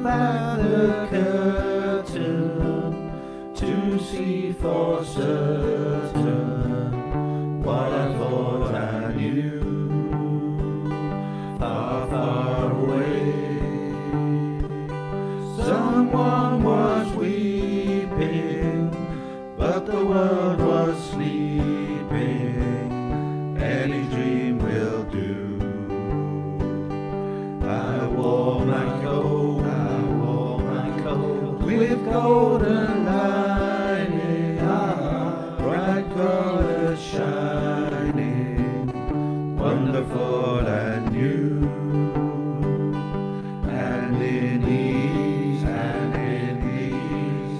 back the curtain to see for certain what I thought I knew. Far, far away, someone was weeping, but the world was sleeping. Any dream will do. I wore my coat, with golden lining, bright colors shining, wonderful and new. And in ease,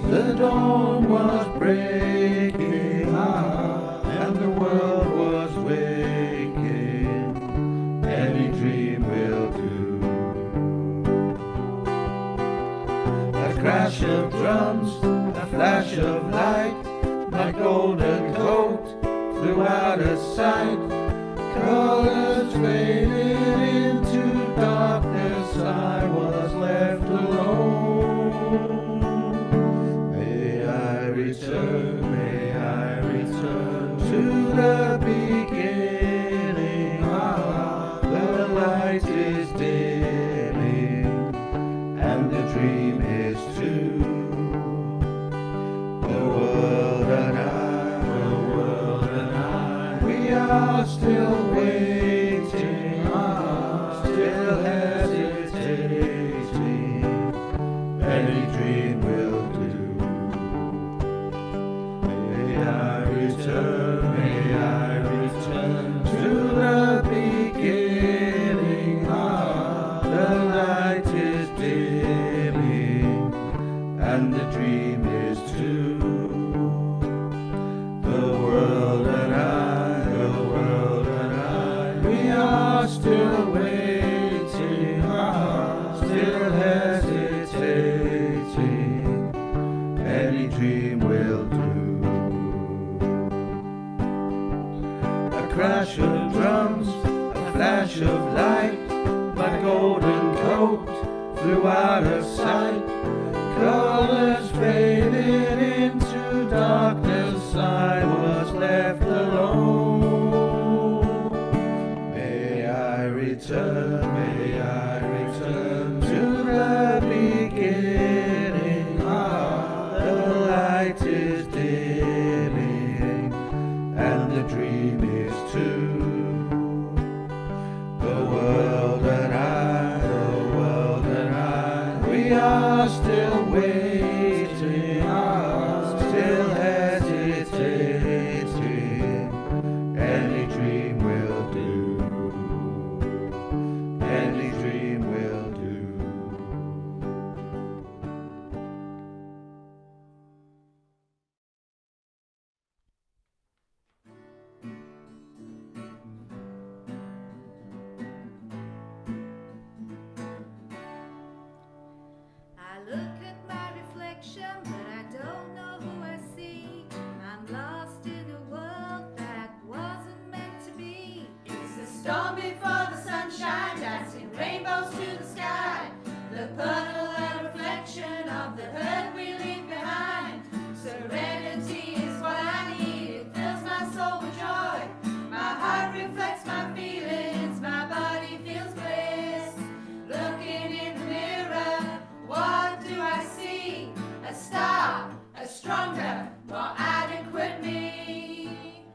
the dawn was breaking, and the world was waking. Any dream will do. A crash of drums, a flash of light, my golden coat flew out of sight. Colors faded into darkness, I was left alone. May I return to the beginning. The light is dimming, and the dream is too. The world and I, we are still waiting, still hesitating. Any dream will do. May I return to the beginning. The light is dimming, and the dream is too. The world and I, we are still waiting, still hesitating. Any dream will do. A crash of drums, a flash of light, my golden coat flew out of sight. Colors faded into darkness, I was left alone. May I return to the beginning. The light is dimming, and the dream is too. The world and I, we are still waiting, still hesitating. Any dream will do. Any dream will do. I look at my reflection, but I don't know who I see. I'm lost in a world that wasn't meant to be. It's the storm before the sunshine, dancing rainbows to the sky. The puddle and reflection of the hurt we leave behind. Serenity is what I need, it fills my soul with joy. My heart reflects my feelings, my body feels bliss. Looking in the mirror, what do I see? A star, a stronger, more adequate me.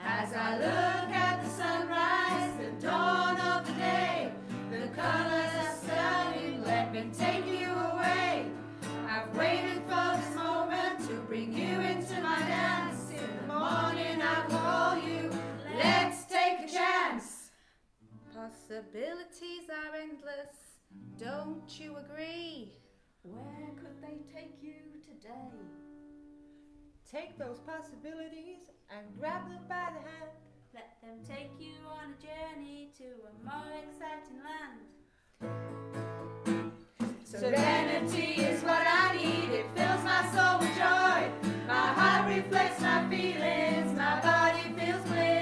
As I look at the sunrise, the dawn of the day, the colors are stunning, let me take you away. I've waited for this moment to bring you into my dance. In the morning I'll call you, let's take a chance. Possibilities are endless, don't you agree? Where could they take you today? Take those possibilities and grab them by the hand. Let them take you on a journey to a more exciting land. Serenity is what I need, it fills my soul with joy. My heart reflects my feelings, my body feels bliss.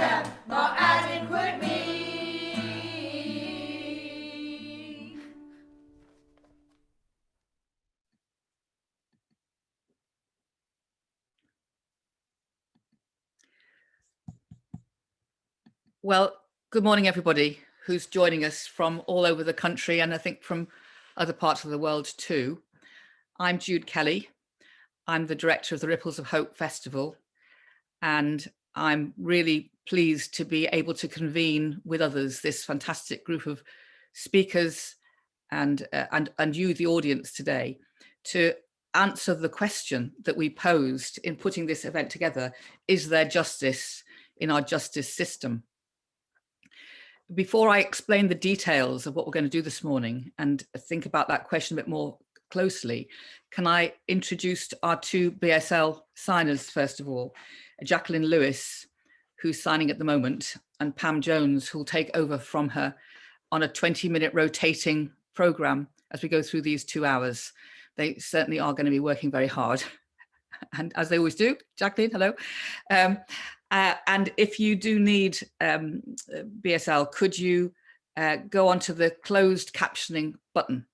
a more adequate me. Well, good morning, everybody who's joining us from all over the country and I think from other parts of the world too. I'm Jude Kelly. I'm the director of the Ripples of Hope Festival, and I'm really pleased to be able to convene with others this fantastic group of speakers and you, the audience today, to answer the question that we posed in putting this event together: is there justice in our justice system? Before I explain the details of what we're going to do this morning and think about that question a bit more closely, can I introduce our two BSL signers, first of all, Jacqueline Lewis, who's signing at the moment, and Pam Jones, who'll take over from her on a 20-minute rotating program as we go through these 2 hours. They certainly are going to be working very hard. And as they always do, Jacqueline, hello. And if you do need BSL, could you go onto the closed captioning button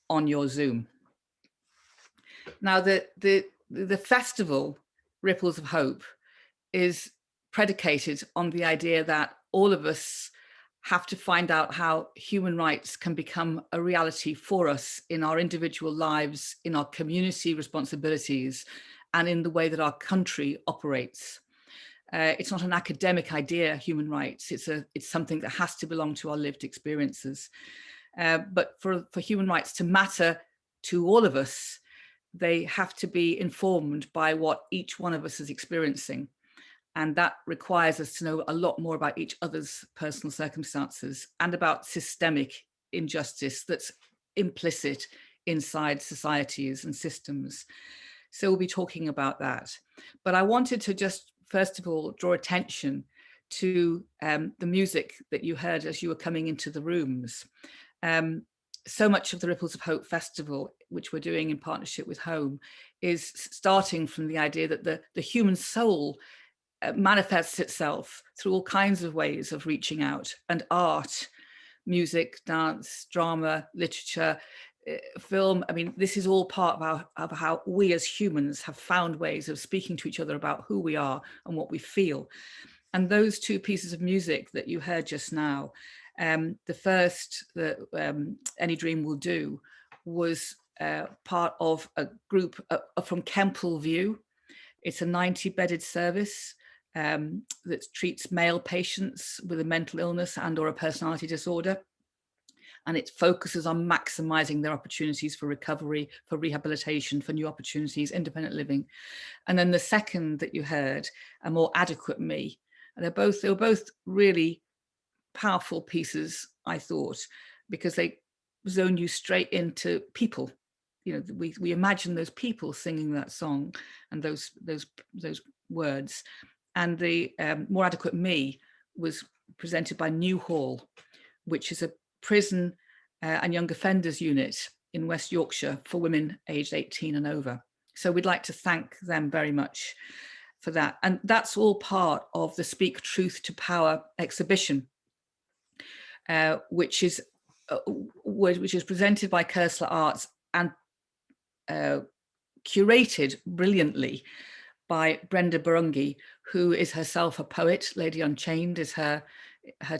on your Zoom? Now, the festival, Ripples of Hope, is predicated on the idea that all of us have to find out how human rights can become a reality for us in our individual lives, in our community responsibilities, and in the way that our country operates. It's not an academic idea, human rights. It's something that has to belong to our lived experiences. But for human rights to matter to all of us, they have to be informed by what each one of us is experiencing. And that requires us to know a lot more about each other's personal circumstances and about systemic injustice that's implicit inside societies and systems. So we'll be talking about that. But I wanted to just, first of all, draw attention to the music that you heard as you were coming into the rooms. So much of the Ripples of Hope Festival, which we're doing in partnership with Home, is starting from the idea that the human soul manifests itself through all kinds of ways of reaching out, and art, music, dance, drama, literature, film. I mean, this is all part of how we as humans have found ways of speaking to each other about who we are and what we feel. And those two pieces of music that you heard just now, the first that Any Dream Will Do was part of a group from Kemple View. It's a 90-bedded service that treats male patients with a mental illness and or a personality disorder. And it focuses on maximizing their opportunities for recovery, for rehabilitation, for new opportunities, independent living. And then the second that you heard, A More Adequate Me. And they were both really powerful pieces, I thought, because they zone you straight into people. You know, we imagine those people singing that song and those words. And the More Adequate Me was presented by New Hall, which is a prison and young offenders unit in West Yorkshire for women aged 18 and over. So we'd like to thank them very much for that. And that's all part of the Speak Truth to Power exhibition, which is presented by Kersler Arts and curated brilliantly by Brenda Burungi, who is herself a poet. Lady Unchained is her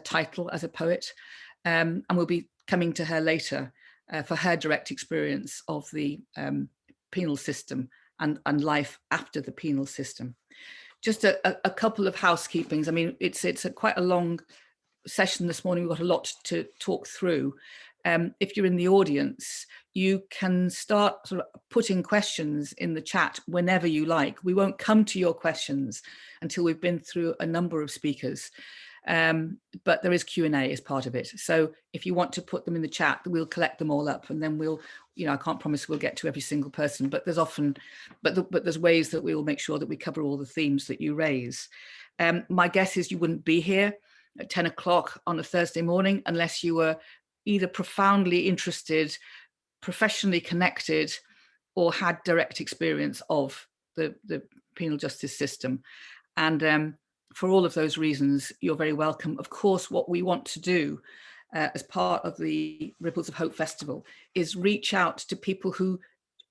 title as a poet. And we'll be coming to her later for her direct experience of the penal system and life after the penal system. Just a couple of housekeepings. I mean, it's quite a long session this morning. We've got a lot to talk through. If you're in the audience, you can start sort of putting questions in the chat whenever you like. We won't come to your questions until we've been through a number of speakers. But there is Q&A as part of it. So if you want to put them in the chat, we'll collect them all up, and then we'll, you know, I can't promise we'll get to every single person, but there's often, but there's ways that we will make sure that we cover all the themes that you raise. My guess is you wouldn't be here at 10 o'clock on a Thursday morning unless you were either profoundly interested, professionally connected, or had direct experience of the penal justice system. And for all of those reasons, you're very welcome. Of course, what we want to do as part of the Ripples of Hope Festival is reach out to people who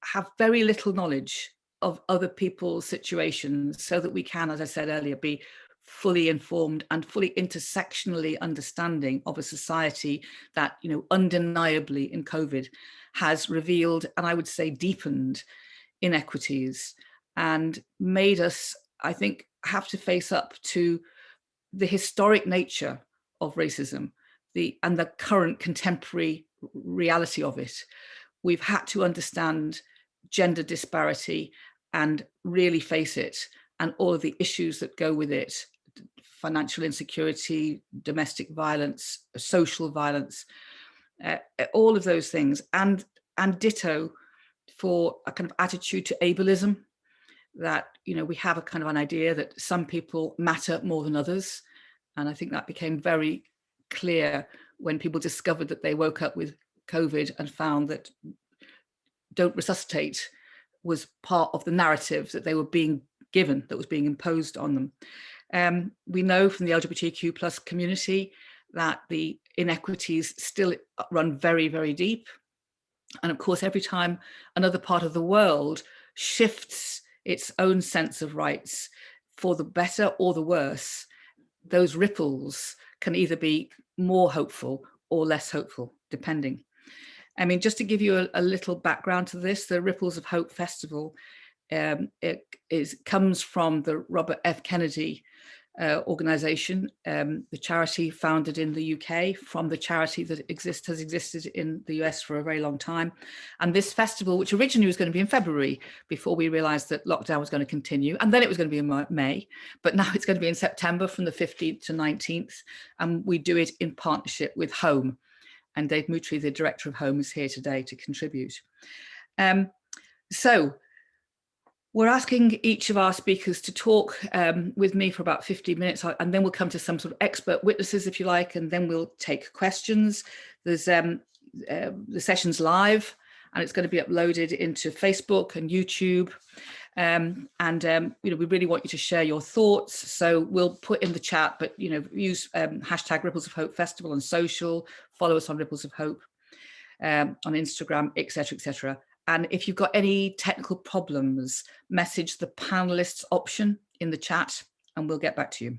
have very little knowledge of other people's situations, so that we can, as I said earlier, be fully informed and fully intersectionally understanding of a society that, you know, undeniably in COVID has revealed, and I would say deepened, inequities and made us, I think, have to face up to the historic nature of racism, and the current contemporary reality of it. We've had to understand gender disparity and really face it, and all of the issues that go with it: financial insecurity, domestic violence, social violence, all of those things, and ditto for a kind of attitude to ableism, that, you know, we have a kind of an idea that some people matter more than others. And I think that became very clear when people discovered that they woke up with COVID and found that don't resuscitate was part of the narrative that they were being given, that was being imposed on them. We know from the LGBTQ plus community that the inequities still run very, very deep. And of course, every time another part of the world shifts its own sense of rights for the better or the worse, those ripples can either be more hopeful or less hopeful, depending. I mean, just to give you a little background to this, the Ripples of Hope Festival, comes from the Robert F. Kennedy organization, the charity founded in the UK from the charity that has existed in the US for a very long time. And this festival, which originally was going to be in February, before we realized that lockdown was going to continue, and then it was going to be in May, but now it's going to be in September from the 15th to 19th. And we do it in partnership with Home. And Dave Moutry, the director of Home, is here today to contribute. So we're asking each of our speakers to talk with me for about 15 minutes, and then we'll come to some sort of expert witnesses, if you like, and then we'll take questions. There's the session's live, and it's going to be uploaded into Facebook and YouTube. You know, we really want you to share your thoughts. So we'll put in the chat, but, you know, use hashtag Ripples of Hope Festival on social, follow us on Ripples of Hope on Instagram, etc., etc. And if you've got any technical problems, message the panelists option in the chat and we'll get back to you.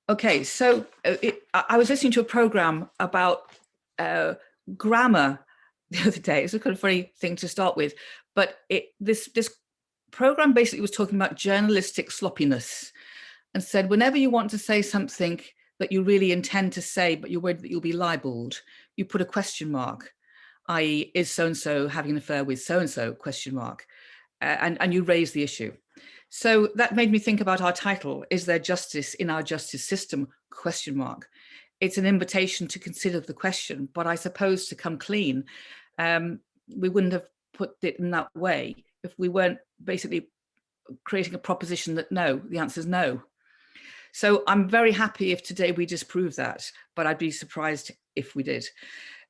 Okay, so I was listening to a program about grammar the other day. It's a kind of funny thing to start with, but this program basically was talking about journalistic sloppiness, and said whenever you want to say something that you really intend to say, but you're worried that you'll be libeled, you put a question mark, i.e. is so-and-so having an affair with so-and-so, question mark, and you raise the issue. So that made me think about our title, Is There Justice in Our Justice System, question mark. It's an invitation to consider the question, but I suppose to come clean, we wouldn't have put it in that way if we weren't basically creating a proposition that no, the answer is no. So I'm very happy if today we disprove that, but I'd be surprised if we did.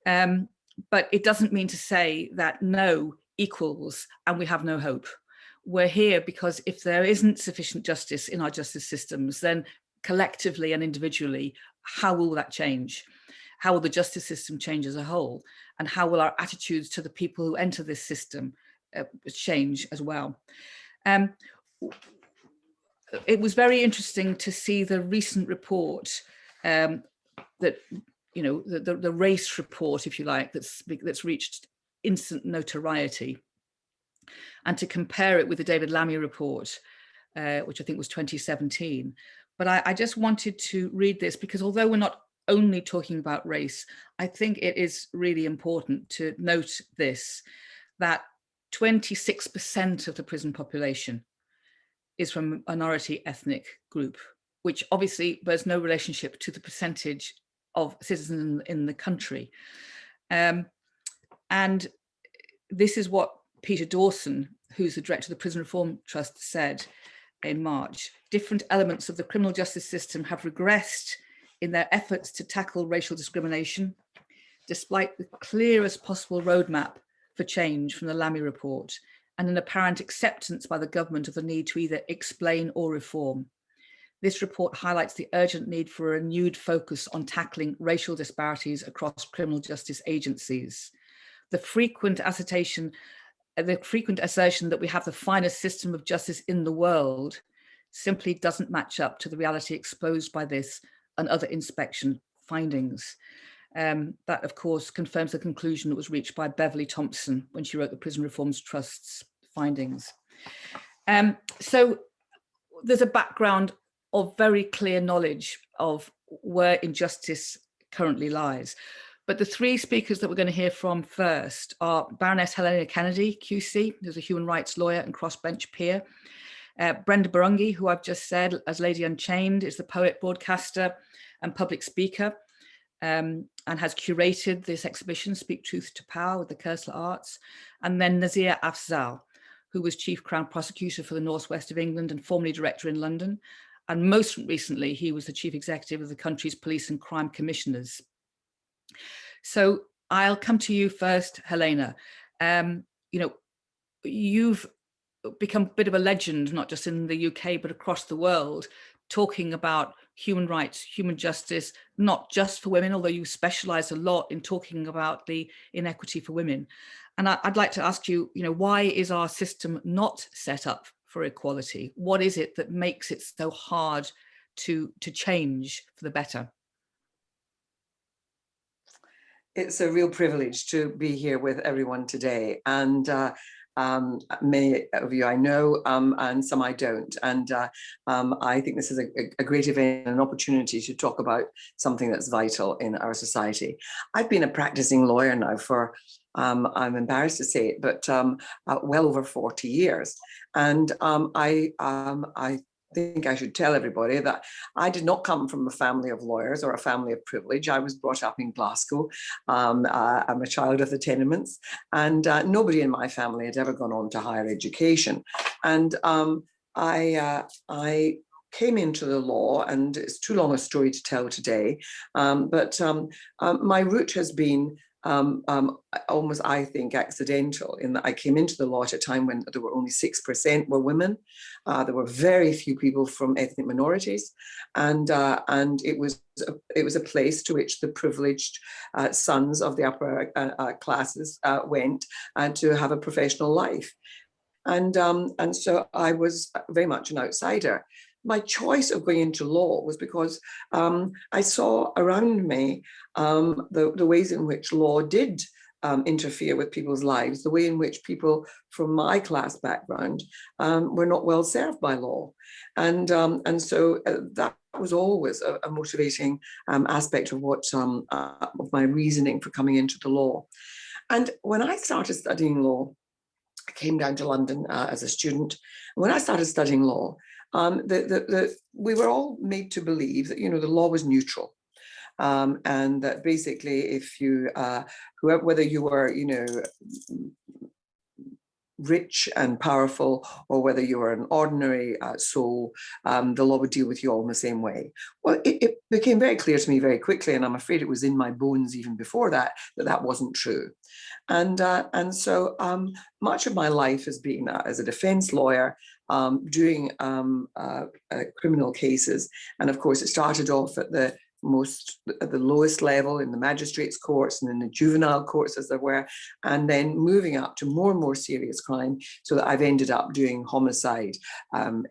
But it doesn't mean to say that no equals and we have no hope. We're here because if there isn't sufficient justice in our justice systems, then collectively and individually, how will that change? How will the justice system change as a whole? And how will our attitudes to the people who enter this system change as well? It was very interesting to see the recent report that, you know, the race report, if you like, that's reached instant notoriety, and to compare it with the David Lammy report, which I think was 2017. But I just wanted to read this because although we're not only talking about race, I think it is really important to note this, that 26% of the prison population is from a minority ethnic group, which obviously bears no relationship to the percentage of citizens in the country. And this is what Peter Dawson, who's the director of the Prison Reform Trust, said in March. Different elements of the criminal justice system have regressed in their efforts to tackle racial discrimination, despite the clearest possible roadmap for change from the Lammy report and an apparent acceptance by the government of the need to either explain or reform. This report highlights the urgent need for a renewed focus on tackling racial disparities across criminal justice agencies. The frequent assertion that we have the finest system of justice in the world simply doesn't match up to the reality exposed by this and other inspection findings. That, of course, confirms the conclusion that was reached by Beverly Thompson when she wrote the Prison Reforms Trust's findings. So there's a background of very clear knowledge of where injustice currently lies. But the three speakers that we're going to hear from first are Baroness Helena Kennedy, QC, who's a human rights lawyer and crossbench peer. Brenda Barungi, who I've just said as Lady Unchained, is the poet, broadcaster and public speaker, and has curated this exhibition, Speak Truth to Power, with the Koestler Arts. And then Nazir Afzal, who was Chief Crown Prosecutor for the Northwest of England and formerly Director in London. And most recently, he was the Chief Executive of the country's Police and Crime Commissioners. So I'll come to you first, Helena. You've become a bit of a legend, not just in the UK, but across the world, talking about human rights, human justice, not just for women, although you specialize a lot in talking about the inequity for women. And I'd like to ask you, why is our system not set up for equality? What is it that makes it so hard to change for the better? It's a real privilege to be here with everyone today. And many of you I know, and some I don't. And I think this is a great event and an opportunity to talk about something that's vital in our society. I've been a practicing lawyer now for, I'm embarrassed to say it, but well over 40 years. And I think I should tell everybody that I did not come from a family of lawyers or a family of privilege. I was brought up in Glasgow. I'm a child of the tenements, and nobody in my family had ever gone on to higher education. And I came into the law, and it's too long a story to tell today, but my route has been almost, I think, accidental, in that I came into the law at a time when there were only 6% were women. There were very few people from ethnic minorities, and it was a place to which the privileged sons of the upper classes went to have a professional life, and so I was very much an outsider. My choice of going into law was because I saw around me the ways in which law did interfere with people's lives, the way in which people from my class background were not well served by law. And so that was always a motivating aspect of of my reasoning for coming into the law. And when I started studying law, I came down to London as a student. When I started studying law, we were all made to believe that, the law was neutral. And that basically, if you, whether you were, rich and powerful, or whether you were an ordinary soul, the law would deal with you all in the same way. Well, it became very clear to me very quickly, and I'm afraid it was in my bones even before that, that wasn't true. And so much of my life has been as a defense lawyer, doing criminal cases. And of course, it started off at the lowest level in the magistrates' courts and in the juvenile courts, as there were, and then moving up to more and more serious crime, so that I've ended up doing homicide,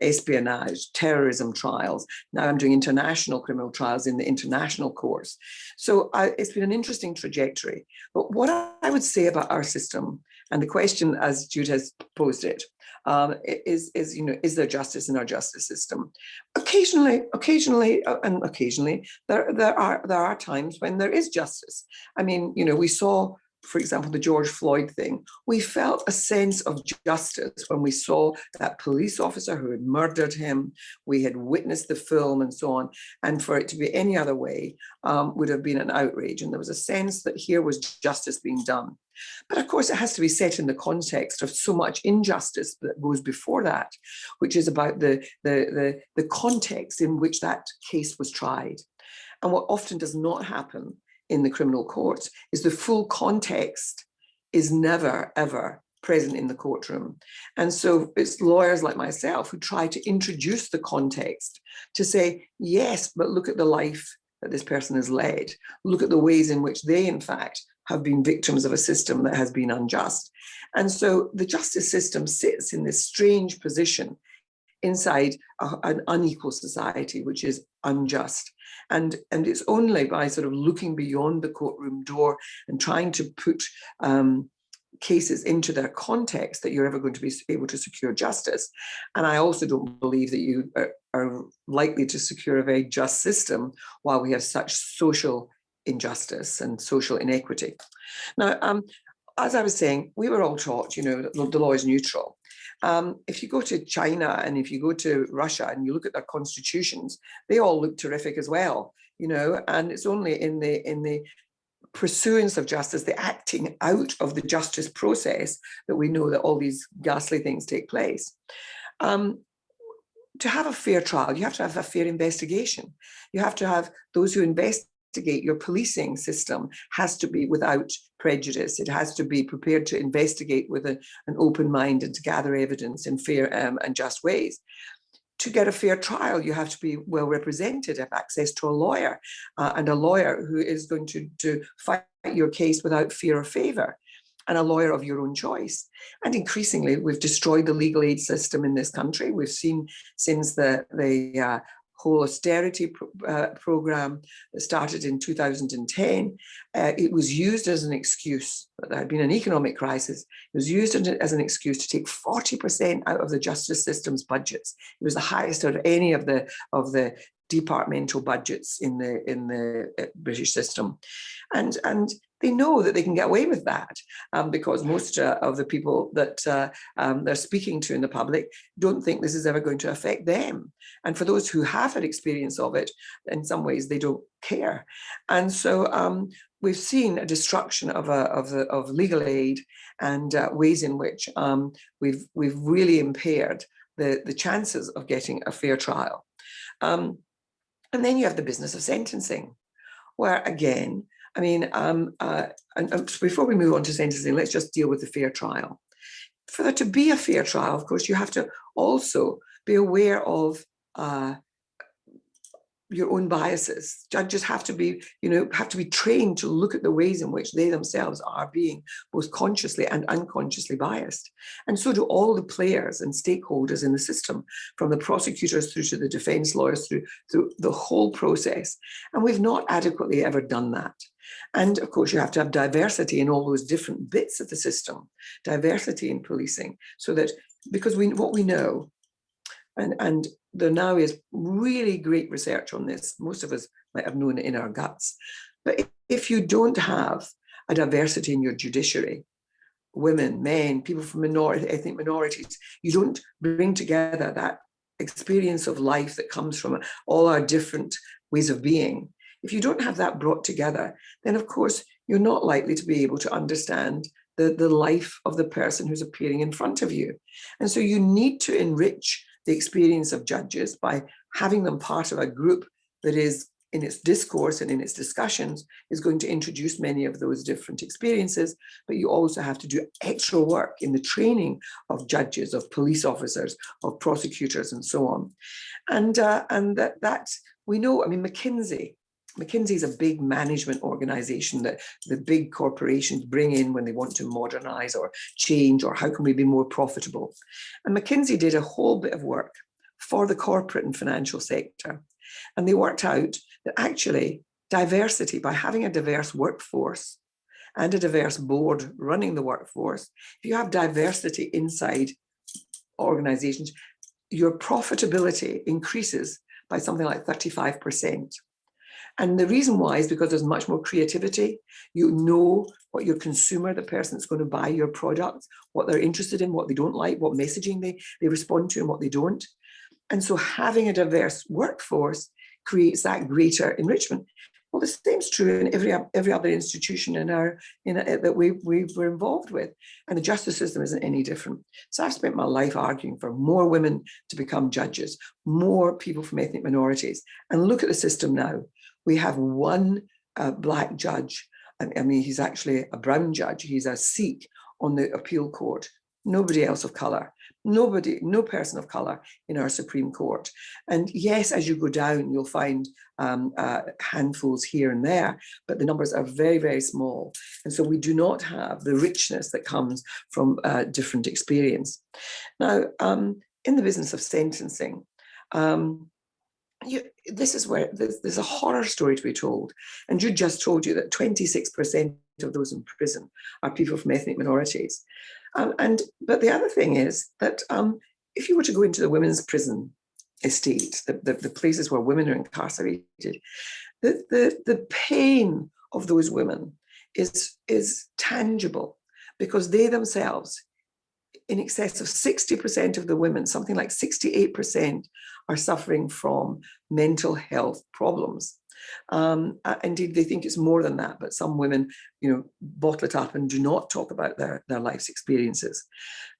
espionage, terrorism trials. Now I'm doing international criminal trials in the international courts. So it's been an interesting trajectory. But what I would say about our system, and the question as Jude has posed it, is there justice in our justice system? Occasionally, there are times when there is justice. I mean, we saw, for example, the George Floyd thing. We felt a sense of justice when we saw that police officer who had murdered him. We had witnessed the film and so on. And for it to be any other way would have been an outrage. And there was a sense that here was justice being done. But of course, it has to be set in the context of so much injustice that goes before that, which is about the context in which that case was tried. And what often does not happen in the criminal courts is the full context is never, ever present in the courtroom. And so it's lawyers like myself who try to introduce the context to say, yes, but look at the life that this person has led. Look at the ways in which they, in fact, have been victims of a system that has been unjust. And so the justice system sits in this strange position inside an unequal society, which is unjust. And it's only by sort of looking beyond the courtroom door and trying to put cases into their context that you're ever going to be able to secure justice. And I also don't believe that you are likely to secure a very just system while we have such social injustice and social inequity. Now, as I was saying, we were all taught, that the law is neutral. If you go to China and if you go to Russia and you look at their constitutions, they all look terrific as well, and it's only in the pursuance of justice, the acting out of the justice process, that we know that all these ghastly things take place. To have a fair trial, you have to have a fair investigation. You have to have those who investigate. Your policing system has to be without prejudice. It has to be prepared to investigate with an open mind and to gather evidence in fair and just ways. To get a fair trial, you have to be well represented, have access to a lawyer, and a lawyer who is going to fight your case without fear or favor, and a lawyer of your own choice. And increasingly, we've destroyed the legal aid system in this country. We've seen since the whole austerity program that started in 2010, it was used as an excuse. There had been an economic crisis. It was used as an excuse to take 40% out of the justice system's budgets. It was the highest out of any of the departmental budgets in the British system, and they know that they can get away with that because most of the people that they're speaking to in the public don't think this is ever going to affect them. And for those who have had experience of it, in some ways they don't care. And so we've seen a destruction of legal aid and ways in which we've really impaired the chances of getting a fair trial. And then you have the business of sentencing, where again, I mean, and before we move on to sentencing, let's just deal with the fair trial. For there to be a fair trial, of course, you have to also be aware of your own biases. Judges have to be, trained to look at the ways in which they themselves are being both consciously and unconsciously biased. And so do all the players and stakeholders in the system, from the prosecutors through to the defense lawyers, through the whole process. And we've not adequately ever done that. And of course, you have to have diversity in all those different bits of the system, diversity in policing, so that, because what we know, and there now is really great research on this. Most of us might have known it in our guts. But if you don't have a diversity in your judiciary, women, men, people from ethnic minorities, you don't bring together that experience of life that comes from all our different ways of being. If you don't have that brought together, then of course, you're not likely to be able to understand the life of the person who's appearing in front of you. And so you need to enrich the experience of judges by having them part of a group that is, in its discourse and in its discussions, is going to introduce many of those different experiences. But you also have to do extra work in the training of judges, of police officers, of prosecutors, and so on. And that we know. I mean, McKinsey is a big management organization that the big corporations bring in when they want to modernize or change, or how can we be more profitable? And McKinsey did a whole bit of work for the corporate and financial sector. And they worked out that actually diversity, by having a diverse workforce and a diverse board running the workforce, if you have diversity inside organizations, your profitability increases by something like 35%. And the reason why is because there's much more creativity. You know what your consumer, the person that's going to buy your product, what they're interested in, what they don't like, what messaging they respond to and what they don't. And so having a diverse workforce creates that greater enrichment. Well, the same is true in every other institution that we were involved with. And the justice system isn't any different. So I've spent my life arguing for more women to become judges, more people from ethnic minorities. And look at the system now. We have one black judge. I mean, he's actually a brown judge. He's a Sikh on the appeal court. Nobody else of colour. Nobody, no person of colour in our Supreme Court. And yes, as you go down, you'll find handfuls here and there, but the numbers are very, very small. And so we do not have the richness that comes from different experience. Now, in the business of sentencing, this is where there's a horror story to be told. And you just told you that 26% of those in prison are people from ethnic minorities. But the other thing is that if you were to go into the women's prison estate, the places where women are incarcerated, the pain of those women is tangible, because they themselves, in excess of 60% of the women, something like 68%, are suffering from mental health problems. Indeed, they think it's more than that, but some women, bottle it up and do not talk about their life's experiences.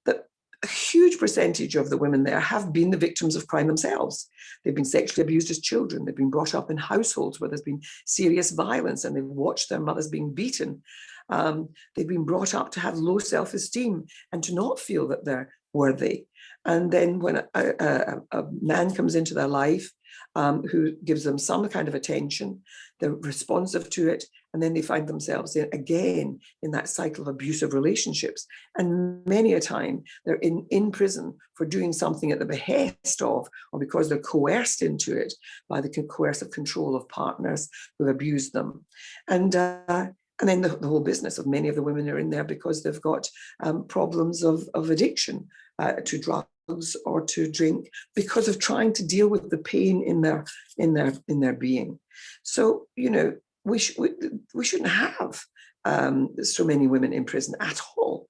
That a huge percentage of the women there have been the victims of crime themselves. They've been sexually abused as children. They've been brought up in households where there's been serious violence, and they've watched their mothers being beaten. They've been brought up to have low self-esteem and to not feel that they're worthy. And then when a man comes into their life who gives them some kind of attention, they're responsive to it, and then they find themselves again in that cycle of abusive relationships. And many a time they're in prison for doing something at the behest of, or because they're coerced into it by the coercive control of partners who abused them. And then the whole business of many of the women are in there because they've got problems of addiction to drugs or to drink, because of trying to deal with the pain in their being. So we shouldn't have so many women in prison at all.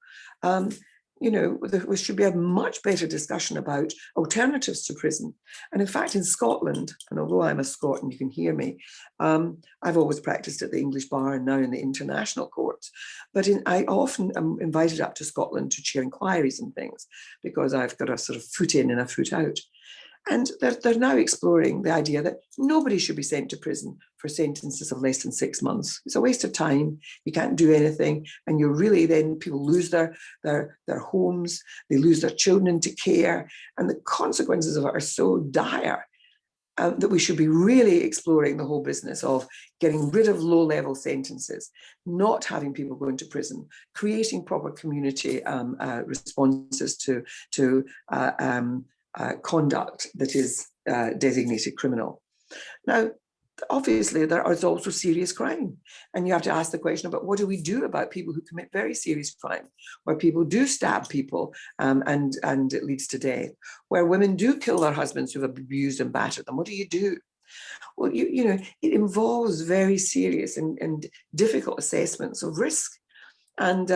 There should be a much better discussion about alternatives to prison. And in fact, in Scotland, and although I'm a Scot and you can hear me, I've always practiced at the English bar and now in the international courts. But I often am invited up to Scotland to chair inquiries and things, because I've got a sort of foot in and a foot out. And they're now exploring the idea that nobody should be sent to prison for sentences of less than 6 months. It's a waste of time. You can't do anything. And you're really, then people lose their homes, they lose their children into care. And the consequences of it are so dire that we should be really exploring the whole business of getting rid of low-level sentences, not having people go into prison, creating proper community responses to conduct that is designated criminal. Now, obviously, there is also serious crime. And you have to ask the question about what do we do about people who commit very serious crime, where people do stab people and it leads to death, where women do kill their husbands who have abused and battered them. What do you do? Well, it involves very serious and difficult assessments of risk. And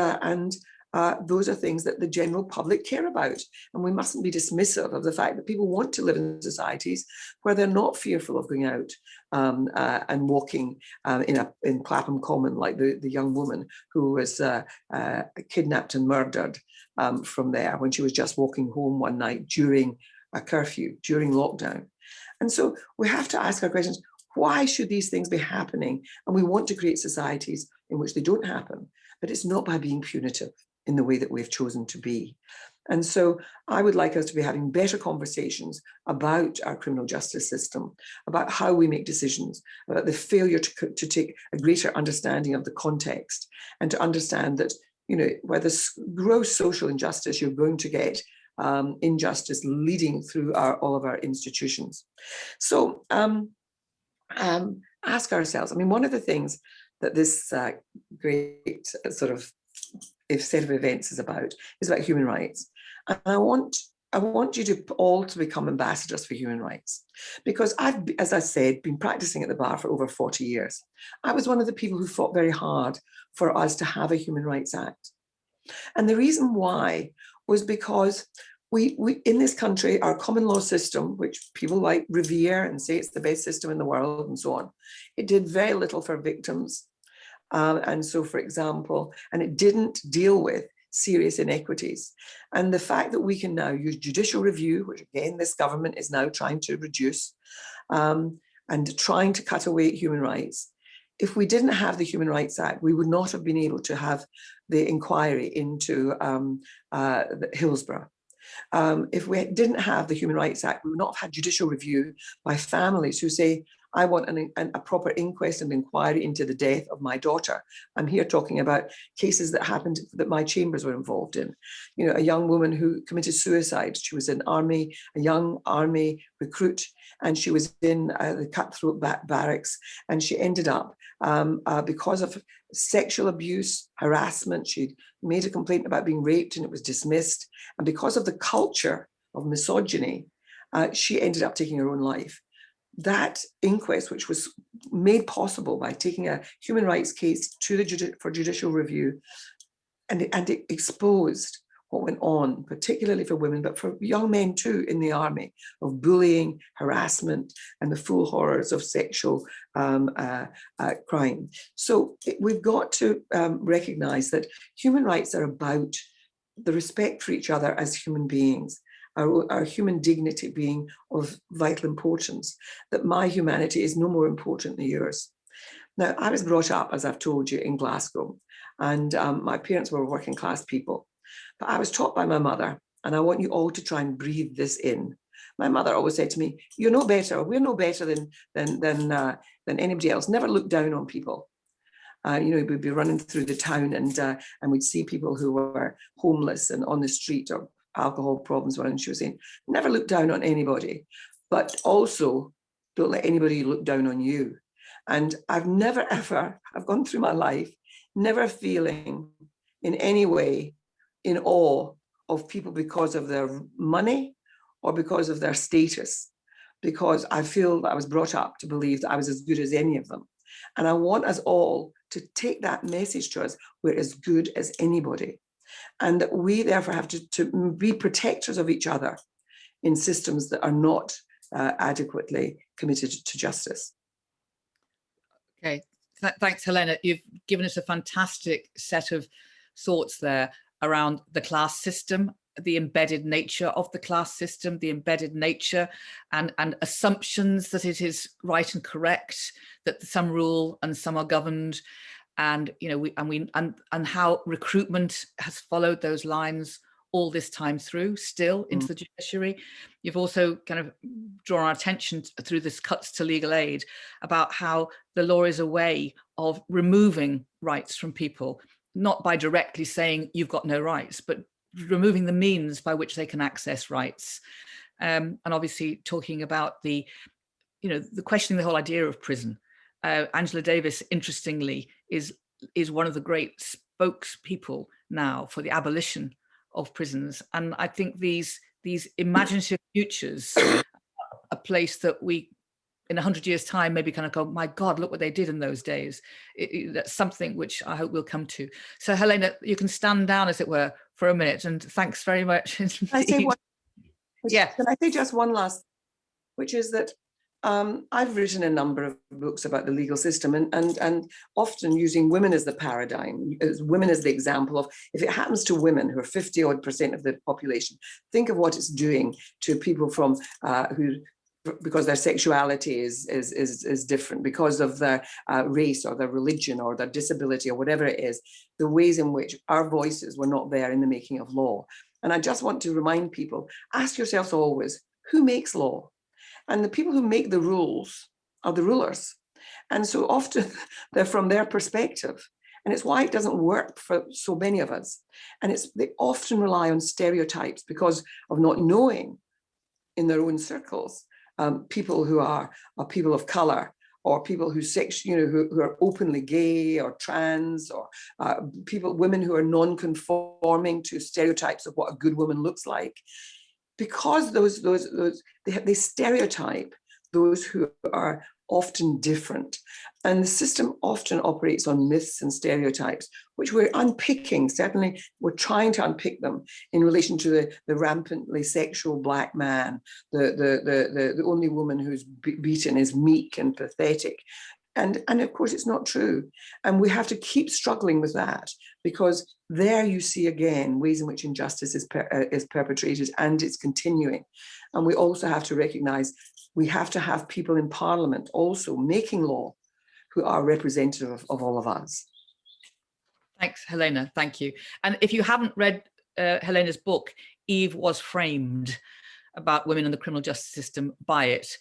those are things that the general public care about. And we mustn't be dismissive of the fact that people want to live in societies where they're not fearful of going out and walking in Clapham Common, like the young woman who was kidnapped and murdered from there when she was just walking home one night during a curfew, during lockdown. And so we have to ask our questions, why should these things be happening? And we want to create societies in which they don't happen, but it's not by being punitive in the way that we've chosen to be. And so I would like us to be having better conversations about our criminal justice system, about how we make decisions, about the failure to take a greater understanding of the context, and to understand that, where there's gross social injustice, you're going to get injustice leading through all of our institutions. So ask ourselves, one of the things that this great sort of set of events is about human rights. And I want you to all to become ambassadors for human rights, because I've, as I said, been practicing at the bar for over 40 years. I was one of the people who fought very hard for us to have a Human Rights Act. And the reason why was because we in this country, our common law system, which people like revere and say it's the best system in the world and so on, it did very little for victims. And so, for example, and it didn't deal with serious inequities. And the fact that we can now use judicial review, which again, this government is now trying to reduce and trying to cut away at human rights, if we didn't have the Human Rights Act, we would not have been able to have the inquiry into Hillsborough. If we didn't have the Human Rights Act, we would not have had judicial review by families who say, I want a proper inquest and inquiry into the death of my daughter. I'm here talking about cases that happened that my chambers were involved in. You know, a young woman who committed suicide. She was a young army recruit, and she was in the cutthroat barracks, and she ended up, because of sexual abuse, harassment, she'd made a complaint about being raped and it was dismissed. And because of the culture of misogyny, she ended up taking her own life. That inquest, which was made possible by taking a human rights case to for judicial review, and it exposed what went on, particularly for women, but for young men too in the army, of bullying, harassment, and the full horrors of sexual crime. So we've got to recognize that human rights are about the respect for each other as human beings, our human dignity being of vital importance, that my humanity is no more important than yours. Now, I was brought up, as I've told you, in Glasgow, and my parents were working class people. But I was taught by my mother, and I want you all to try and breathe this in. My mother always said to me, "You're no better. We're no better than anybody else. Never look down on people." You know, we'd be running through the town, and we'd see people who were homeless and on the street or alcohol problems. And she was saying, "Never look down on anybody, but also don't let anybody look down on you." And I've never ever, I've gone through my life never feeling in any way in awe of people because of their money or because of their status, because I feel that I was brought up to believe that I was as good as any of them. And I want us all to take that message to us, we're as good as anybody. And that we therefore have to be protectors of each other in systems that are not adequately committed to justice. Okay, thanks, Helena. You've given us a fantastic set of thoughts there around the class system, the embedded nature of the class system, the embedded nature and assumptions that it is right and correct, that some rule and some are governed, and you know and how recruitment has followed those lines all this time through, still into the judiciary. You've also kind of drawn our attention through this Cuts to Legal Aid about how the law is a way of removing rights from people, not by directly saying you've got no rights, but removing the means by which they can access rights. And obviously talking about the questioning the whole idea of prison. Angela Davis, interestingly, is one of the great spokespeople now for the abolition of prisons. And I think these imaginative futures, a place that we, in 100 years' time, maybe kind of go, my God, look what they did in those days. That's something which I hope we'll come to. So, Helena, you can stand down, as it were, for a minute. And thanks very much. Can I say one? Yeah. Can I say just one last, which is that I've written a number of books about the legal system and often using women as the paradigm, women as the example of, if it happens to women who are 50% of the population, think of what it's doing to people from who, because their sexuality is different, because of their race or their religion or their disability or whatever it is, the ways in which our voices were not there in the making of law. And I just want to remind people, ask yourselves always, who makes law? And the people who make the rules are the rulers. And so often they're from their perspective. And it's why it doesn't work for so many of us. And they often rely on stereotypes because of not knowing in their own circles, people who are people of color, or people who who are openly gay or trans, or women who are non-conforming to stereotypes of what a good woman looks like. Because they stereotype those who are often different. And the system often operates on myths and stereotypes, which we're unpicking. Certainly, we're trying to unpick them in relation to the rampantly sexual Black man, the only woman who's beaten is meek and pathetic. And of course, it's not true. And we have to keep struggling with that, because there you see again ways in which injustice is perpetrated, and it's continuing. And we also have to recognize we have to have people in Parliament also making law who are representative of all of us. Thanks, Helena. Thank you. And if you haven't read Helena's book, Eve Was Framed, about women in the criminal justice system, buy it.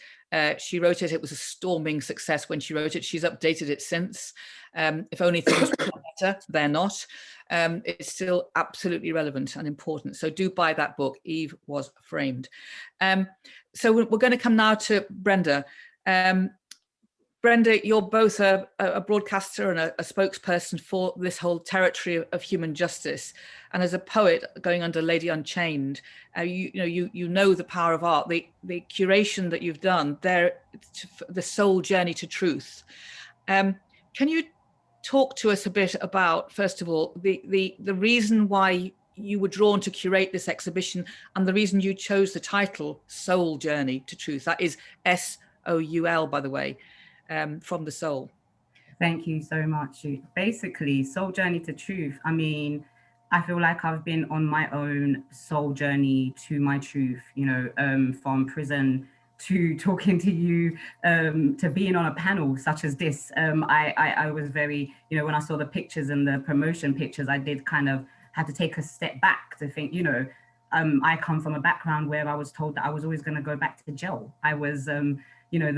She wrote it. It was a storming success when she wrote it. She's updated it since. If only things were better, they're not. It's still absolutely relevant and important. So do buy that book, Eve Was Framed. So we're going to come now to Brenda. Brenda, you're both a broadcaster and a spokesperson for this whole territory of human justice. And as a poet going under Lady Unchained, you know the power of art, the curation that you've done there, the soul journey to truth. Can you talk to us a bit about, first of all, the reason why you were drawn to curate this exhibition and the reason you chose the title Soul Journey to Truth? That is SOUL, by the way. From the soul. Thank you so much. Basically, Soul Journey to Truth. I mean, I feel like I've been on my own soul journey to my truth, from prison to talking to you, to being on a panel such as this. I was very, when I saw the pictures and the promotion pictures, I did kind of had to take a step back to think, I come from a background where I was told that I was always going to go back to jail. I was, the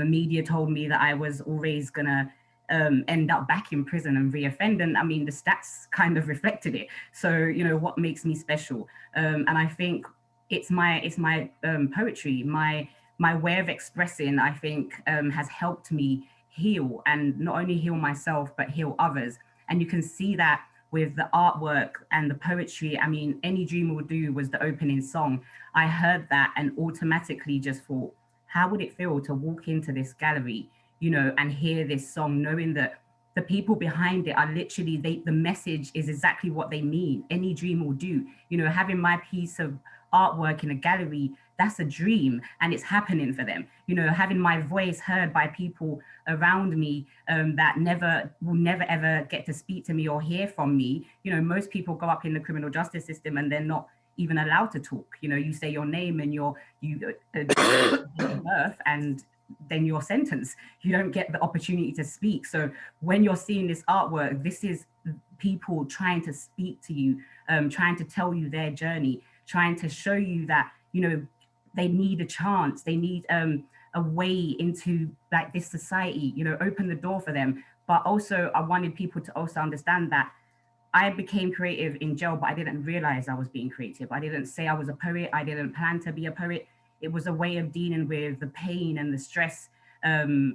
media told me that I was always going to end up back in prison and reoffend. And I mean, the stats kind of reflected it. So, what makes me special? And I think it's my poetry, my way of expressing, I think, has helped me heal, and not only heal myself, but heal others. And you can see that with the artwork and the poetry. I mean, Any Dream Will Do was the opening song. I heard that and automatically just thought, how would it feel to walk into this gallery, and hear this song, knowing that the people behind it are literally, the message is exactly what they mean. Any dream will do. Having my piece of artwork in a gallery, that's a dream, and it's happening for them. Having my voice heard by people around me that will never ever get to speak to me or hear from me. Most people go up in the criminal justice system and they're not even allowed to talk. You say your name and you birth, and then you're sentenced. You don't get the opportunity to speak. So when you're seeing this artwork, this is people trying to speak to you, trying to tell you their journey, trying to show you that, they need a chance, they need a way into like this society, open the door for them. But also I wanted people to also understand that I became creative in jail, but I didn't realize I was being creative. I didn't say I was a poet. I didn't plan to be a poet. It was a way of dealing with the pain and the stress. Helena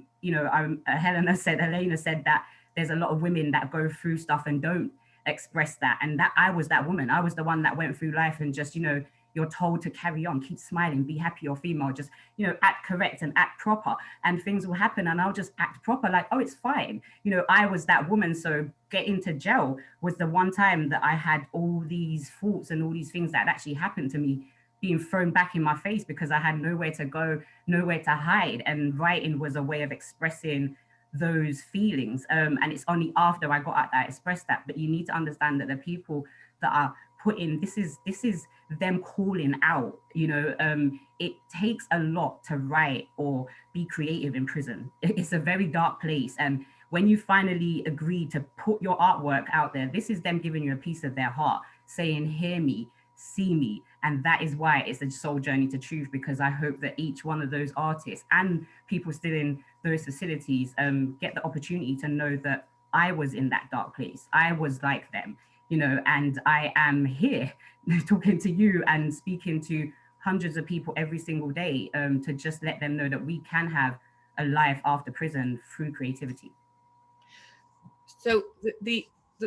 said that there's a lot of women that go through stuff and don't express that. And that I was that woman. I was the one that went through life and just, you're told to carry on, keep smiling, be happy, you're female, just, act correct and act proper, and things will happen and I'll just act proper, like, oh, it's fine. I was that woman. So getting to jail was the one time that I had all these thoughts and all these things that actually happened to me being thrown back in my face because I had nowhere to go, nowhere to hide. And writing was a way of expressing those feelings. And it's only after I got out that I expressed that. But you need to understand that the people that are put in, this is them calling out. It takes a lot to write or be creative in prison. It's a very dark place. And when you finally agree to put your artwork out there, this is them giving you a piece of their heart, saying, hear me, see me. And that is why it's a soul journey to truth, because I hope that each one of those artists and people still in those facilities get the opportunity to know that I was in that dark place. I was like them, and I am here talking to you and speaking to hundreds of people every single day to just let them know that we can have a life after prison through creativity. So the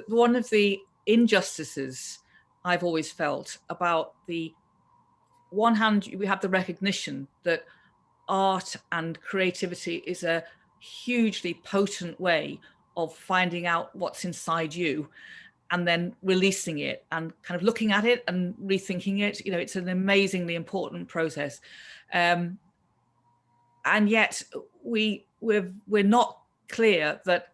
one of the injustices I've always felt about the one hand, we have the recognition that art and creativity is a hugely potent way of finding out what's inside you and then releasing it and kind of looking at it and rethinking it. It's an amazingly important process. And yet we're not clear that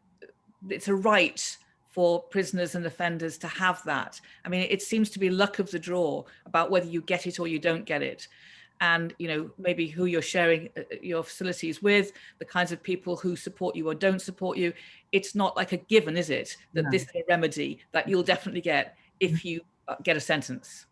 it's a right for prisoners and offenders to have that. I mean, it seems to be luck of the draw about whether you get it or you don't get it. and maybe who you're sharing your facilities with, the kinds of people who support you or don't support you. It's not like a given, is it, that No. this is a remedy that you'll definitely get if you get a sentence?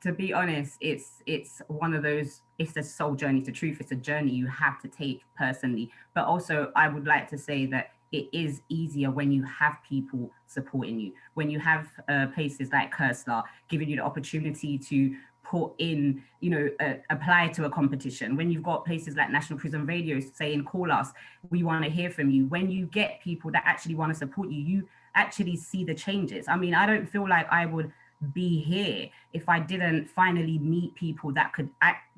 To be honest, it's one of those, it's a soul journey to truth. It's a journey you have to take personally. But also, I would like to say that it is easier when you have people supporting you, when you have places like Kersla giving you the opportunity to put in, apply to a competition, when you've got places like National Prison Radio saying, call us, we want to hear from you. When you get people that actually want to support you, you actually see the changes. I mean, I don't feel like I would be here if I didn't finally meet people that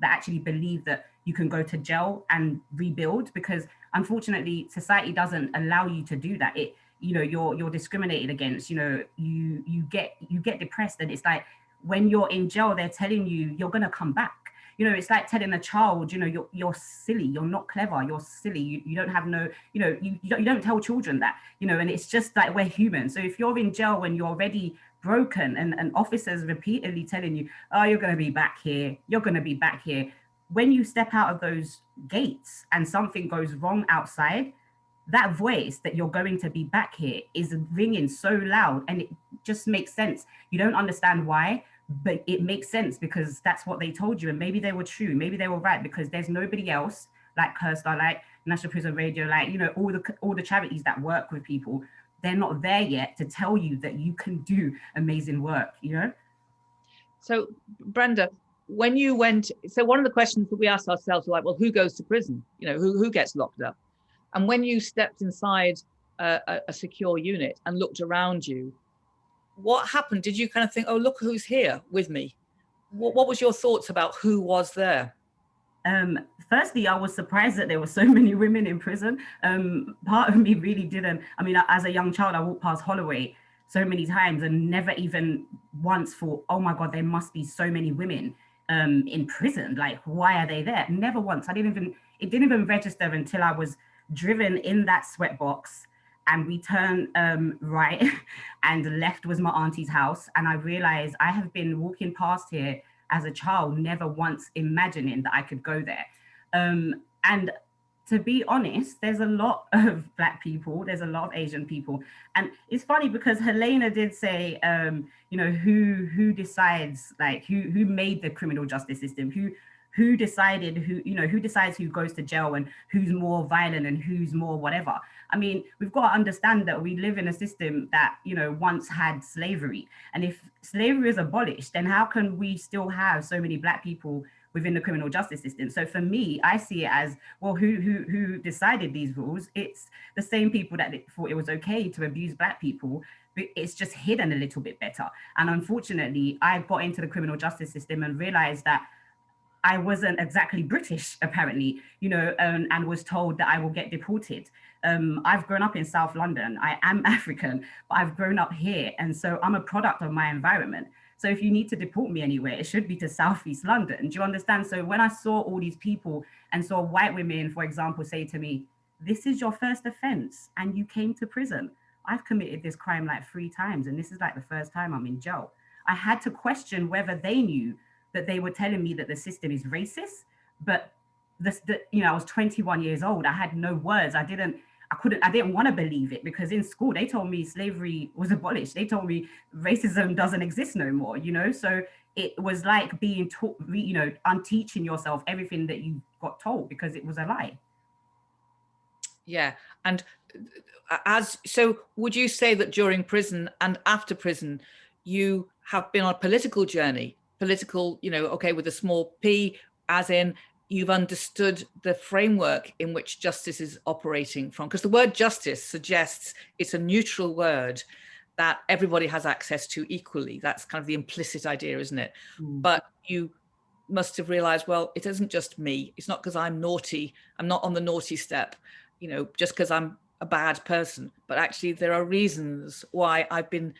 actually believe that you can go to jail and rebuild, because unfortunately society doesn't allow you to do that. You're discriminated against, you get depressed, and it's like when you're in jail they're telling you you're going to come back. It's like telling a child, you're silly, you're not clever, you're silly, you don't have no, you don't tell children that, and it's just like we're human. So if you're in jail when you're already broken and officers repeatedly telling you, oh, you're going to be back here, you're going to be back here, when you step out of those gates and something goes wrong outside, that voice that you're going to be back here is ringing so loud, and it just makes sense. You don't understand why, but it makes sense because that's what they told you, and maybe they were true, maybe they were right, because there's nobody else like Kersla, like National Prison Radio, like all the charities that work with people. They're not there yet to tell you that you can do amazing work. So Brenda, when you went, so one of the questions that we asked ourselves was like, well, who goes to prison? Who gets locked up? And when you stepped inside a secure unit and looked around you, what happened? Did you kind of think, oh, look who's here with me? What was your thoughts about who was there? Firstly, I was surprised that there were so many women in prison. Part of me really didn't. I mean, as a young child, I walked past Holloway so many times and never even once thought, oh my God, there must be so many women in prison. Like, why are they there? Never once. It didn't even register until I was driven in that sweatbox and we turned right and left was my auntie's house. And I realized I have been walking past here as a child, never once imagining that I could go there. And to be honest, there's a lot of Black people, there's a lot of Asian people. And it's funny because Helena did say, who decides, like who made the criminal justice system, who decided who decides who goes to jail and who's more violent and who's more whatever. I mean, we've got to understand that we live in a system that, once had slavery. And if slavery is abolished, then how can we still have so many Black people within the criminal justice system? So for me, I see it as, well, who decided these rules? It's the same people that thought it was okay to abuse Black people, but it's just hidden a little bit better. And unfortunately, I got into the criminal justice system and realized that I wasn't exactly British, apparently, and was told that I will get deported. I've grown up in South London. I am African, but I've grown up here. And so I'm a product of my environment. So if you need to deport me anywhere, it should be to Southeast London. Do you understand? So when I saw all these people and saw white women, for example, say to me, this is your first offense and you came to prison. I've committed this crime like 3 times and this is like the first time I'm in jail. I had to question whether they knew that they were telling me that the system is racist, but I was 21 years old. I had no words. I didn't want to believe it because in school they told me slavery was abolished. They told me racism doesn't exist no more, So it was like being taught, unteaching yourself everything that you got told because it was a lie. Yeah. And so would you say that during prison and after prison, you have been on a political journey? Political, with a small p, as in you've understood the framework in which justice is operating from, because the word justice suggests it's a neutral word that everybody has access to equally. That's kind of the implicit idea, isn't it? But you must have realized, well, it isn't just me. It's not because I'm naughty. I'm not on the naughty step, just because I'm a bad person, but actually there are reasons why I've been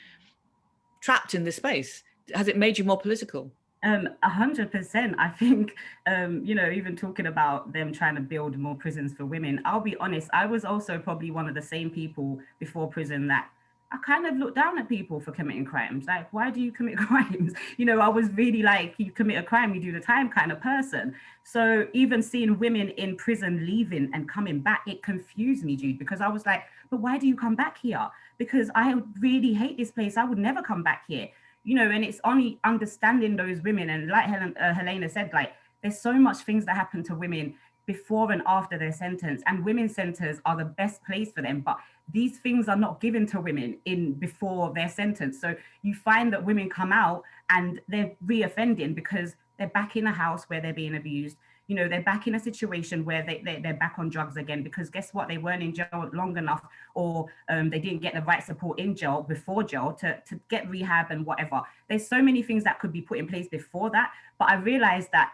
trapped in this space. Has it made you more political? 100%. I think, even talking about them trying to build more prisons for women, I'll be honest, I was also probably one of the same people before prison that I kind of looked down at people for committing crimes. Like, why do you commit crimes? You know, I was really like, you commit a crime, you do the time kind of person. So even seeing women in prison leaving and coming back, it confused me, Jude, because I was like, but why do you come back here? Because I really hate this place. I would never come back here. You know, and it's only understanding those women. And like Helena said, like, there's so much things that happen to women before and after their sentence, and women's centers are the best place for them. But these things are not given to women in before their sentence. So you find that women come out and they're reoffending because they're back in a house where they're being abused. You know, they're back in a situation where they're back on drugs again, because guess what? They weren't in jail long enough, or they didn't get the right support in jail, before jail, to get rehab and whatever. There's so many things that could be put in place before that. But I realized that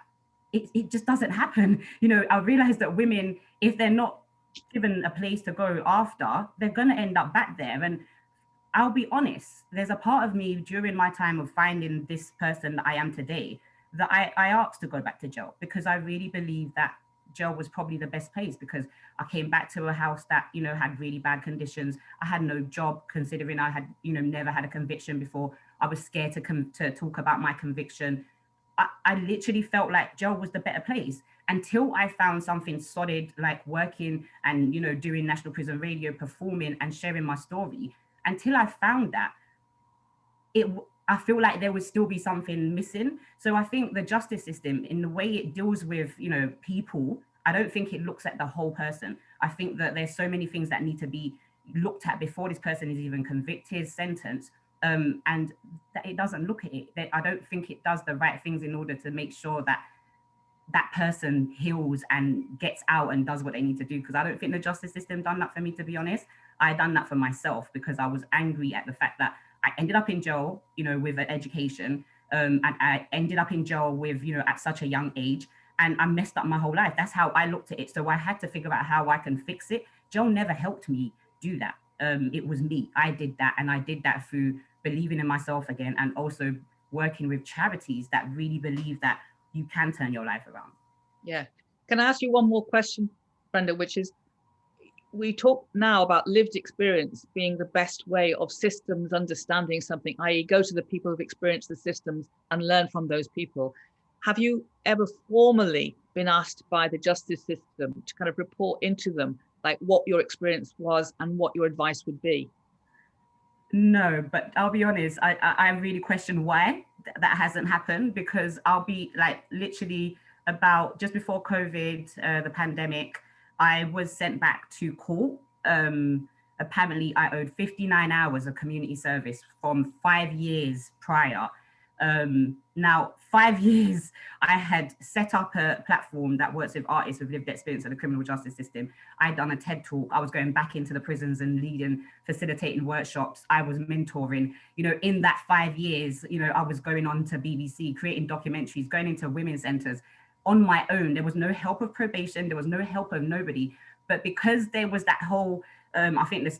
it just doesn't happen. You know, I realized that women, if they're not given a place to go after, they're going to end up back there. And I'll be honest, there's a part of me during my time of finding this person that I am today that I asked to go back to jail, because I really believe that jail was probably the best place, because I came back to a house that, you know, had really bad conditions. I had no job, considering I had, you know, never had a conviction before. I was scared to talk about my conviction. I literally felt like jail was the better place, until I found something solid, like working and, you know, doing National Prison Radio, performing and sharing my story. Until I found that, I feel like there would still be something missing. So I think the justice system, in the way it deals with, you know, people, I don't think it looks at the whole person. I think that there's so many things that need to be looked at before this person is even convicted, sentenced. And that it doesn't look at it. That I don't think it does the right things in order to make sure that that person heals and gets out and does what they need to do. Because I don't think the justice system done that for me, to be honest. I done that for myself, because I was angry at the fact that I ended up in jail, you know, with an education, and I ended up in jail with, you know, at such a young age, and I messed up my whole life. That's how I looked at it. So I had to figure out how I can fix it. Jail never helped me do that. It was me. I did that, and I did that through believing in myself again, and also working with charities that really believe that you can turn your life around. Yeah. Can I ask you one more question, Brenda, which is, we talk now about lived experience being the best way of systems understanding something, i.e. go to the people who've experienced the systems and learn from those people. Have you ever formally been asked by the justice system to kind of report into them, like what your experience was and what your advice would be? No, but I'll be honest, I really question why that hasn't happened, because I'll be like, literally about just before COVID, the pandemic, I was sent back to court. Apparently I owed 59 hours of community service from 5 years prior. Now, 5 years, I had set up a platform that works with artists with lived experience of the criminal justice system. I'd done a TED talk. I was going back into the prisons and leading, facilitating workshops. I was mentoring, you know, in that 5 years, you know, I was going on to BBC, creating documentaries, going into women's centers on my own. There was no help of probation. There was no help of nobody. But because there was that whole, I think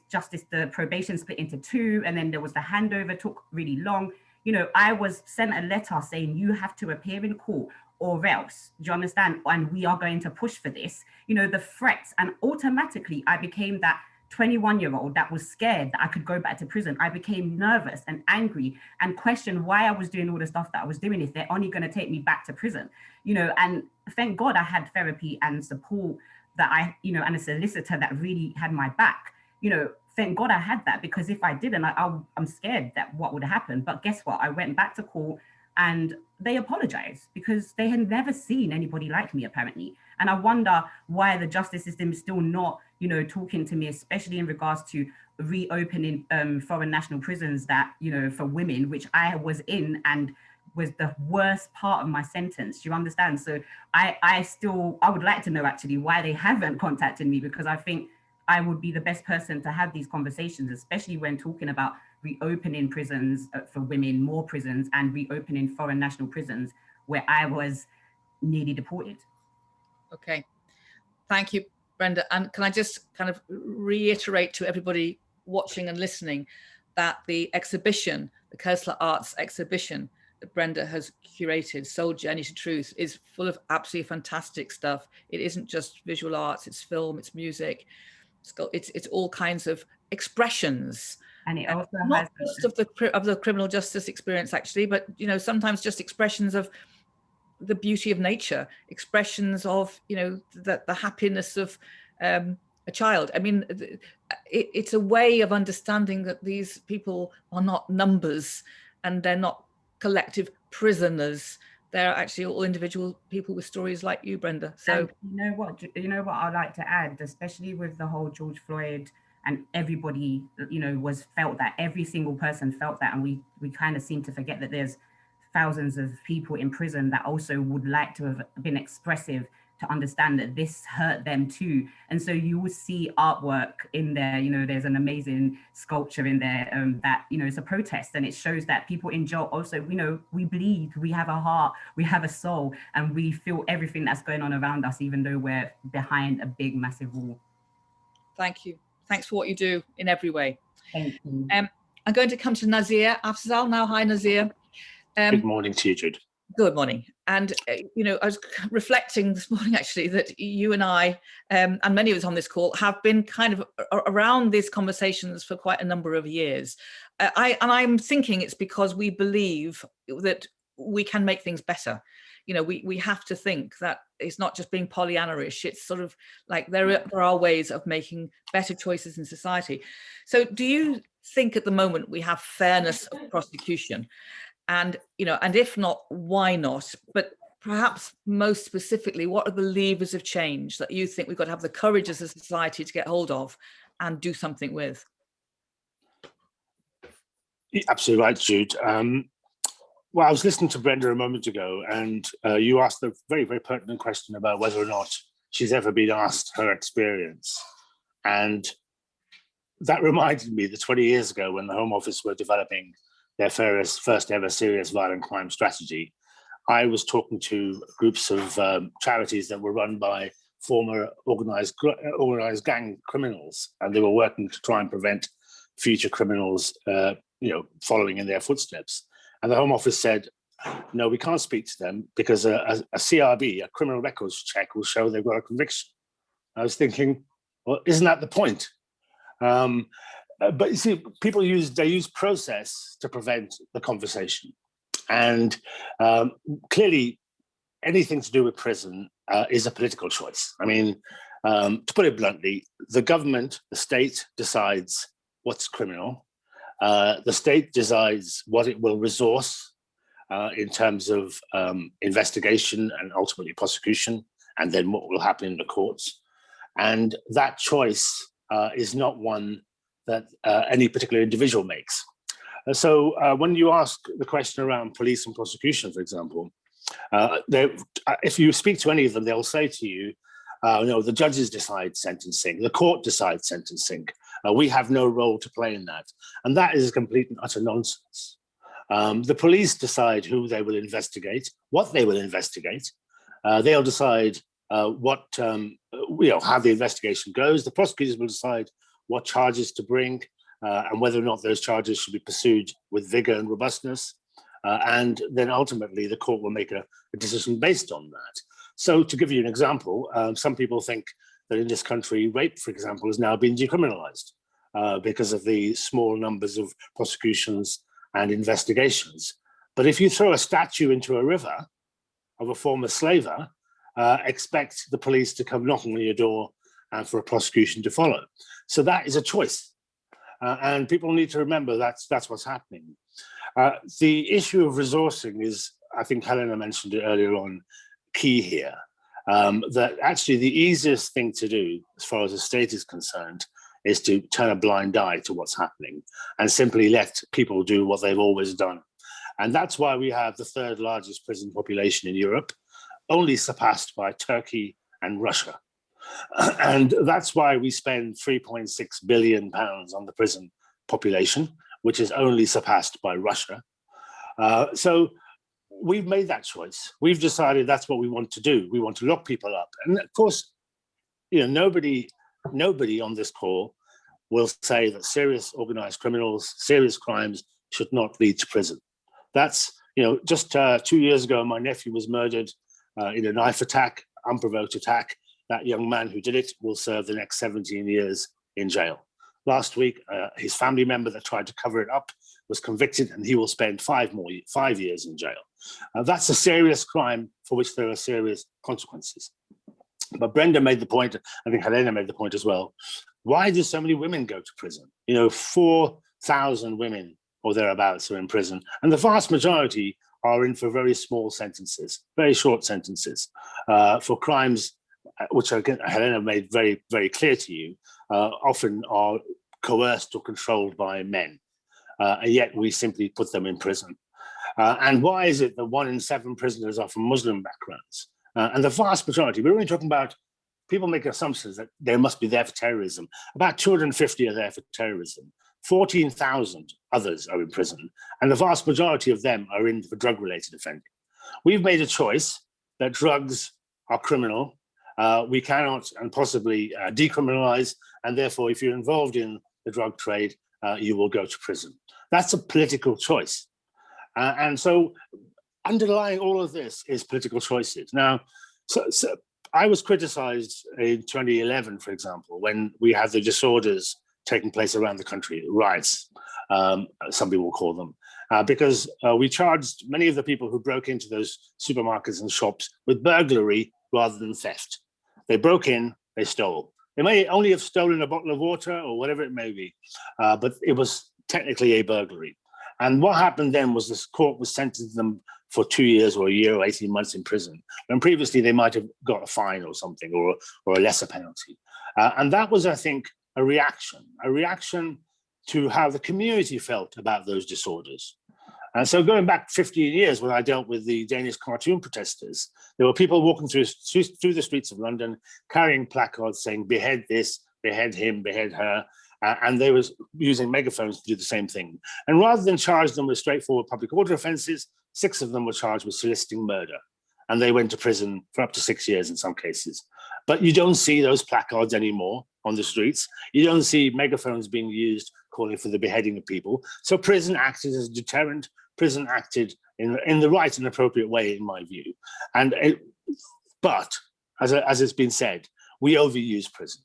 the probation split into two, and then there was the handover, took really long. You know, I was sent a letter saying you have to appear in court or else, do you understand? And we are going to push for this, you know, the threats. And automatically I became that 21-year-old that was scared that I could go back to prison. I became nervous and angry and questioned why I was doing all the stuff that I was doing if they're only going to take me back to prison, you know. And thank God I had therapy and support that I, you know, and a solicitor that really had my back, you know. Thank God I had that, because if I didn't, I'm scared that what would happen. But guess what? I went back to court and they apologized, because they had never seen anybody like me, apparently. And I wonder why the justice system is still not, you know, talking to me, especially in regards to reopening foreign national prisons that, you know, for women, which I was in and was the worst part of my sentence. You understand? So I would like to know actually why they haven't contacted me, because I think I would be the best person to have these conversations, especially when talking about reopening prisons for women, more prisons, and reopening foreign national prisons where I was nearly deported. Okay, thank you, Brenda. And can I just kind of reiterate to everybody watching and listening that the exhibition, the Koestler Arts exhibition that Brenda has curated, Soul Journey to Truth, is full of absolutely fantastic stuff. It isn't just visual arts, it's film, it's music. It's all kinds of expressions And it also Not has just of the criminal justice experience, actually, but sometimes just expressions of the beauty of nature, expressions of the happiness of a child. I mean, it's a way of understanding that these people are not numbers and they're not collective prisoners. They're actually all individual people with stories like you, Brenda. So and you know what I'd like to add, especially with the whole George Floyd, and everybody felt that, every single person felt that, and we kind of seem to forget that there's thousands of people in prison that also would like to have been expressive, to understand that this hurt them too. And so you will see artwork in there, there's an amazing sculpture in there that, it's a protest, and it shows that people in jail also, we bleed, we have a heart, we have a soul, and we feel everything that's going on around us, even though we're behind a big, massive wall. Thank you. Thanks for what you do in every way. Thank you. I'm going to come to Nazir Afzal now. Hi, Nazir. Good morning to you, Jude. Good morning. And, I was reflecting this morning, actually, that you and I, and many of us on this call, have been kind of around these conversations for quite a number of years. I'm thinking it's because we believe that we can make things better. We have to think that it's not just being Pollyanna-ish. It's sort of like there are ways of making better choices in society. So do you think at the moment we have fairness of prosecution? And, and if not, why not? But perhaps most specifically, what are the levers of change that you think we've got to have the courage as a society to get hold of and do something with? You're absolutely right, Jude. Well, I was listening to Brenda a moment ago, and you asked a very, very pertinent question about whether or not she's ever been asked her experience. And that reminded me that 20 years ago, when the Home Office were developing their first ever serious violent crime strategy, I was talking to groups of charities that were run by former organized gang criminals, and they were working to try and prevent future criminals, following in their footsteps. And the Home Office said, no, we can't speak to them because a CRB, a criminal records check, will show they've got a conviction. I was thinking, well, isn't that the point? But you see, people use process to prevent the conversation. And clearly, anything to do with prison is a political choice. I mean, to put it bluntly, the government, the state, decides what's criminal. The state decides what it will resource in terms of investigation and ultimately prosecution, and then what will happen in the courts. And that choice is not one that any particular individual makes. So when you ask the question around police and prosecution, for example, if you speak to any of them, they'll say to you, the judges decide sentencing, the court decides sentencing. We have no role to play in that. And that is complete and utter nonsense. The police decide who they will investigate, what they will investigate. They'll decide how the investigation goes. The prosecutors will decide what charges to bring and whether or not those charges should be pursued with vigor and robustness. And then ultimately the court will make a decision based on that. So to give you an example, some people think that in this country, rape, for example, has now been decriminalized because of the small numbers of prosecutions and investigations. But if you throw a statue into a river of a former slaver, expect the police to come knocking on your door and for a prosecution to follow. So that is a choice. And people need to remember that's what's happening. The issue of resourcing is, I think Helena mentioned it earlier on, key here. That actually the easiest thing to do, as far as the state is concerned, is to turn a blind eye to what's happening and simply let people do what they've always done. And that's why we have the third largest prison population in Europe, only surpassed by Turkey and Russia. And that's why we spend £3.6 billion on the prison population, which is only surpassed by Russia. So we've made that choice. We've decided that's what we want to do. We want to lock people up. And of course, nobody on this call will say that serious organized criminals, serious crimes should not lead to prison. That's, just 2 years ago, my nephew was murdered in a knife attack, unprovoked attack. That young man who did it will serve the next 17 years in jail. last week. His family member that tried to cover it up was convicted, and he will spend 5 years in jail. That's a serious crime for which there are serious consequences. But Brenda made the point, I think Helena made the point as well, why do so many women go to prison? 4,000 women or thereabouts are in prison, and the vast majority are in for very small sentences, very short sentences, for crimes which again, Helena made very, very clear to you, often are coerced or controlled by men, and yet we simply put them in prison. And why is it that 1 in 7 prisoners are from Muslim backgrounds? And the vast majority, we're only talking about, people make assumptions that they must be there for terrorism. About 250 are there for terrorism. 14,000 others are in prison, and the vast majority of them are in for drug-related offending. We've made a choice that drugs are criminal. We cannot and possibly decriminalize, and therefore, if you're involved in the drug trade, you will go to prison. That's a political choice. And so underlying all of this is political choices. Now, so I was criticized in 2011, for example, when we had the disorders taking place around the country, riots, some people will call them, because we charged many of the people who broke into those supermarkets and shops with burglary rather than theft. They broke in, they stole. They may only have stolen a bottle of water or whatever it may be, but it was technically a burglary. And what happened then was this court was sentencing them for 2 years or a year or 18 months in prison, when previously they might have got a fine or something, or a lesser penalty. And that was, I think, a reaction to how the community felt about those disorders. And so going back 15 years, when I dealt with the Danish cartoon protesters, there were people walking through the streets of London carrying placards saying, behead this, behead him, behead her. And they were using megaphones to do the same thing. And rather than charge them with straightforward public order offenses, 6 of them were charged with soliciting murder. And they went to prison for up to 6 years in some cases. But you don't see those placards anymore on the streets. You don't see megaphones being used calling for the beheading of people. So prison acted as a deterrent. Prison acted in the right and appropriate way, in my view. But as it's been said, we overuse prison.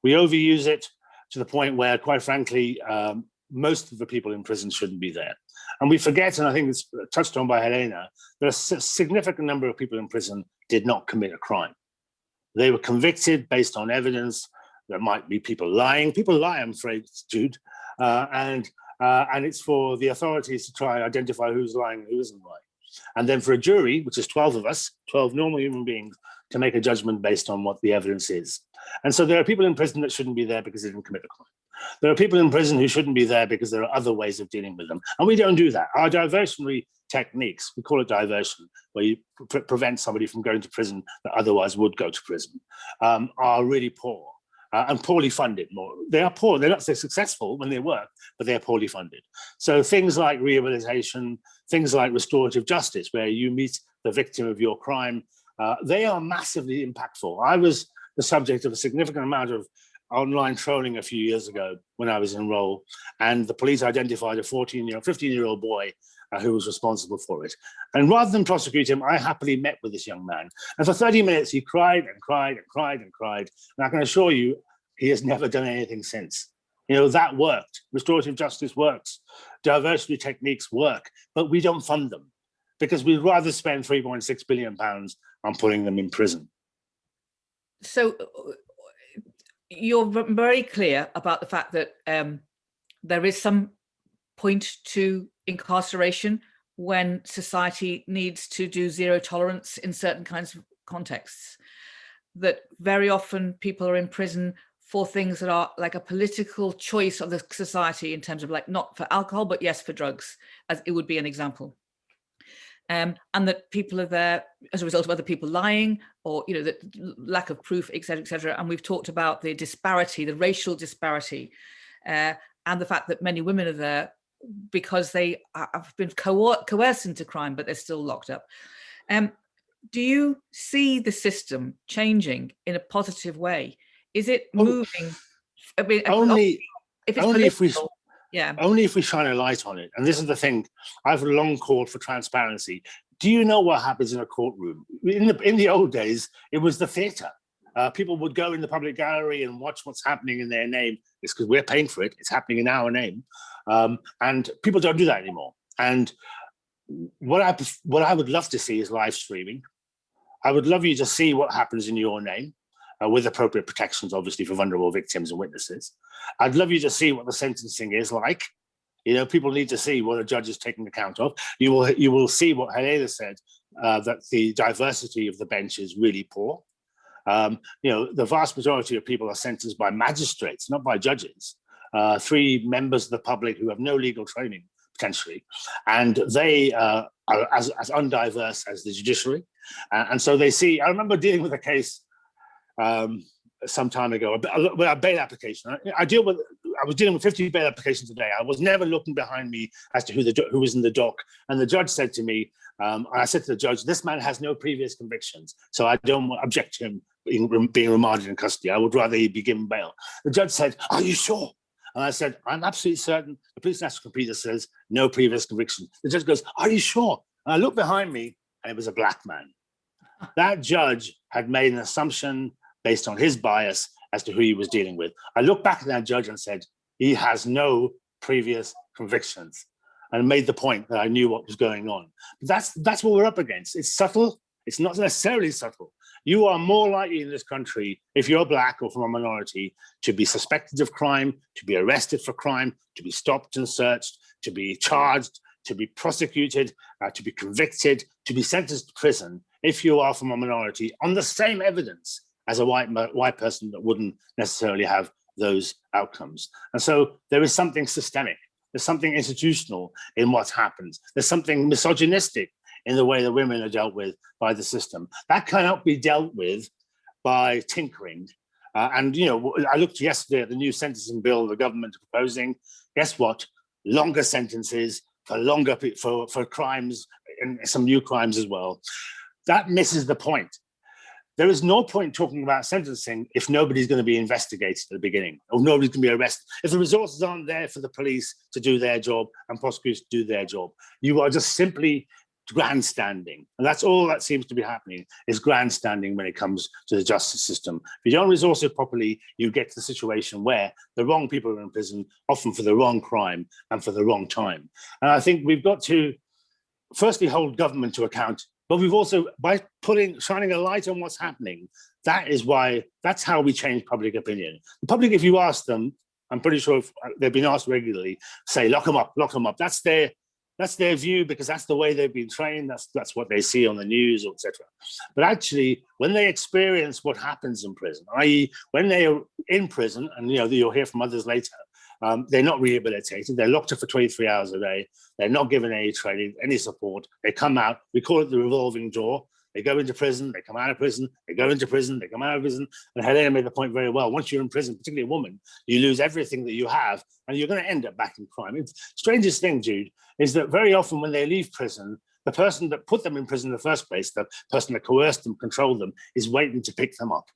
We overuse it to the point where, quite frankly, most of the people in prison shouldn't be there. And we forget, and I think it's touched on by Helena, that a significant number of people in prison did not commit a crime. They were convicted based on evidence. There might be people lying. People lie, I'm afraid, Jude. And it's for the authorities to try and identify who's lying and who isn't lying. And then for a jury, which is 12 of us, 12 normal human beings, to make a judgment based on what the evidence is. And so there are people in prison that shouldn't be there because they didn't commit a crime. There are people in prison who shouldn't be there because there are other ways of dealing with them. And we don't do that. Our diversionary techniques, we call it diversion, where you prevent somebody from going to prison that otherwise would go to prison, are really poor and poorly funded. They are poor. They're not so successful when they work, but they're poorly funded. So things like rehabilitation, things like restorative justice, where you meet the victim of your crime, they are massively impactful. I was the subject of a significant amount of online trolling a few years ago when I was in role, and the police identified a 15-year-old boy who was responsible for it. And rather than prosecute him, I happily met with this young man. And for 30 minutes, he cried and cried and cried and cried. And I can assure you, he has never done anything since. You know, that worked. Restorative justice works. Diversionary techniques work, but we don't fund them because we'd rather spend £3.6 billion on putting them in prison. So you're very clear about the fact that there is some point to incarceration when society needs to do zero tolerance in certain kinds of contexts. That very often people are in prison for things that are like a political choice of the society in terms of, like, not for alcohol, but yes, for drugs, as it would be an example. And that people are there as a result of other people lying, or, you know, the lack of proof, et cetera, et cetera. And we've talked about the disparity, the racial disparity, and the fact that many women are there because they have been coerced into crime, but they're still locked up. Do you see the system changing in a positive way? Is it moving? I mean, only if we shine a light on it. And this is the thing, I've long called for transparency. Do you know what happens in a courtroom? In the old days, it was the theatre. people would go in the public gallery and watch what's happening in their name. It's because we're paying for it. It's happening in our name. And people don't do that anymore. And what I would love to see is live streaming. I would love you to see what happens in your name, with appropriate protections, obviously, for vulnerable victims and witnesses. I'd love you to see what the sentencing is like. You know, people need to see what a judge is taking account of. You will see what Helena said, that the diversity of the bench is really poor. You know, the vast majority of people are sentenced by magistrates, not by judges. 3 members of the public who have no legal training, potentially, and they are as undiverse as the judiciary. And so they see, I remember dealing with a case some time ago, a bail application. I was dealing with 50 bail applications a day. I was never looking behind me as to who was in the dock. And the judge said to me, I said to the judge, this man has no previous convictions, so I don't object to him being remanded in custody. I would rather he be given bail. The judge said, are you sure? And I said, I'm absolutely certain. The police national computer says no previous conviction. The judge goes, are you sure? And I looked behind me, and it was a black man. That judge had made an assumption based on his bias as to who he was dealing with. I looked back at that judge and said, he has no previous convictions, and made the point that I knew what was going on. But that's what we're up against. It's subtle. It's not necessarily subtle. You are more likely in this country, if you're black or from a minority, to be suspected of crime, to be arrested for crime, to be stopped and searched, to be charged, to be prosecuted, to be convicted, to be sentenced to prison, if you are from a minority, on the same evidence as a white person that wouldn't necessarily have those outcomes. And so there is something systemic. There's something institutional in what happens. There's something misogynistic in the way that women are dealt with by the system. That cannot be dealt with by tinkering. And, you know, I looked yesterday at the new sentencing bill the government is proposing. Guess what? Longer sentences for crimes, and some new crimes as well. That misses the point. There is no point talking about sentencing if nobody's going to be investigated at the beginning, or nobody's going to be arrested. If the resources aren't there for the police to do their job and prosecutors to do their job, you are just simply grandstanding. And that's all that seems to be happening, is grandstanding when it comes to the justice system. If you don't resource it properly, you get to the situation where the wrong people are in prison, often for the wrong crime and for the wrong time. And I think we've got to firstly hold government to account, but we've also, by shining a light on what's happening, that's how we change public opinion. The public, if you ask them, I'm pretty sure if they've been asked regularly, say, lock them up, lock them up. That's their view, because that's the way they've been trained. That's what they see on the news, etc. But actually, when they experience what happens in prison, i.e., when they are in prison, and you'll hear from others later, they're not rehabilitated. They're locked up for 23 hours a day. They're not given any training, any support. They come out. We call it the revolving door. They go into prison. They come out of prison. They go into prison. They come out of prison. And Helena made the point very well. Once you're in prison, particularly a woman, you lose everything that you have, and you're going to end up back in crime. It's strangest thing, Jude, is that very often when they leave prison, the person that put them in prison in the first place, the person that coerced them, controlled them, is waiting to pick them up.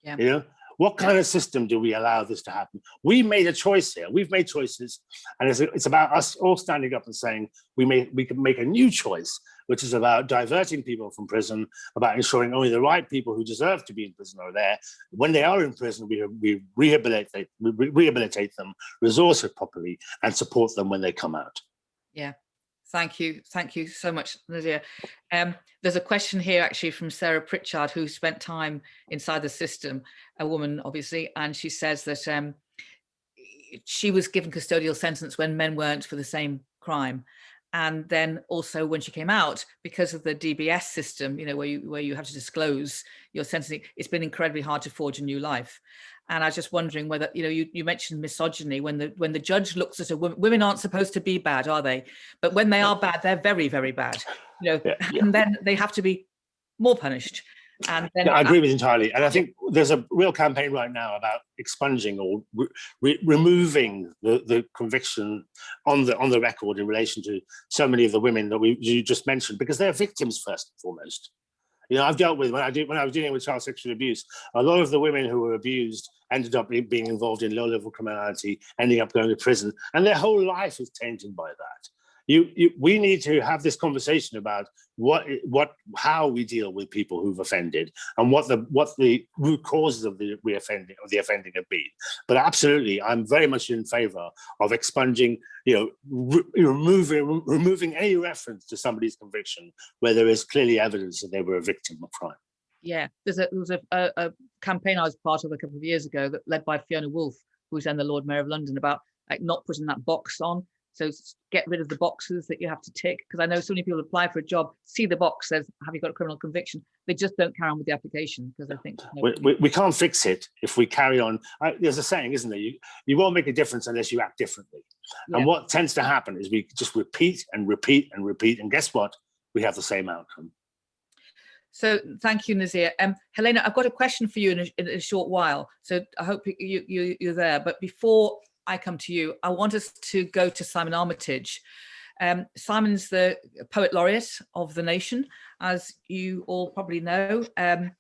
Yeah. What kind of system do we allow this to happen? We made a choice here. We've made choices, and it's about us all standing up and saying we can make a new choice, which is about diverting people from prison, about ensuring only the right people who deserve to be in prison are there. When they are in prison, we rehabilitate them, resource it properly, and support them when they come out. Yeah. Thank you so much, Nadia. There's a question here actually from Sarah Pritchard, who spent time inside the system, a woman obviously, and she says that she was given custodial sentence when men weren't for the same crime. And then also when she came out, because of the DBS system, where you have to disclose your sentencing, it's been incredibly hard to forge a new life. And I was just wondering whether, you mentioned misogyny, when the judge looks at a woman, women aren't supposed to be bad, are they? But when they are bad, they're very, very bad, and then they have to be more punished. And then I agree with you entirely. And I think there's a real campaign right now about expunging or removing the conviction on the record in relation to so many of the women that you just mentioned, because they're victims first and foremost. I've dealt with, when I was dealing with child sexual abuse, a lot of the women who were abused ended up being involved in low-level criminality, ending up going to prison, and their whole life is tainted by that. we need to have this conversation about how we deal with people who've offended and what the root causes of the offending have been. But absolutely, I'm very much in favour of expunging, removing any reference to somebody's conviction where there is clearly evidence that they were a victim of crime. Yeah, there was a campaign I was part of a couple of years ago that led by Fiona Woolf, who was then the Lord Mayor of London, about like not putting that box on. So get rid of the boxes that you have to tick, because I know so many people apply for a job, see the box says, have you got a criminal conviction? They just don't carry on with the application because I think we can't fix it if we carry on. There's a saying, isn't there? You won't make a difference unless you act differently. Yeah. And what tends to happen is we just repeat and repeat and repeat, and guess what? We have the same outcome. So thank you, Nazir. Helena, I've got a question for you in a short while, so I hope you're there. But before I come to you, I want us to go to Simon Armitage. Simon's the Poet Laureate of the nation, as you all probably know, and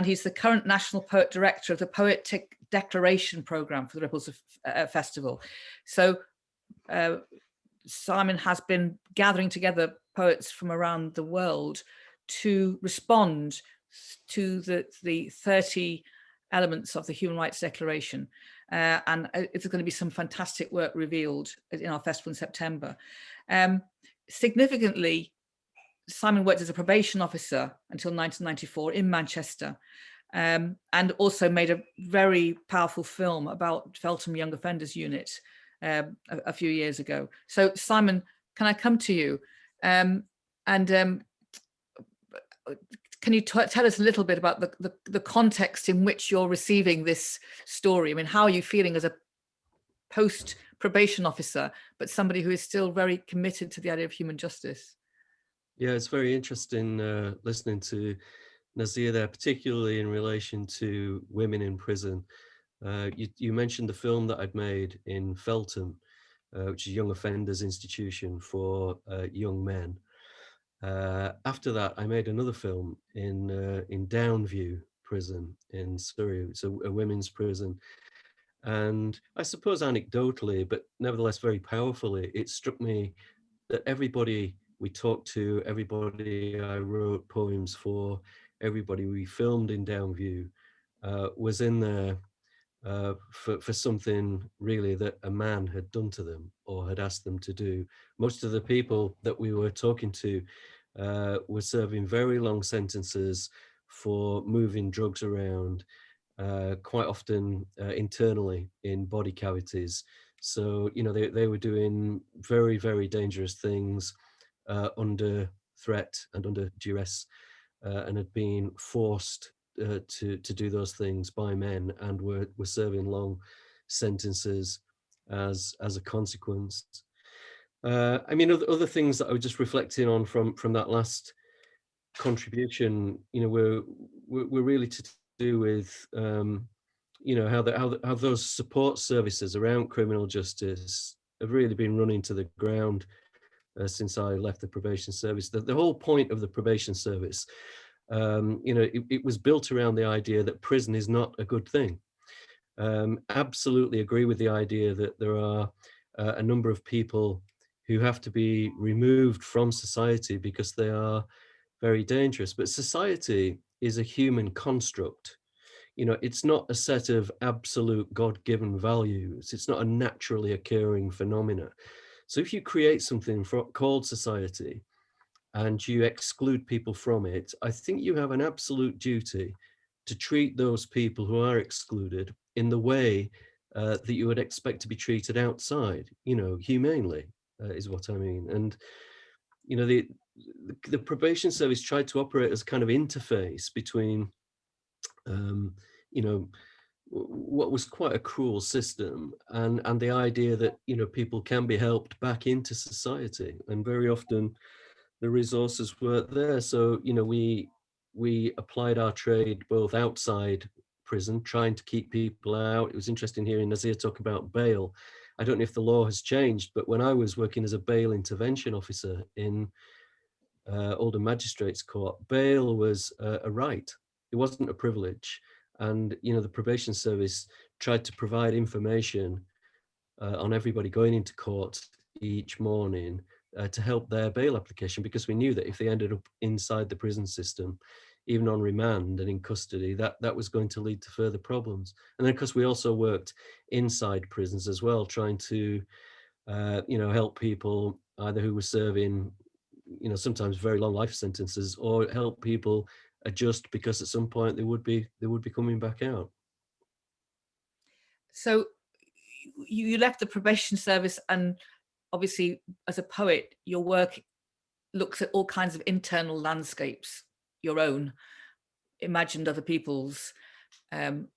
he's the current National Poet Director of the Poetic Declaration Programme for the Ripples Festival. So Simon has been gathering together poets from around the world to respond to the 30 elements of the Human Rights Declaration. And it's going to be some fantastic work revealed in our festival in September. Significantly, Simon worked as a probation officer until 1994 in Manchester, and also made a very powerful film about Feltham Young Offenders Unit a few years ago. So Simon, can I come to you? Can you tell us a little bit about the context in which you're receiving this story? I mean, how are you feeling as a post-probation officer, but somebody who is still very committed to the idea of human justice? Yeah, it's very interesting listening to Nazir there, particularly in relation to women in prison. You mentioned the film that I'd made in Feltham, which is a young offenders institution for young men. After that, I made another film in Downview prison in Surrey. It's a women's prison. And I suppose anecdotally, but nevertheless very powerfully, it struck me that everybody we talked to, everybody I wrote poems for, everybody we filmed in Downview was in there for something really that a man had done to them or had asked them to do. Most of the people that we were talking to were serving very long sentences for moving drugs around, quite often internally in body cavities. So, they were doing very, very dangerous things under threat and under duress, and had been forced to do those things by men, and were serving long sentences as a consequence. Other things that I was just reflecting on from that last contribution, were really to do with how those support services around criminal justice have really been running to the ground since I left the probation service. The whole point of the probation service, it was built around the idea that prison is not a good thing. Absolutely agree with the idea that there are a number of people who have to be removed from society because they are very dangerous. But society is a human construct. It's not a set of absolute God-given values. It's not a naturally occurring phenomena. So if you create something called society and you exclude people from it, I think you have an absolute duty to treat those people who are excluded in the way that you would expect to be treated outside, humanely, is what I mean. And, the probation service tried to operate as kind of interface between, what was quite a cruel system and the idea that, people can be helped back into society. And very often the resources weren't there. So, we applied our trade both outside prison, trying to keep people out. It was interesting hearing Nazir talk about bail. I don't know if the law has changed, but when I was working as a bail intervention officer in Oldham Magistrates Court, bail was a right. It wasn't a privilege. And, the probation service tried to provide information on everybody going into court each morning to help their bail application, because we knew that if they ended up inside the prison system, even on remand and in custody, that was going to lead to further problems. And then, of course, we also worked inside prisons as well, trying to, help people either who were serving, sometimes very long life sentences, or help people adjust, because at some point they would be coming back out. So you left the probation service, and obviously as a poet, your work looks at all kinds of internal landscapes, your own, imagined other people's, and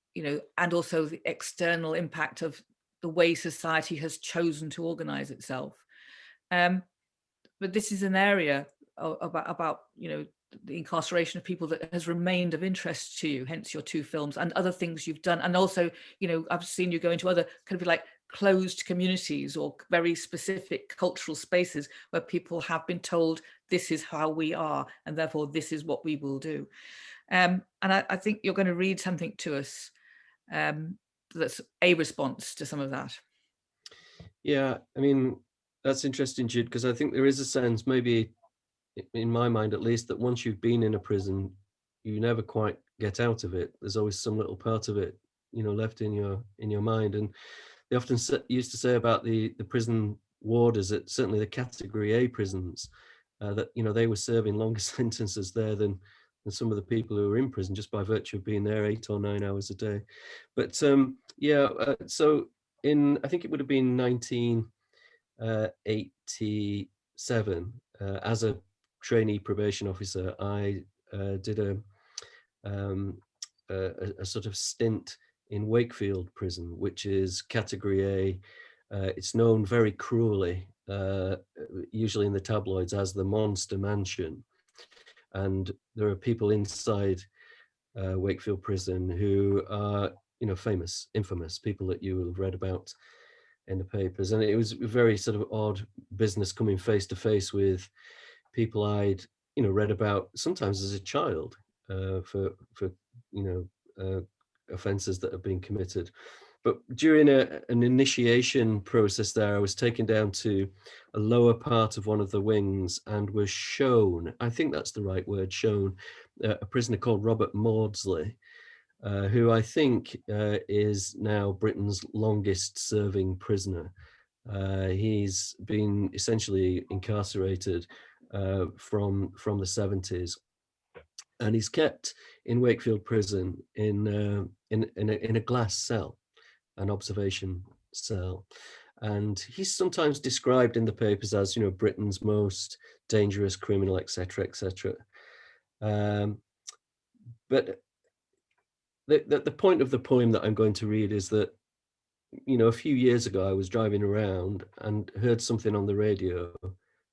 also the external impact of the way society has chosen to organize itself. But this is an area about the incarceration of people that has remained of interest to you, hence your two films and other things you've done. And also, I've seen you go into other kind of like closed communities or very specific cultural spaces where people have been told this is how we are and therefore this is what we will do. And I think you're going to read something to us that's a response to some of that. Yeah, I mean, that's interesting, Jude, because I think there is a sense, maybe in my mind at least, that once you've been in a prison, you never quite get out of it. There's always some little part of it, left in your mind. And they often used to say about the prison warders at certainly the category A prisons, that they were serving longer sentences there than some of the people who were in prison just by virtue of being there 8 or 9 hours a day. But so I think it would have been 1987, as a trainee probation officer, I did a sort of stint in Wakefield Prison, which is category A. It's known very cruelly, usually in the tabloids, as the Monster Mansion. And there are people inside Wakefield Prison who are, famous, infamous, people that you will have read about in the papers. And it was a very sort of odd business, coming face to face with people I'd, read about sometimes as a child for offences that have been committed. But during an initiation process there, I was taken down to a lower part of one of the wings and was shown, I think that's the right word, shown, a prisoner called Robert Maudsley, who I think is now Britain's longest serving prisoner. He's been essentially incarcerated from the 70s. And he's kept in Wakefield Prison in a glass cell, an observation cell. And he's sometimes described in the papers as, Britain's most dangerous criminal, etc., etc. But the point of the poem that I'm going to read is that, a few years ago, I was driving around and heard something on the radio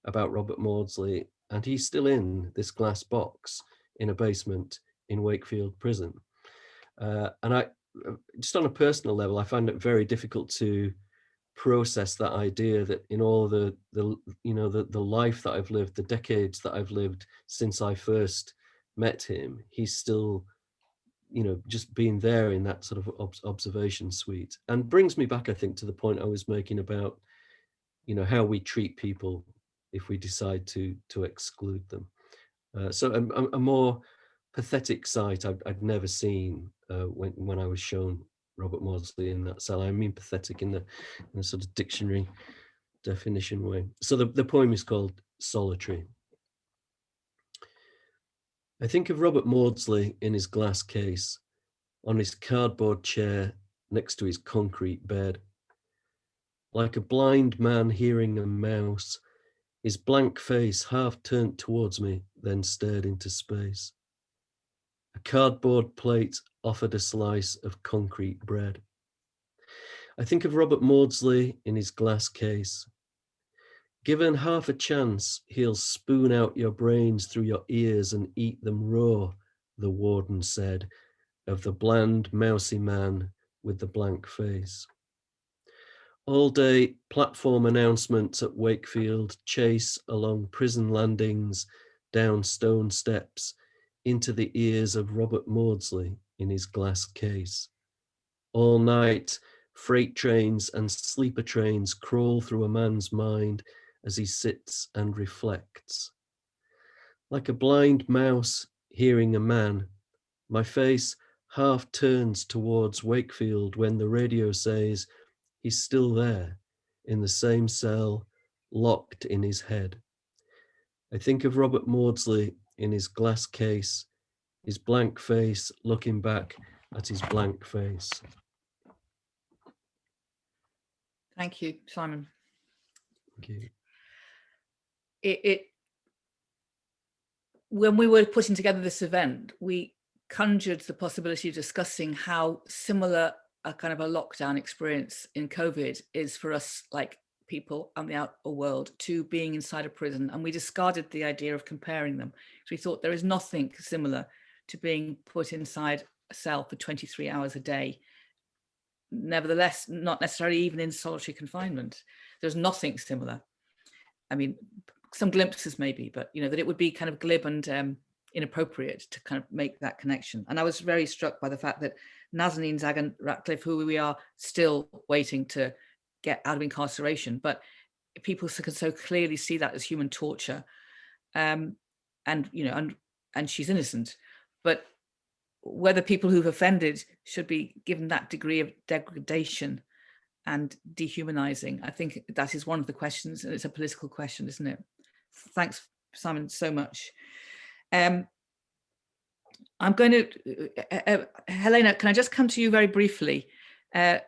about Robert Maudsley, and he's still in this glass box in a basement in Wakefield Prison. And I, just on a personal level, I find it very difficult to process that idea that in all the life that I've lived, the decades that I've lived since I first met him, he's still, just being there in that sort of observation suite. And brings me back, I think, to the point I was making about, how we treat people if we decide to exclude them. So a more pathetic sight I'd never seen when I was shown Robert Maudsley in that cell. I mean pathetic in the sort of dictionary definition way. So the poem is called Solitary. I think of Robert Maudsley in his glass case, on his cardboard chair next to his concrete bed. Like a blind man hearing a mouse, his blank face half turned towards me, then stared into space. A cardboard plate offered a slice of concrete bread. I think of Robert Maudsley in his glass case. Given half a chance, he'll spoon out your brains through your ears and eat them raw, the warden said, of the bland, mousy man with the blank face. All day platform announcements at Wakefield chase along prison landings, down stone steps, into the ears of Robert Maudsley in his glass case. All night, freight trains and sleeper trains crawl through a man's mind as he sits and reflects. Like a blind mouse hearing a man, my face half turns towards Wakefield when the radio says he's still there in the same cell, locked in his head. I think of Robert Maudsley in his glass case, his blank face looking back at his blank face. Thank you, Simon. Thank you. When we were putting together this event, we conjured the possibility of discussing how similar a kind of a lockdown experience in COVID is for us, like people on the outer world, to being inside a prison. And we discarded the idea of comparing them. So we thought there is nothing similar to being put inside a cell for 23 hours a day. Nevertheless, not necessarily even in solitary confinement. There's nothing similar. I mean, some glimpses maybe, but you know, that it would be kind of glib and inappropriate to kind of make that connection. And I was very struck by the fact that Nazanin Zaghari-Ratcliffe, who we are still waiting to get out of incarceration, but people can so clearly see that as human torture, and you know, and she's innocent. But whether people who've offended should be given that degree of degradation and dehumanizing, I think that is one of the questions, and it's a political question, isn't it? Thanks, Simon, so much. I'm going to, Helena, can I just come to you very briefly?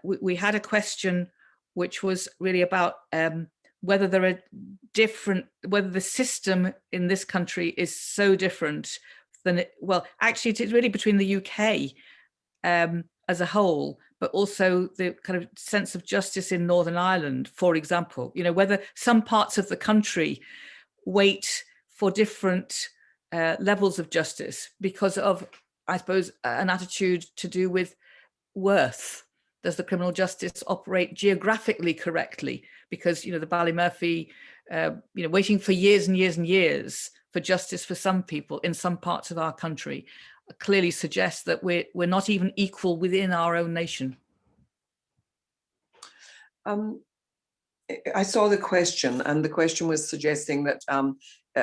We had a question which was really about whether there are whether the system in this country is so different than well, actually it's really between the UK as a whole, but also the kind of sense of justice in Northern Ireland, for example, you know, whether some parts of the country wait for different levels of justice because of, I suppose, an attitude to do with worth. Does the criminal justice operate geographically correctly? Because, you know, the Ballymurphy, you know, waiting for years and years and years for justice for some people in some parts of our country clearly suggests that we're not even equal within our own nation. I saw the question, and the question was suggesting that,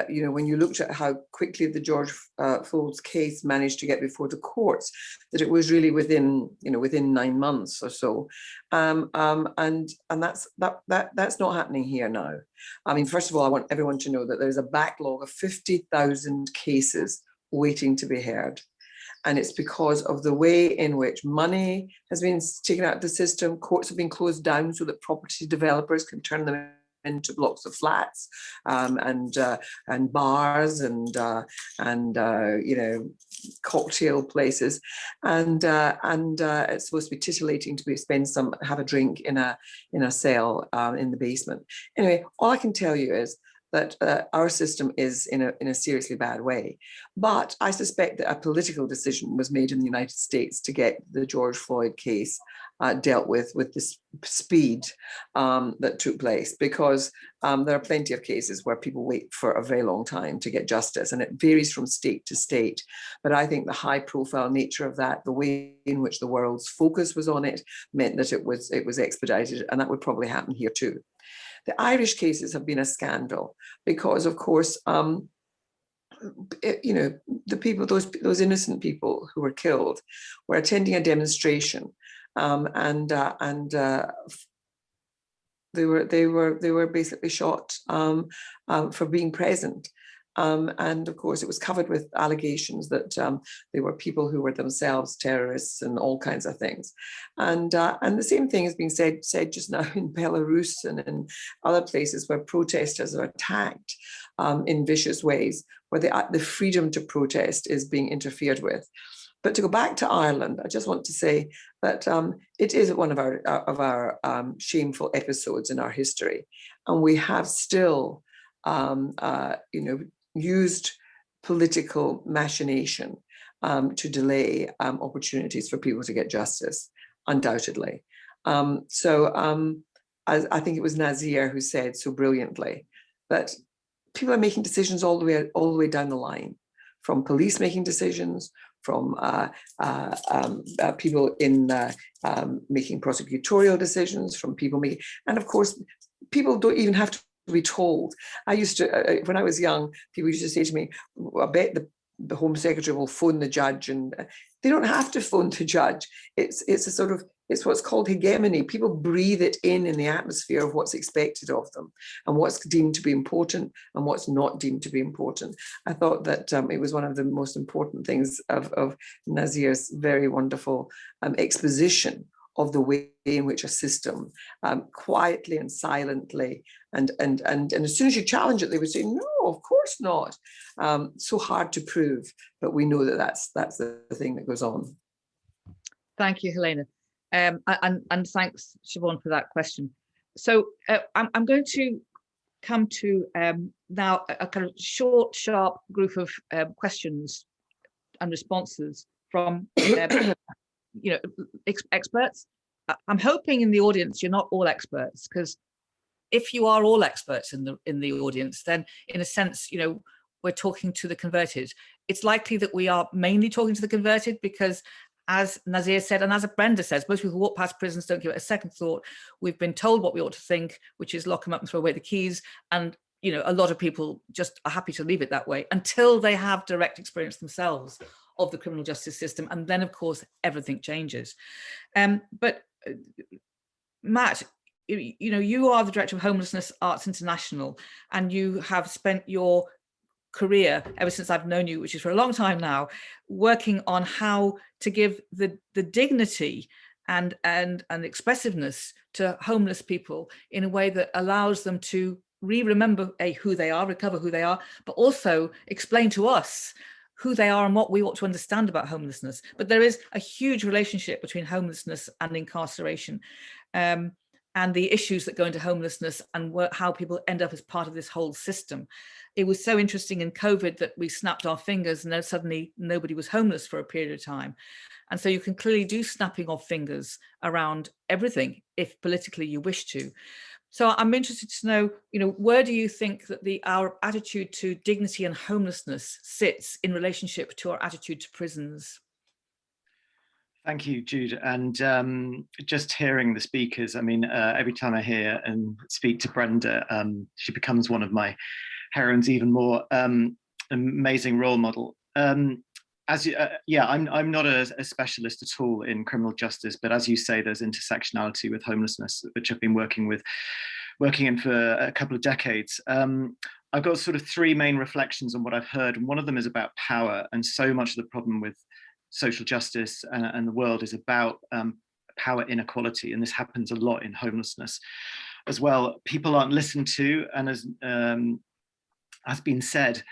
you know, when you looked at how quickly the George Floyd's case managed to get before the courts, that it was really within, you know, within 9 months or so, and that's not happening here now. I mean, first of all, I want everyone to know that there's a backlog of 50,000 cases waiting to be heard. And it's because of the way in which money has been taken out of the system. Courts have been closed down so that property developers can turn them into blocks of flats, and bars and you know, cocktail places, and it's supposed to be titillating to have a drink in a cell in the basement. Anyway, all I can tell you is that our system is in a seriously bad way. But I suspect that a political decision was made in the United States to get the George Floyd case dealt with this speed that took place, because there are plenty of cases where people wait for a very long time to get justice, and it varies from state to state. But I think the high profile nature of that, the way in which the world's focus was on it, meant that it was expedited, and that would probably happen here too. The Irish cases have been a scandal because, of course, you know, the people, those innocent people who were killed, were attending a demonstration, and they were basically shot for being present. And of course, it was covered with allegations that they were people who were themselves terrorists and all kinds of things. And the same thing is being said just now in Belarus and in other places where protesters are attacked in vicious ways, where the freedom to protest is being interfered with. But to go back to Ireland, I just want to say that it is one of our shameful episodes in our history, and we have still, you know, used political machination to delay opportunities for people to get justice, undoubtedly. I think it was Nazir who said so brilliantly that people are making decisions all the way down the line, from police making decisions, from people in making prosecutorial decisions, from people making, and of course, people don't even have to be told. I used to, when I was young, people used to say to me, I bet the Home Secretary will phone the judge, and they don't have to phone the judge. It's a sort of, it's what's called hegemony. People breathe it in the atmosphere of what's expected of them and what's deemed to be important and what's not deemed to be important. I thought that it was one of the most important things of Nazir's very wonderful exposition of the way in which a system quietly and silently and as soon as you challenge it, they would say, no, of course not. So hard to prove, but we know that that's the thing that goes on. Thank you, Helena. And thanks, Siobhan, for that question. So I'm going to come to now a kind of short, sharp group of questions and responses from experts. I'm hoping in the audience you're not all experts, because if you are all experts in the audience, then in a sense, we're talking to the converted. It's likely that we are mainly talking to the converted because, as Nazir said, and as Brenda says, most people who walk past prisons don't give it a second thought. We've been told what we ought to think, which is lock them up and throw away the keys. And, a lot of people just are happy to leave it that way until they have direct experience themselves of the criminal justice system. And then, of course, everything changes. But Matt, you are the director of Homelessness Arts International, and you have spent your career ever since I've known you, which is for a long time now, working on how to give the dignity and expressiveness to homeless people in a way that allows them to remember who they are, recover who they are, but also explain to us who they are and what we ought to understand about homelessness. But there is a huge relationship between homelessness and incarceration, and the issues that go into homelessness and how people end up as part of this whole system. It was so interesting in COVID that we snapped our fingers and then suddenly nobody was homeless for a period of time. And so you can clearly do snapping of fingers around everything if politically you wish to. So I'm interested to know, where do you think that our attitude to dignity and homelessness sits in relationship to our attitude to prisons? Thank you, Jude. And just hearing the speakers, every time I hear and speak to Brenda, she becomes one of my heroines, even more amazing role model. I'm not a specialist at all in criminal justice, but as you say, there's intersectionality with homelessness, which I've been working in for a couple of decades. I've got sort of three main reflections on what I've heard, and one of them is about power. And so much of the problem with social justice and the world is about power inequality, and this happens a lot in homelessness as well. People aren't listened to, and as has been said,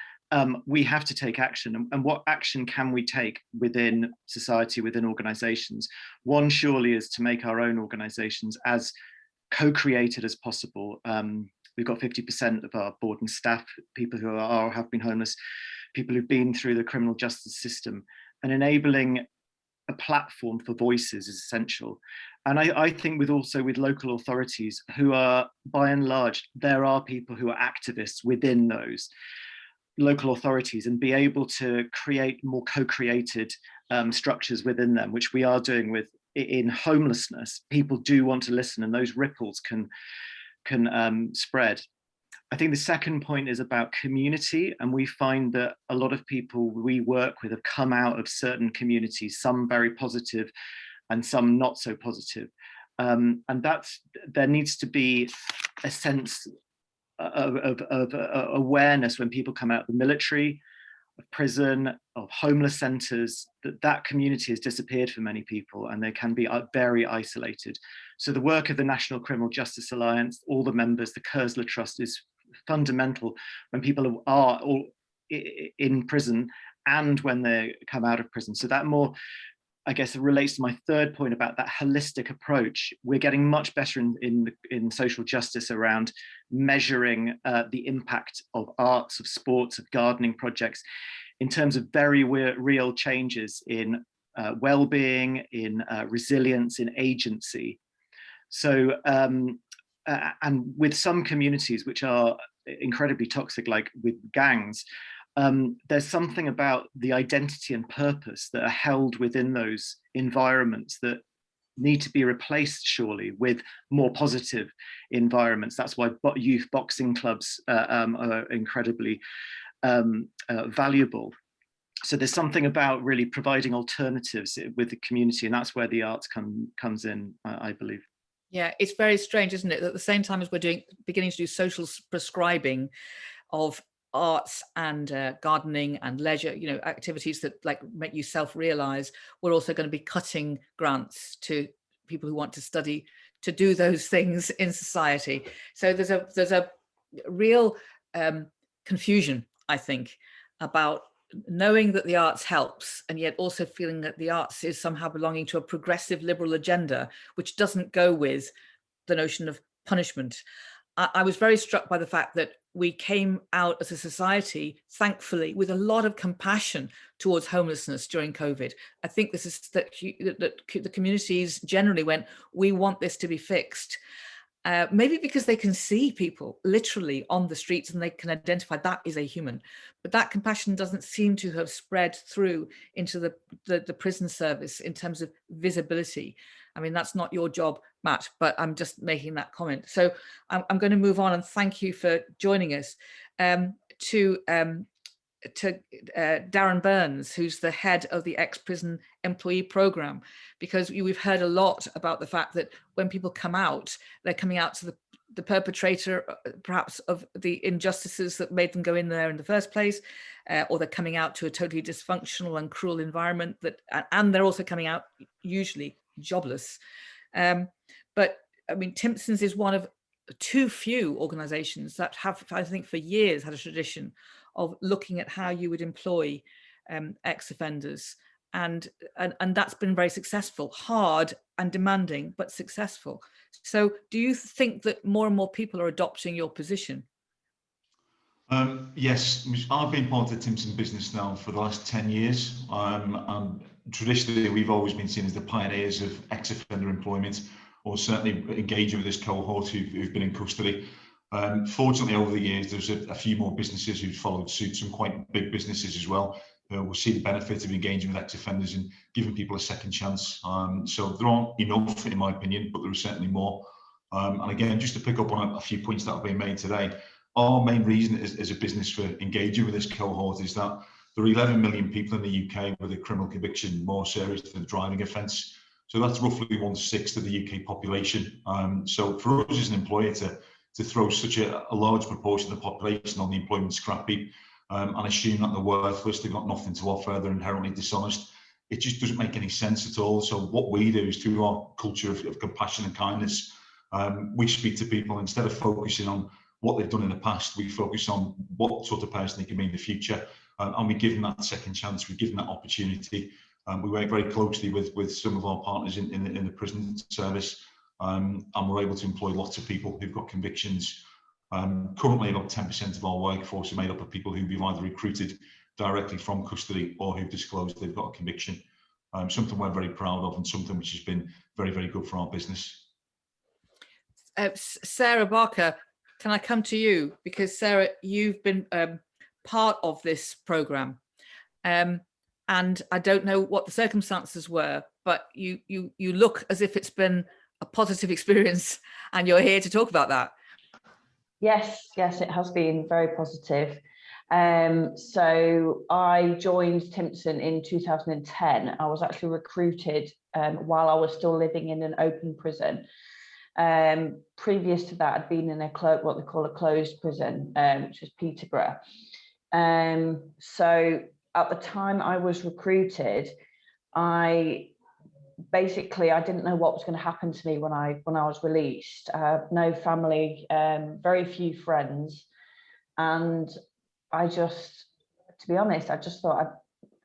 we have to take action. And what action can we take within society, within organizations? One surely is to make our own organizations as co-created as possible. We've got 50% of our board and staff, people who are or have been homeless, people who've been through the criminal justice system, and enabling a platform for voices is essential. And I think with local authorities who are, by and large, there are people who are activists within those local authorities, and be able to create more co-created structures within them, which we are doing in homelessness. People do want to listen, and those ripples can spread. I think the second point is about community, and we find that a lot of people we work with have come out of certain communities, some very positive and some not so positive. And there needs to be a sense of awareness when people come out of the military, of prison, of homeless centres, that community has disappeared for many people, and they can be very isolated. So the work of the National Criminal Justice Alliance, all the members, the Kersler Trust, is fundamental when people are all in prison and when they come out of prison. So that more, I guess, it relates to my third point about that holistic approach. We're getting much better in social justice around measuring the impact of arts, of sports, of gardening projects in terms of very real changes in well-being, in resilience, in agency. So, and with some communities which are incredibly toxic, like with gangs, there's something about the identity and purpose that are held within those environments that need to be replaced surely with more positive environments. That's why youth boxing clubs are incredibly valuable. So there's something about really providing alternatives with the community, and that's where the arts comes in, I believe. Yeah, it's very strange, isn't it? At the same time as we're beginning to do social prescribing of arts and gardening and leisure, you know, activities that like make you self-realize, we're also going to be cutting grants to people who want to study to do those things in society. So there's a real confusion, I think, about knowing that the arts helps and yet also feeling that the arts is somehow belonging to a progressive liberal agenda, which doesn't go with the notion of punishment. I was very struck by the fact that we came out as a society, thankfully, with a lot of compassion towards homelessness during COVID. I think this is that the communities generally went, we want this to be fixed. Maybe because they can see people literally on the streets and they can identify that is a human, but that compassion doesn't seem to have spread through into the prison service in terms of visibility. I mean, that's not your job, Matt, but I'm just making that comment. So I'm going to move on and thank you for joining us. To Darren Burns, who's the head of the ex-prison employee program, because we've heard a lot about the fact that when people come out, they're coming out to the perpetrator, perhaps, of the injustices that made them go in there in the first place, or they're coming out to a totally dysfunctional and cruel environment and they're also coming out usually jobless. But I mean, Timpson's is one of too few organizations that have, I think, for years had a tradition of looking at how you would employ ex-offenders, and that's been very successful, hard and demanding, but successful. So do you think that more and more people are adopting your position? Yes, I've been part of the Timpson business now for the last 10 years. And traditionally, we've always been seen as the pioneers of ex-offender employment, or certainly engaging with this cohort who've been in custody. Fortunately, over the years, there's a few more businesses who've followed suit, some quite big businesses as well, who will see the benefit of engaging with ex-offenders and giving people a second chance. So there aren't enough, in my opinion, but there are certainly more. And again, just to pick up on a few points that have been made today, our main reason as a business for engaging with this cohort is that there are 11 million people in the UK with a criminal conviction more serious than a driving offence. So that's roughly 1/6 of the UK population. So for us as an employer to throw such a large proportion of the population on the employment scrap heap and assume that they're worthless, they've got nothing to offer, they're inherently dishonest, it just doesn't make any sense at all. So what we do is, through our culture of compassion and kindness, we speak to people. Instead of focusing on what they've done in the past, we focus on what sort of person they can be in the future, and we give them that second chance, we give them that opportunity. We work very closely with some of our partners in the prison service, and we're able to employ lots of people who've got convictions. Currently, about 10% of our workforce are made up of people who've been either recruited directly from custody or who've disclosed they've got a conviction. Something we're very proud of, and something which has been very, very good for our business. Sarah Barker, can I come to you? Because Sarah, you've been part of this programme. And I don't know what the circumstances were, but you look as if it's been a positive experience, and you're here to talk about that. Yes, it has been very positive. So I joined Timpson in 2010. I was actually recruited while I was still living in an open prison. Previous to that, I'd been in what they call a closed prison, which was Peterborough. So at the time I was recruited, I didn't know what was going to happen to me when I was released. I had no family, very few friends, and to be honest, I just thought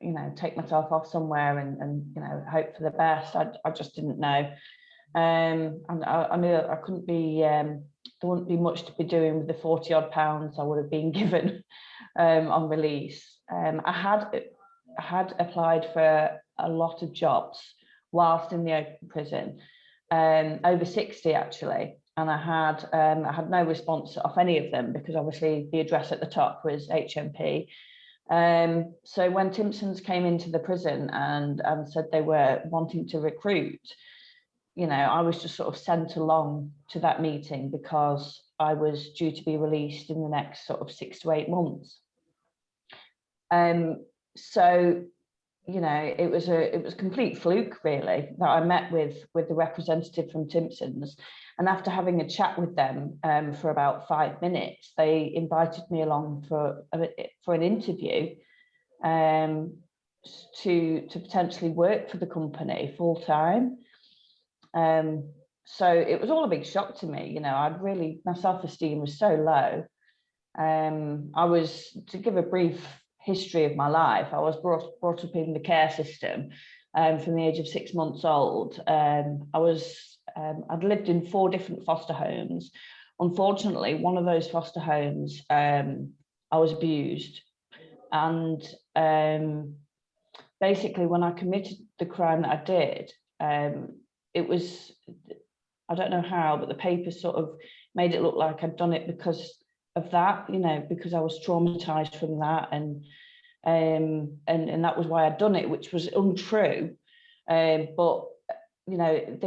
I'd, take myself off somewhere and hope for the best. I just didn't know, and I knew that I couldn't be. There wouldn't be much to be doing with the 40 odd pounds I would have been given on release. I had applied for a lot of jobs whilst in the open prison, over 60 actually, and I had no response off any of them, because obviously the address at the top was HMP. So when Timpson's came into the prison and said they were wanting to recruit, you know, I was just sort of sent along to that meeting because I was due to be released in the next sort of 6 to 8 months. So, you know, it was a complete fluke really that I met with the representative from Timpson's, and after having a chat with them for about 5 minutes, they invited me along for an interview to potentially work for the company full time. So it was all a big shock to me. You know, my self-esteem was so low. I was, to give a brief history of my life, I was brought up in the care system from the age of 6 months old. I'd lived in 4 different foster homes. Unfortunately, one of those foster homes, I was abused. And basically, when I committed the crime that I did, it was, I don't know how, but the papers sort of made it look like I'd done it because of that, you know, because I was traumatized from that, and that was why I'd done it, which was untrue. But you know, it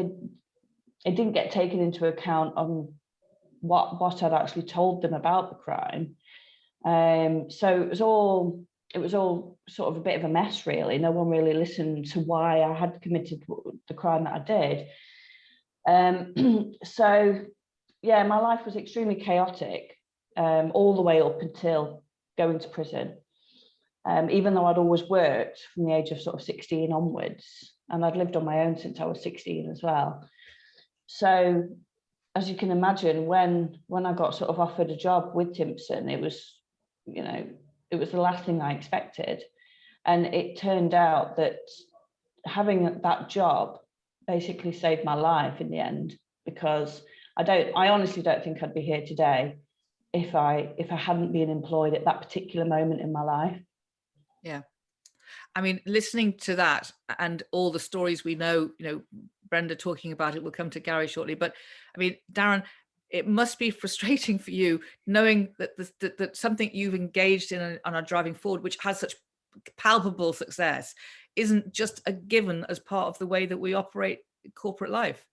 didn't get taken into account on what I'd actually told them about the crime. So it was all sort of a bit of a mess, really. No one really listened to why I had committed the crime that I did. So yeah, my life was extremely chaotic all the way up until going to prison. Even though I'd always worked from the age of sort of 16 onwards, and I'd lived on my own since I was 16 as well. So as you can imagine, when I got sort of offered a job with Timpson, it was, you know, it was the last thing I expected. And it turned out that having that job basically saved my life in the end, because I honestly don't think I'd be here today if I hadn't been employed at that particular moment in my life. Yeah. I mean, listening to that and all the stories we know, you know, Brenda talking about it, we'll come to Gary shortly, but I mean, Darren, it must be frustrating for you knowing that that something you've engaged in and are driving forward, which has such palpable success, isn't just a given as part of the way that we operate corporate life.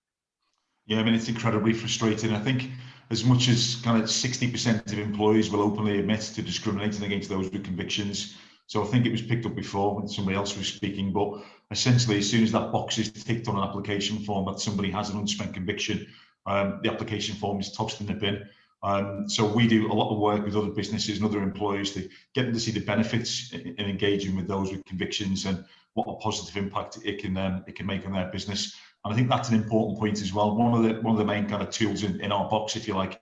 Yeah, I mean, it's incredibly frustrating. I think as much as kind of 60% of employees will openly admit to discriminating against those with convictions. So I think it was picked up before when somebody else was speaking, but essentially as soon as that box is ticked on an application form that somebody has an unspent conviction, the application form is tossed in the bin. So we do a lot of work with other businesses and other employees to get them to see the benefits in engaging with those with convictions and what a positive impact it can make on their business. And I think that's an important point as well. One of the main kind of tools in our box, if you like,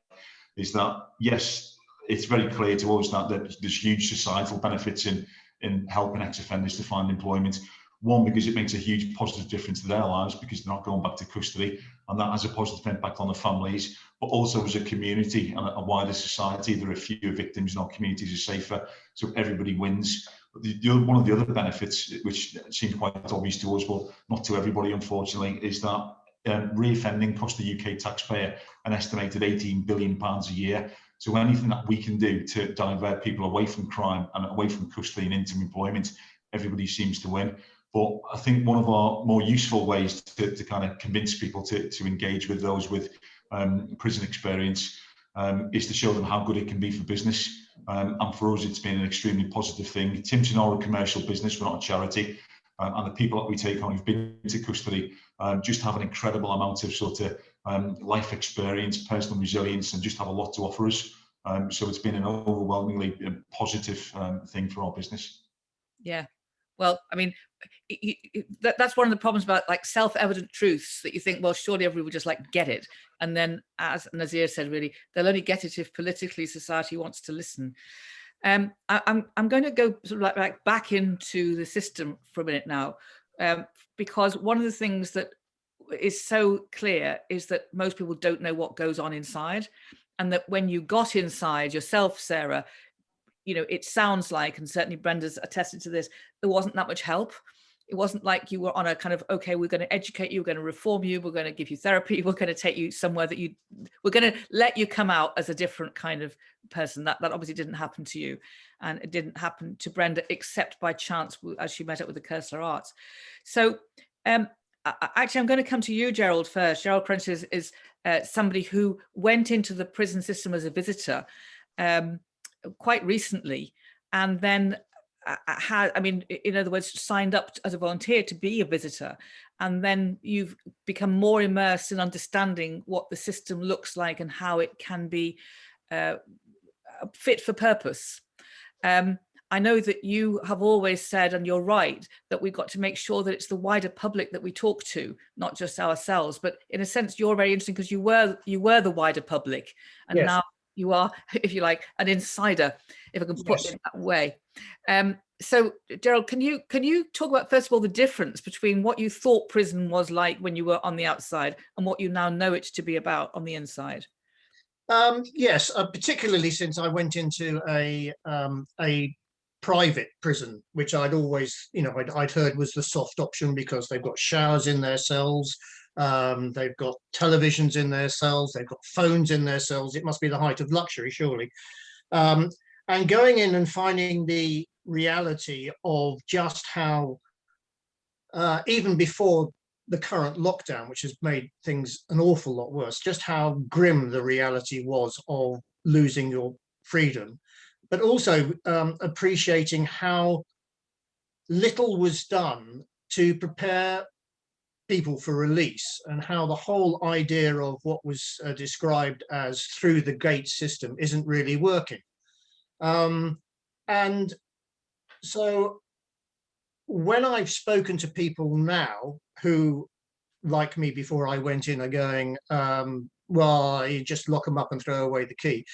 is that yes, it's very clear to us that there's huge societal benefits in helping ex-offenders to find employment. One, because it makes a huge positive difference to their lives because they're not going back to custody, and that has a positive impact on the families, but also as a community and a wider society, there are fewer victims and our communities are safer, so everybody wins. But one of the other benefits, which seems quite obvious to us, but not to everybody unfortunately, is that reoffending costs the UK taxpayer an estimated £18 billion a year. So anything that we can do to divert people away from crime and away from custody and into employment, everybody seems to win. But I think one of our more useful ways to kind of convince people to engage with those with prison experience is to show them how good it can be for business. And for us, it's been an extremely positive thing. Timpson are a commercial business, we're not a charity. And the people that we take on who've been to custody just have an incredible amount of sort of life experience, personal resilience, and just have a lot to offer us. So it's been an overwhelmingly positive thing for our business. Yeah. Well, I mean, that's one of the problems about like self-evident truths that you think, well, surely everybody would just like get it. And then, as Nazir said, really, they'll only get it if politically society wants to listen. I'm going to go sort of like back into the system for a minute now, because one of the things that is so clear is that most people don't know what goes on inside, and that when you got inside yourself, Sarah, you know, it sounds like, and certainly Brenda's attested to this, there wasn't that much help. It wasn't like you were on a kind of, okay, we're going to educate you, we're going to reform you, we're going to give you therapy, we're going to take you somewhere that we're going to let you come out as a different kind of person. That obviously didn't happen to you, and it didn't happen to Brenda except by chance as she met up with the Koestler Arts. So actually, I'm going to come to you, Gerald, first. Gerald Crunch is somebody who went into the prison system as a visitor quite recently, and then had, I mean, in other words, signed up as a volunteer to be a visitor. And then you've become more immersed in understanding what the system looks like and how it can be fit for purpose. I know that you have always said, and you're right, that we've got to make sure that it's the wider public that we talk to, not just ourselves. But in a sense, you're very interesting because you were the wider public, and Yes. now you are, if you like, an insider, if I can put Yes. it that way. So, Gerald, can you talk about, first of all, the difference between what you thought prison was like when you were on the outside and what you now know it to be about on the inside? Yes, particularly since I went into a private prison, which I'd always, I'd heard was the soft option because they've got showers in their cells, they've got televisions in their cells, they've got phones in their cells. It must be the height of luxury, surely. And going in and finding the reality of just how, even before the current lockdown, which has made things an awful lot worse, just how grim the reality was of losing your freedom, but also appreciating how little was done to prepare people for release, and how the whole idea of what was described as through the gate system isn't really working. And so when I've spoken to people now who, like me before I went in, are going, well, you just lock them up and throw away the key.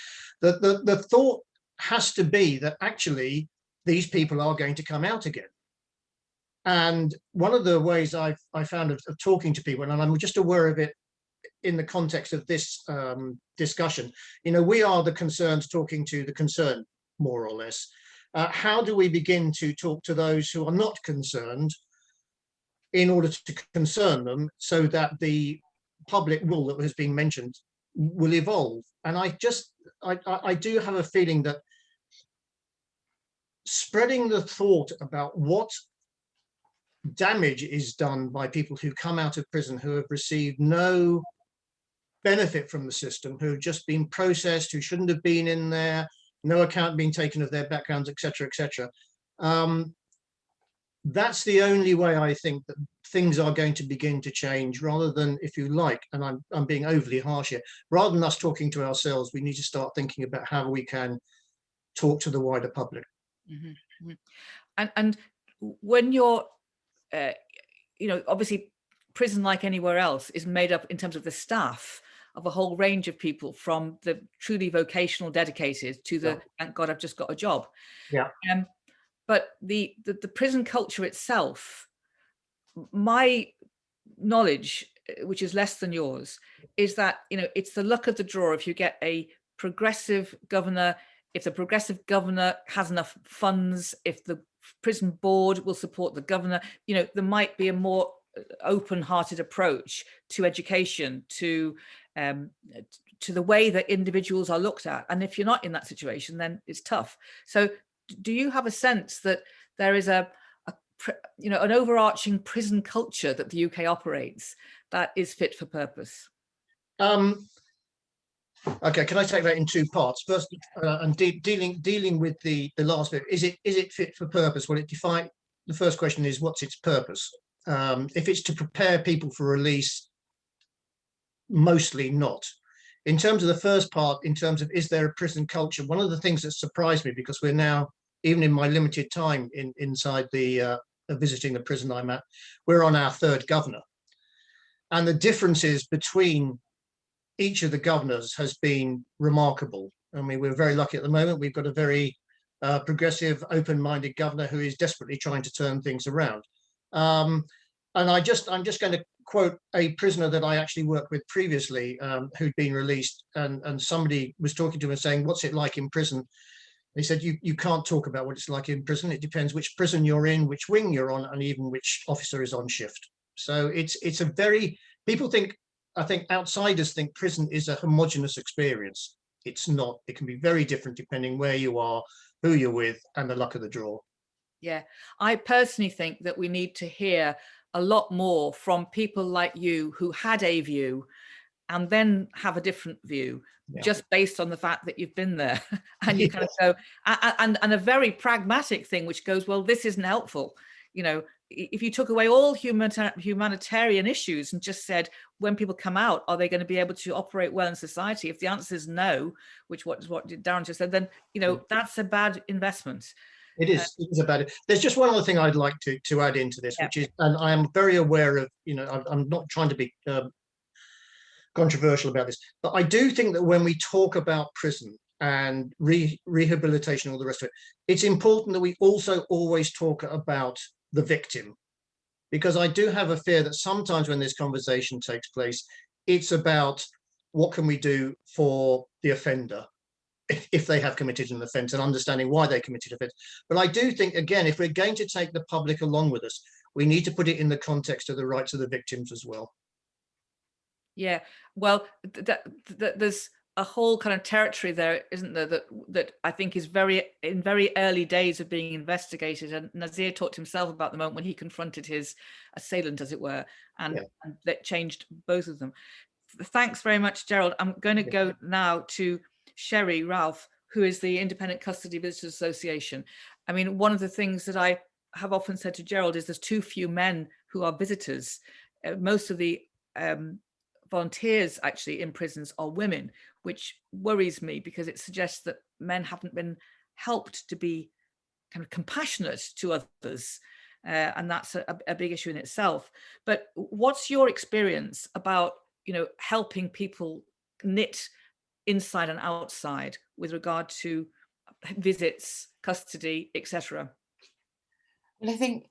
The thought has to be that actually these people are going to come out again. And one of the ways I found of talking to people, and I'm just aware of it in the context of this discussion, we are the concerned talking to the concerned, more or less. How do we begin to talk to those who are not concerned in order to concern them, so that the public will that has been mentioned will evolve? And I do have a feeling that spreading the thought about what damage is done by people who come out of prison who have received no benefit from the system, who have just been processed, who shouldn't have been in there, no account being taken of their backgrounds, etc., etc. That's the only way I think that things are going to begin to change, rather than, if you like, and I'm being overly harsh here, rather than us talking to ourselves, we need to start thinking about how we can talk to the wider public. Mm-hmm. And when you're, obviously prison, like anywhere else, is made up in terms of the staff of a whole range of people, from the truly vocational dedicated to the, thank God I've just got a job. Yeah. But the prison culture itself, my knowledge, which is less than yours, is that, it's the luck of the draw. If you get a progressive governor, if the progressive governor has enough funds, if the prison board will support the governor, there might be a more open-hearted approach to education, to the way that individuals are looked at. And if you're not in that situation, then it's tough. So do you have a sense that there is an overarching prison culture that the UK operates that is fit for purpose? Okay, can I take that in two parts? First, and dealing with the last bit, is it fit for purpose? Well, the first question is, what's its purpose? If it's to prepare people for release, mostly not. In terms of the first part, in terms of is there a prison culture, one of the things that surprised me, because we're now, even in my limited time inside the visiting the prison I'm at, we're on our third governor. And the differences between each of the governors has been remarkable. I mean, we're very lucky at the moment. We've got a very progressive, open-minded governor who is desperately trying to turn things around. And I'm just going to quote a prisoner that I actually worked with previously, who'd been released, and somebody was talking to him and saying, what's it like in prison? And he said, you can't talk about what it's like in prison. It depends which prison you're in, which wing you're on, and even which officer is on shift. So it's a very, people think, I think outsiders think prison is a homogenous experience. It's not. It can be very different depending where you are, who you're with, and the luck of the draw. Yeah, I personally think that we need to hear a lot more from people like you who had a view and then have a different view, just based on the fact that you've been there. And you kind of go, and a very pragmatic thing, which goes, well, this isn't helpful. You know, if you took away all humanitarian issues and just said, when people come out, are they going to be able to operate well in society? If the answer is no, which what Darren just said, then, you know, that's a bad investment. It is about it. There's just one other thing I'd like to add into this, which is, and I am very aware of, you know, I'm not trying to be controversial about this, but I do think that when we talk about prison and rehabilitation and all the rest of it, it's important that we also always talk about the victim, because I do have a fear that sometimes when this conversation takes place, it's about what can we do for the offender if they have committed an offence, and understanding why they committed offence. But I do think, again, if we're going to take the public along with us, we need to put it in the context of the rights of the victims as well. Yeah, well, there's a whole kind of territory there, isn't there, that I think is in very early days of being investigated. And Nazir talked himself about the moment when he confronted his assailant, as it were, and that changed both of them. Thanks very much, Gerald. I'm going to go now to Sherry Ralph, who is the Independent Custody Visitors Association. I mean, one of the things that I have often said to Gerald is there's too few men who are visitors. Most of the volunteers actually in prisons are women, which worries me because it suggests that men haven't been helped to be kind of compassionate to others. And that's a big issue in itself. But what's your experience about, you know, helping people knit inside and outside with regard to visits, custody, etc.? Well, I think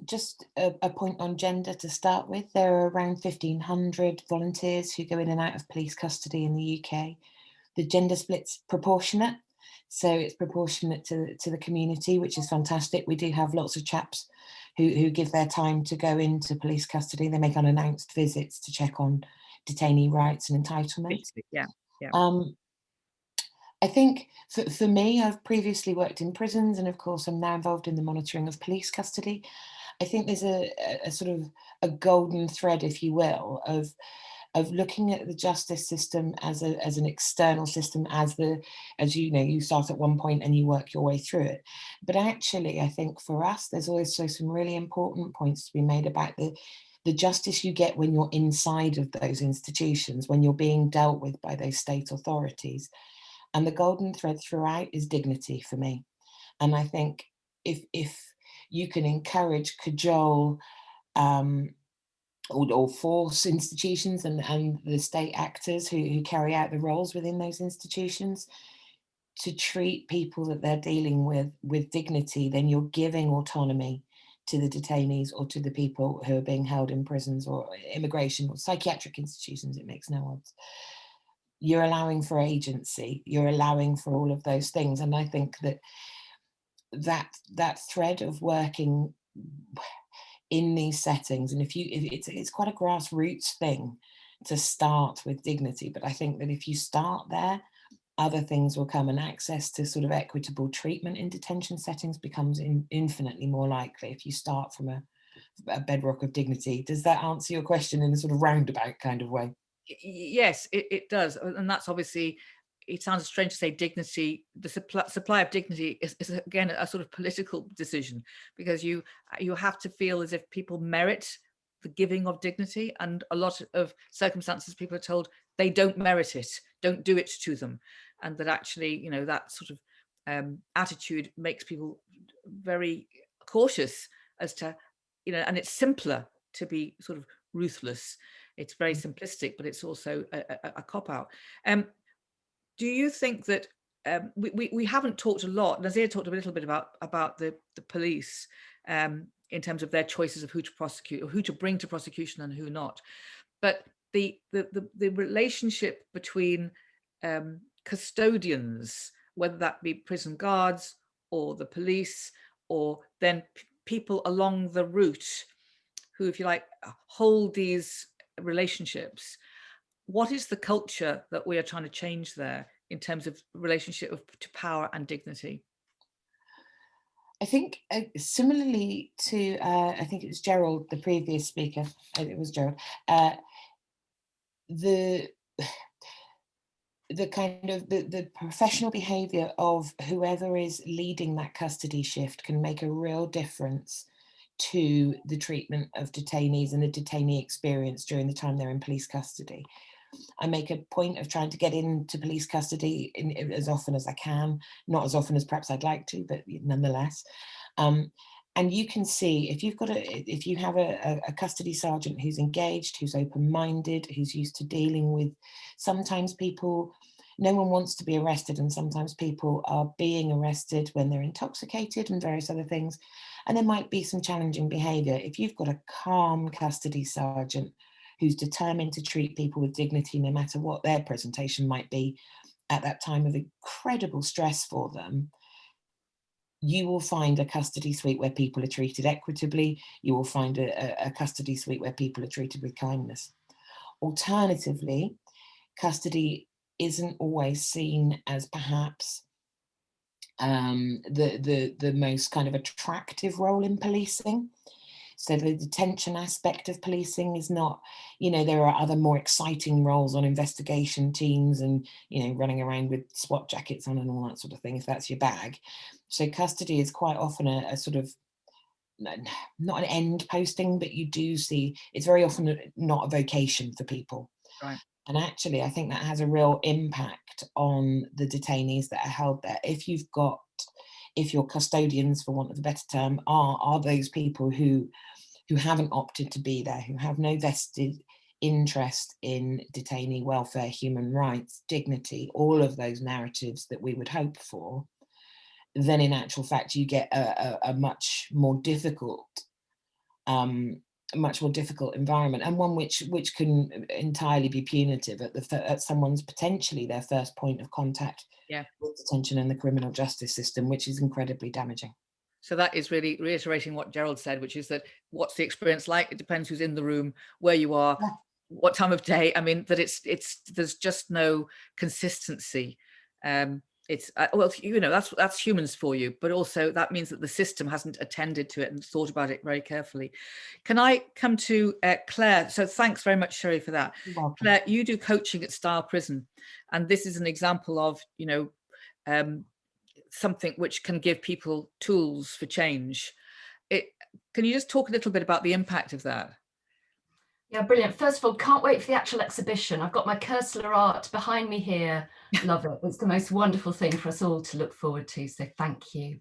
just a point on gender to start with. There are around 1,500 volunteers who go in and out of police custody in the UK. The gender split's proportionate, so it's proportionate to the community, which is fantastic. We do have lots of chaps who give their time to go into police custody. They make unannounced visits to check on detainee rights and entitlements. Yeah. I think for me, I've previously worked in prisons, and of course I'm now involved in the monitoring of police custody. I think there's a sort of a golden thread, if you will, of looking at the justice system as an external system, as you know, you start at one point and you work your way through it. But actually, I think for us, there's also some really important points to be made about the justice you get when you're inside of those institutions, when you're being dealt with by those state authorities. And the golden thread throughout is dignity for me. And I think if you can encourage, cajole, or force institutions and the state actors who carry out the roles within those institutions to treat people that they're dealing with dignity, then you're giving autonomy to the detainees or to the people who are being held in prisons or immigration or psychiatric institutions. It makes no odds. You're allowing for agency, you're allowing for all of those things. And I think that thread of working in these settings, and if it's quite a grassroots thing to start with dignity, but I think that if you start there, other things will come, and access to sort of equitable treatment in detention settings becomes infinitely more likely if you start from a bedrock of dignity. Does that answer your question in a sort of roundabout kind of way? Yes, it does. And that's obviously, it sounds strange to say dignity, the supply of dignity is again a sort of political decision, because you have to feel as if people merit the giving of dignity, and a lot of circumstances people are told they don't merit it, don't do it to them. And that actually, you know, that sort of attitude makes people very cautious as to, you know, and it's simpler to be sort of ruthless. It's very simplistic, but it's also a cop-out. Do you think that we haven't talked a lot, Nazir talked a little bit about the police in terms of their choices of who to prosecute or who to bring to prosecution and who not, but the relationship between custodians, whether that be prison guards or the police, or then people along the route who, if you like, hold these relationships. What is the culture that we are trying to change there in terms of relationship to power and dignity? I think similarly to, I think it was Gerald, the previous speaker, it was Gerald, the kind of the professional behaviour of whoever is leading that custody shift can make a real difference to the treatment of detainees and the detainee experience during the time they're in police custody. I make a point of trying to get into police custody as often as I can, not as often as perhaps I'd like to, but nonetheless. And you can see if you have a custody sergeant who's engaged, who's open-minded, who's used to dealing with, sometimes people, no one wants to be arrested, and sometimes people are being arrested when they're intoxicated and various other things. And there might be some challenging behaviour. If you've got a calm custody sergeant who's determined to treat people with dignity, no matter what their presentation might be at that time of incredible stress for them, you will find a custody suite where people are treated equitably. You will find a custody suite where people are treated with kindness. Alternatively, custody isn't always seen as perhaps the most kind of attractive role in policing. So the detention aspect of policing is not, you know, there are other more exciting roles on investigation teams and, you know, running around with SWAT jackets on and all that sort of thing, if that's your bag. So custody is quite often a sort of, not an end posting, but you do see, it's very often not a vocation for people. Right. And actually, I think that has a real impact on the detainees that are held there. If your custodians, for want of a better term, are those people who haven't opted to be there, who have no vested interest in detainee welfare, human rights, dignity, all of those narratives that we would hope for, then in actual fact you get a much more difficult environment, and one which can entirely be punitive at someone's potentially their first point of contact with detention and the criminal justice system, which is incredibly damaging. So that is really reiterating what Gerald said, which is that what's the experience like? It depends who's in the room, where you are, what time of day. I mean, that there's just no consistency. It's well, you know, that's humans for you, but also that means that the system hasn't attended to it and thought about it very carefully. Can I come to Claire? So thanks very much, Sherry, for that. Claire, you do coaching at Style Prison, and this is an example of, you know, something which can give people tools for change. Can you just talk a little bit about the impact of that? Yeah, brilliant. First of all, can't wait for the actual exhibition. I've got my Cursler art behind me here. Love it. It's the most wonderful thing for us all to look forward to. So thank you.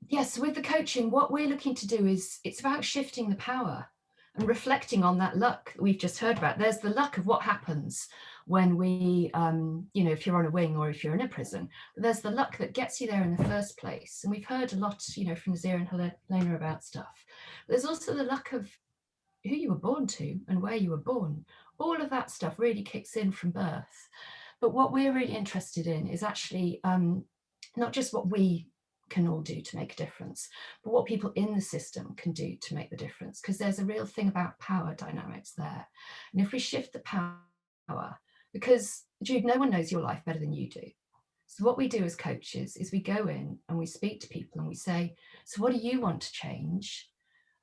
Yes, with the coaching, what we're looking to do is it's about shifting the power and reflecting on that luck that we've just heard about. There's the luck of what happens when we, you know, if you're on a wing or if you're in a prison, but there's the luck that gets you there in the first place. And we've heard a lot, you know, from Nazir and Helena about stuff. But there's also the luck of who you were born to and where you were born. All of that stuff really kicks in from birth. But what we're really interested in is actually not just what we can all do to make a difference, but what people in the system can do to make the difference, because there's a real thing about power dynamics there. And if we shift the power, because Jude, no one knows your life better than you do. So what we do as coaches is we go in and we speak to people and we say, so what do you want to change?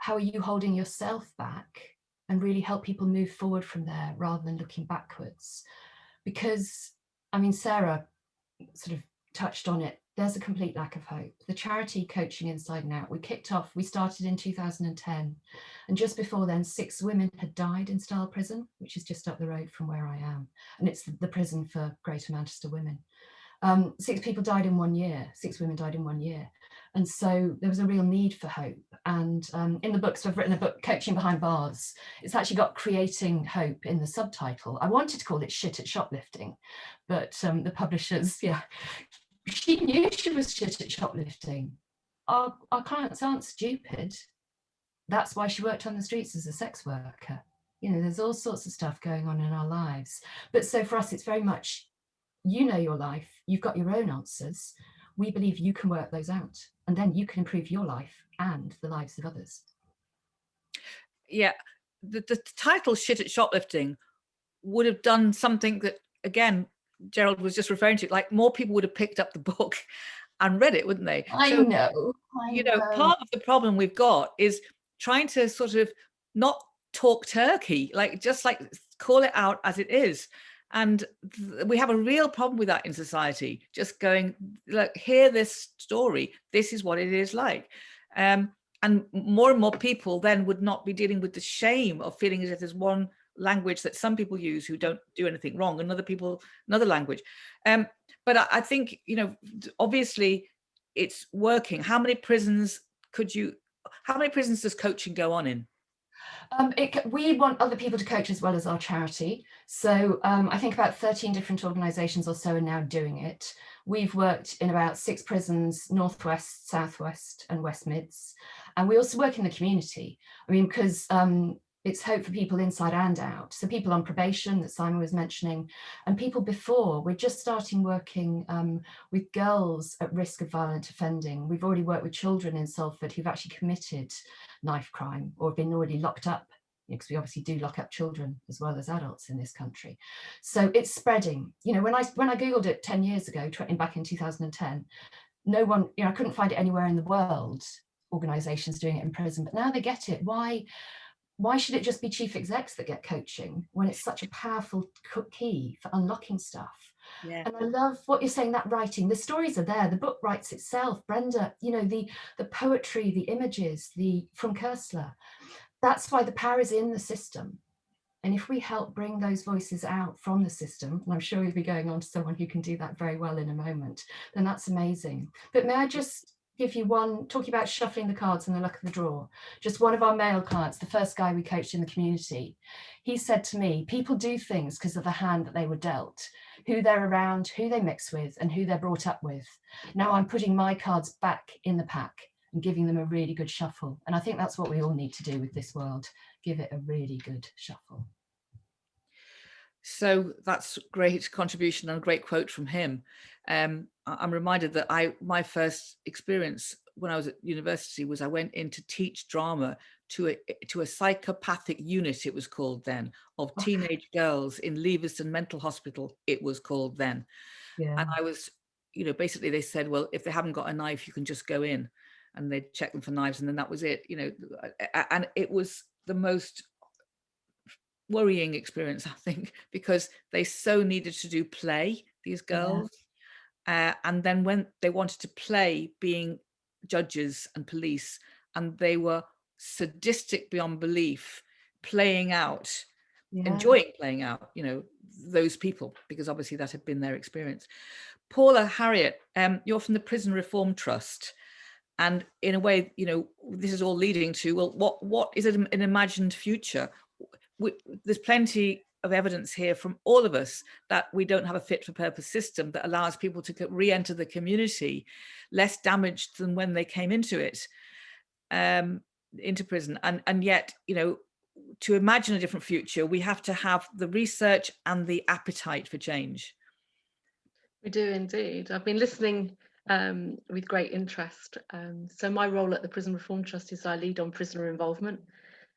How are you holding yourself back? And really help people move forward from there rather than looking backwards. Because, I mean, Sarah sort of touched on it. There's a complete lack of hope. The charity Coaching Inside and Out, we started in 2010. And just before then, 6 women had died in Style Prison, which is just up the road from where I am. And it's the prison for Greater Manchester women. 6 people died in 1 year, 6 women died in 1 year. And so there was a real need for hope. And in the books, I've written a book, Coaching Behind Bars. It's actually got Creating Hope in the subtitle. I wanted to call it Shit at Shoplifting, but the publishers, she knew she was shit at shoplifting. Our clients aren't stupid. That's why she worked on the streets as a sex worker. You know, there's all sorts of stuff going on in our lives. But so for us, it's very much, you know your life, you've got your own answers. We believe you can work those out, and then you can improve your life and the lives of others. Yeah, the title Shit at Shoplifting would have done something that, again, Gerald was just referring to, like more people would have picked up the book and read it, wouldn't they? I So, know. part of the problem we've got is trying to sort of not talk turkey, just call it out as it is. And we have a real problem with that in society, just going, look, hear this story, this is what it is like. And more and more people then would not be dealing with the shame of feeling as if there's one language that some people use who don't do anything wrong, and other people another language. But I think, obviously it's working. How many prisons does coaching go on in? We want other people to coach as well as our charity. So I think about 13 different organisations or so are now doing it. We've worked in about 6 prisons, Northwest, Southwest and West Mids. And we also work in the community. I mean, because it's hope for people inside and out. So people on probation that Simon was mentioning, and people before. We're just starting working with girls at risk of violent offending. We've already worked with children in Salford who've actually committed knife crime or been already locked up, because we obviously do lock up children as well as adults in this country. So it's spreading. When I Googled it 10 years ago, back in 2010, no one, I couldn't find it anywhere in the world, organisations doing it in prison, but now they get it. Why should it just be chief execs that get coaching when it's such a powerful key for unlocking stuff? Yeah. And I love what you're saying, that writing, the stories are there, the book writes itself. Brenda, the poetry, the images, from Koestler. That's why the power is in the system. And if we help bring those voices out from the system, and I'm sure we'll be going on to someone who can do that very well in a moment, then that's amazing. But may I just give you one, talking about shuffling the cards and the luck of the draw, just one of our male clients, the first guy we coached in the community, he said to me, people do things because of the hand that they were dealt, who they're around, who they mix with, and who they're brought up with. Now I'm putting my cards back in the pack and giving them a really good shuffle. And I think that's what we all need to do with this world, give it a really good shuffle. So that's great contribution and a great quote from him. I'm reminded that my first experience when I was at university was I went in to teach drama to a psychopathic unit, it was called then, of teenage girls in Leavesden Mental Hospital, it was called then. Yeah. And I was, basically they said, well, if they haven't got a knife, you can just go in, and they'd check them for knives, and then that was it, and it was the most worrying experience, I think, because they so needed to do play, these girls. Yeah. And then when they wanted to play being judges and police, and they were sadistic beyond belief, playing out, enjoying playing out, those people, because obviously that had been their experience. Paula, Harriet, you're from the Prison Reform Trust. And in a way, this is all leading to, well, what is an imagined future? There's plenty of evidence here from all of us that we don't have a fit for purpose system that allows people to re-enter the community less damaged than when they came into it, into prison. And yet, to imagine a different future, we have to have the research and the appetite for change. We do indeed. I've been listening with great interest. So my role at the Prison Reform Trust is I lead on prisoner involvement.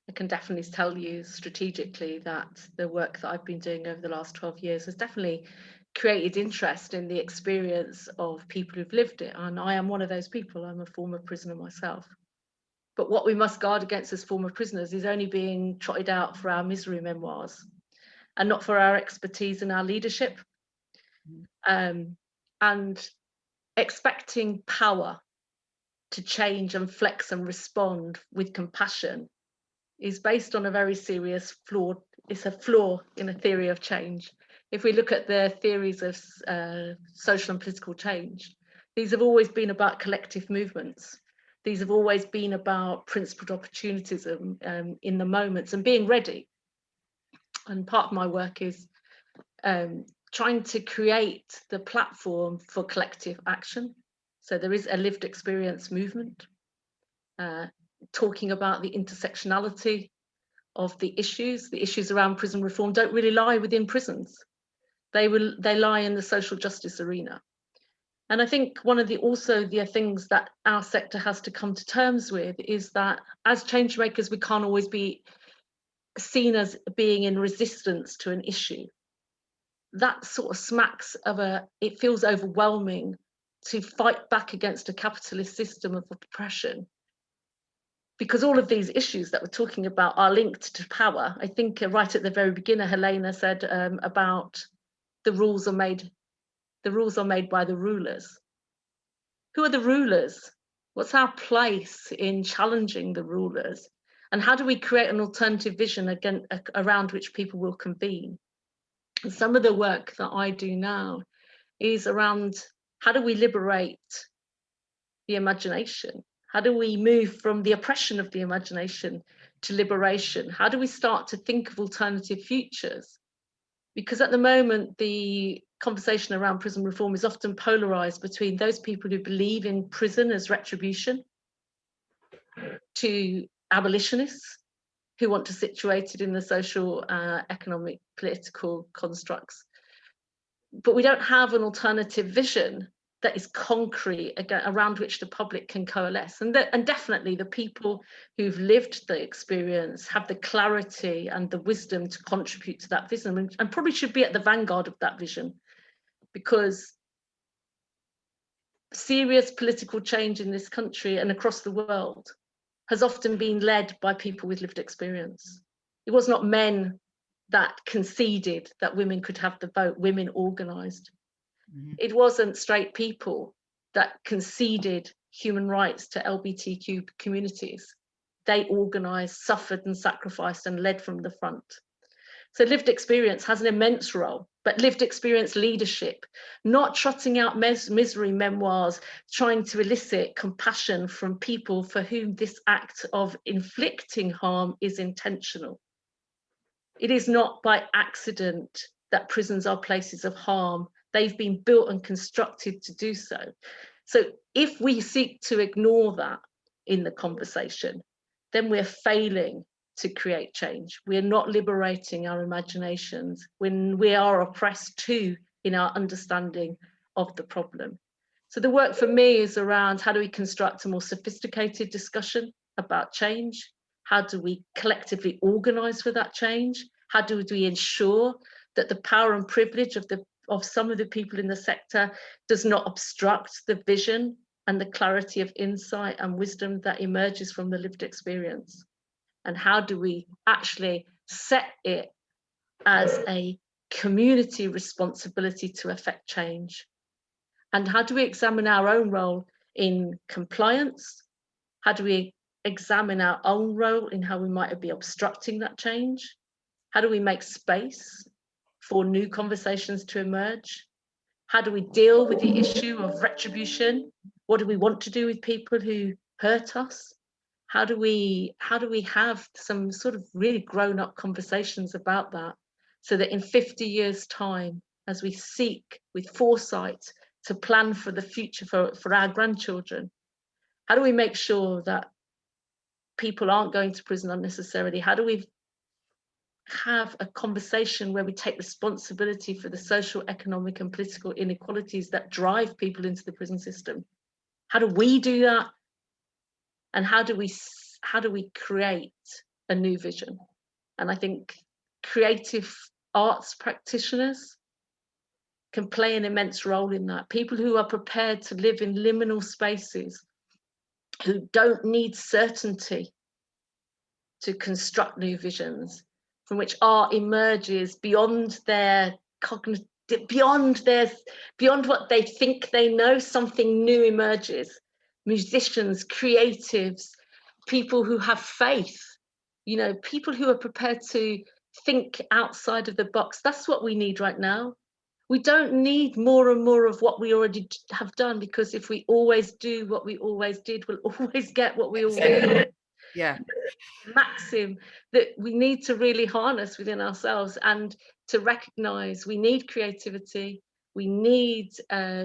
I can definitely tell you strategically that the work that I've been doing over the last 12 years has definitely created interest in the experience of people who've lived it. And I am one of those people. I'm a former prisoner myself. But what we must guard against as former prisoners is only being trotted out for our misery memoirs and not for our expertise and our leadership. And expecting power to change and flex and respond with compassion is based on a very serious flaw. It's a flaw in a theory of change. If we look at the theories of social and political change, these have always been about collective movements. These have always been about principled opportunism in the moments and being ready. And part of my work is trying to create the platform for collective action. So there is a lived experience movement, talking about the intersectionality of the issues around prison reform don't really lie within prisons. They lie in the social justice arena. And I think one of the things that our sector has to come to terms with is that as change makers, we can't always be seen as being in resistance to an issue. That sort of smacks of it feels overwhelming to fight back against a capitalist system of oppression. Because all of these issues that we're talking about are linked to power. I think right at the very beginning, Helena said about the rules are made by the rulers. Who are the rulers? What's our place in challenging the rulers? And how do we create an alternative vision again, around which people will convene? And some of the work that I do now is around how do we liberate the imagination? How do we move from the oppression of the imagination to liberation? How do we start to think of alternative futures? Because at the moment, the conversation around prison reform is often polarized between those people who believe in prison as retribution to abolitionists who want to situate it in the social, economic, political constructs. But we don't have an alternative vision that is concrete around which the public can coalesce. And definitely the people who've lived the experience have the clarity and the wisdom to contribute to that vision, and probably should be at the vanguard of that vision, because serious political change in this country and across the world has often been led by people with lived experience. It was not men that conceded that women could have the vote, women organized. It wasn't straight people that conceded human rights to LGBTQ communities. They organized, suffered and sacrificed and led from the front. So lived experience has an immense role, but lived experience leadership, not trotting out misery memoirs, trying to elicit compassion from people for whom this act of inflicting harm is intentional. It is not by accident that prisons are places of harm. They've been built and constructed to do so. So if we seek to ignore that in the conversation, then we're failing to create change. We're not liberating our imaginations when we are oppressed too in our understanding of the problem. So the work for me is around how do we construct a more sophisticated discussion about change? How do we collectively organize for that change? How do we ensure that the power and privilege of some of the people in the sector does not obstruct the vision and the clarity of insight and wisdom that emerges from the lived experience? And how do we actually set it as a community responsibility to affect change? And how do we examine our own role in compliance? How do we examine our own role in how we might be obstructing that change? How do we make space for new conversations to emerge? How do we deal with the issue of retribution? What do we want to do with people who hurt us? How do we have some sort of really grown-up conversations about that, so that in 50 years' time, as we seek with foresight to plan for the future for our grandchildren, how do we make sure that people aren't going to prison unnecessarily? How do we have a conversation where we take responsibility for the social, economic and political inequalities that drive people into the prison system? How do we do that? And how do we create a new vision? And I think creative arts practitioners can play an immense role in that. People who are prepared to live in liminal spaces, who don't need certainty to construct new visions, from which art emerges beyond their cognitive, beyond what they think they know. Something new emerges. Musicians, creatives, people who have faith, people who are prepared to think outside of the box. That's what we need right now. We don't need more and more of what we already have done, because if we always do what we always did, we'll always get what we always did. Yeah. Maxim that we need to really harness within ourselves, and to recognize we need creativity, we need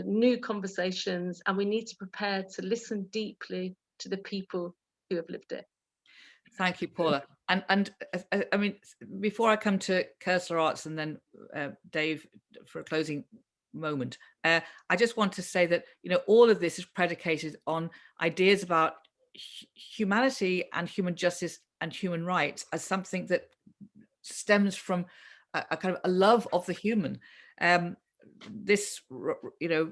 new conversations, and we need to prepare to listen deeply to the people who have lived it. Thank you, Paula. And I mean, before I come to Cursor Arts and then Dave for a closing moment, I just want to say that, all of this is predicated on ideas about humanity and human justice and human rights as something that stems from a kind of a love of the human. this,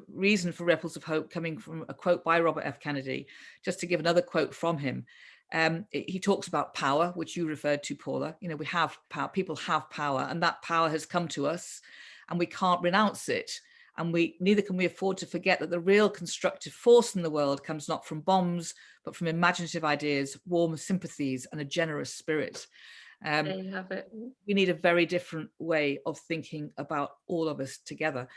reason for Ripples of Hope coming from a quote by Robert F. Kennedy, just to give another quote from him. He talks about power, which you referred to, Paula. We have power, people have power, and that power has come to us and we can't renounce it. And neither can we afford to forget that the real constructive force in the world comes not from bombs, but from imaginative ideas, warm sympathies, and a generous spirit. There you have it. We need a very different way of thinking about all of us together.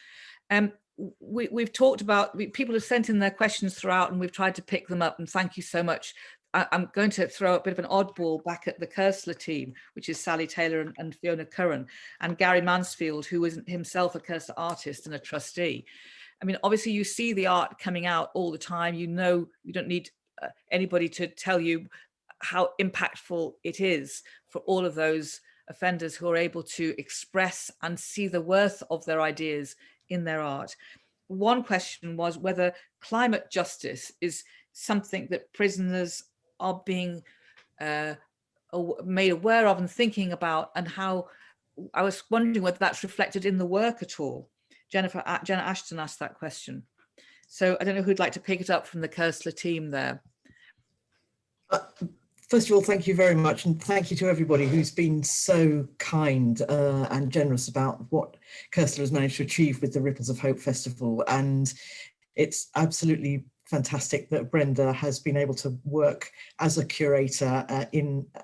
We've talked about, people have sent in their questions throughout and we've tried to pick them up, and thank you so much. I'm going to throw a bit of an oddball back at the Kersler team, which is Sally Taylor and Fiona Curran, and Gary Mansfield, who is himself a Kersler artist and a trustee. I mean, obviously you see the art coming out all the time. You don't need anybody to tell you how impactful it is for all of those offenders who are able to express and see the worth of their ideas in their art. One question was whether climate justice is something that prisoners are being made aware of and thinking about, and how, I was wondering whether that's reflected in the work at all. Jenna Ashton asked that question. So I don't know who'd like to pick it up from the Kersler team there. First of all, thank you very much, and thank you to everybody who's been so kind and generous about what Kersler has managed to achieve with the Ripples of Hope Festival. And it's absolutely fantastic that Brenda has been able to work as a curator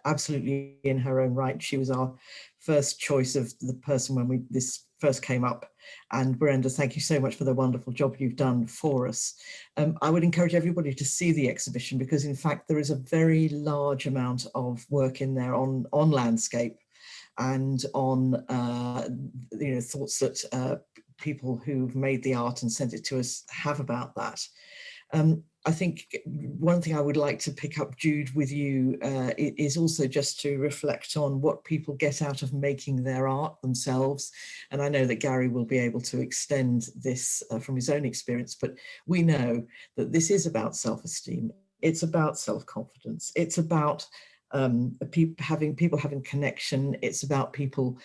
absolutely in her own right. She was our first choice of the person when this first came up. And Brenda, thank you so much for the wonderful job you've done for us. I would encourage everybody to see the exhibition, because in fact there is a very large amount of work in there on landscape and on thoughts that people who've made the art and sent it to us have about that. I think one thing I would like to pick up, Jude, with you is also just to reflect on what people get out of making their art themselves. And I know that Gary will be able to extend this from his own experience, but we know that this is about self-esteem. It's about self-confidence. It's about people having connection. It's about people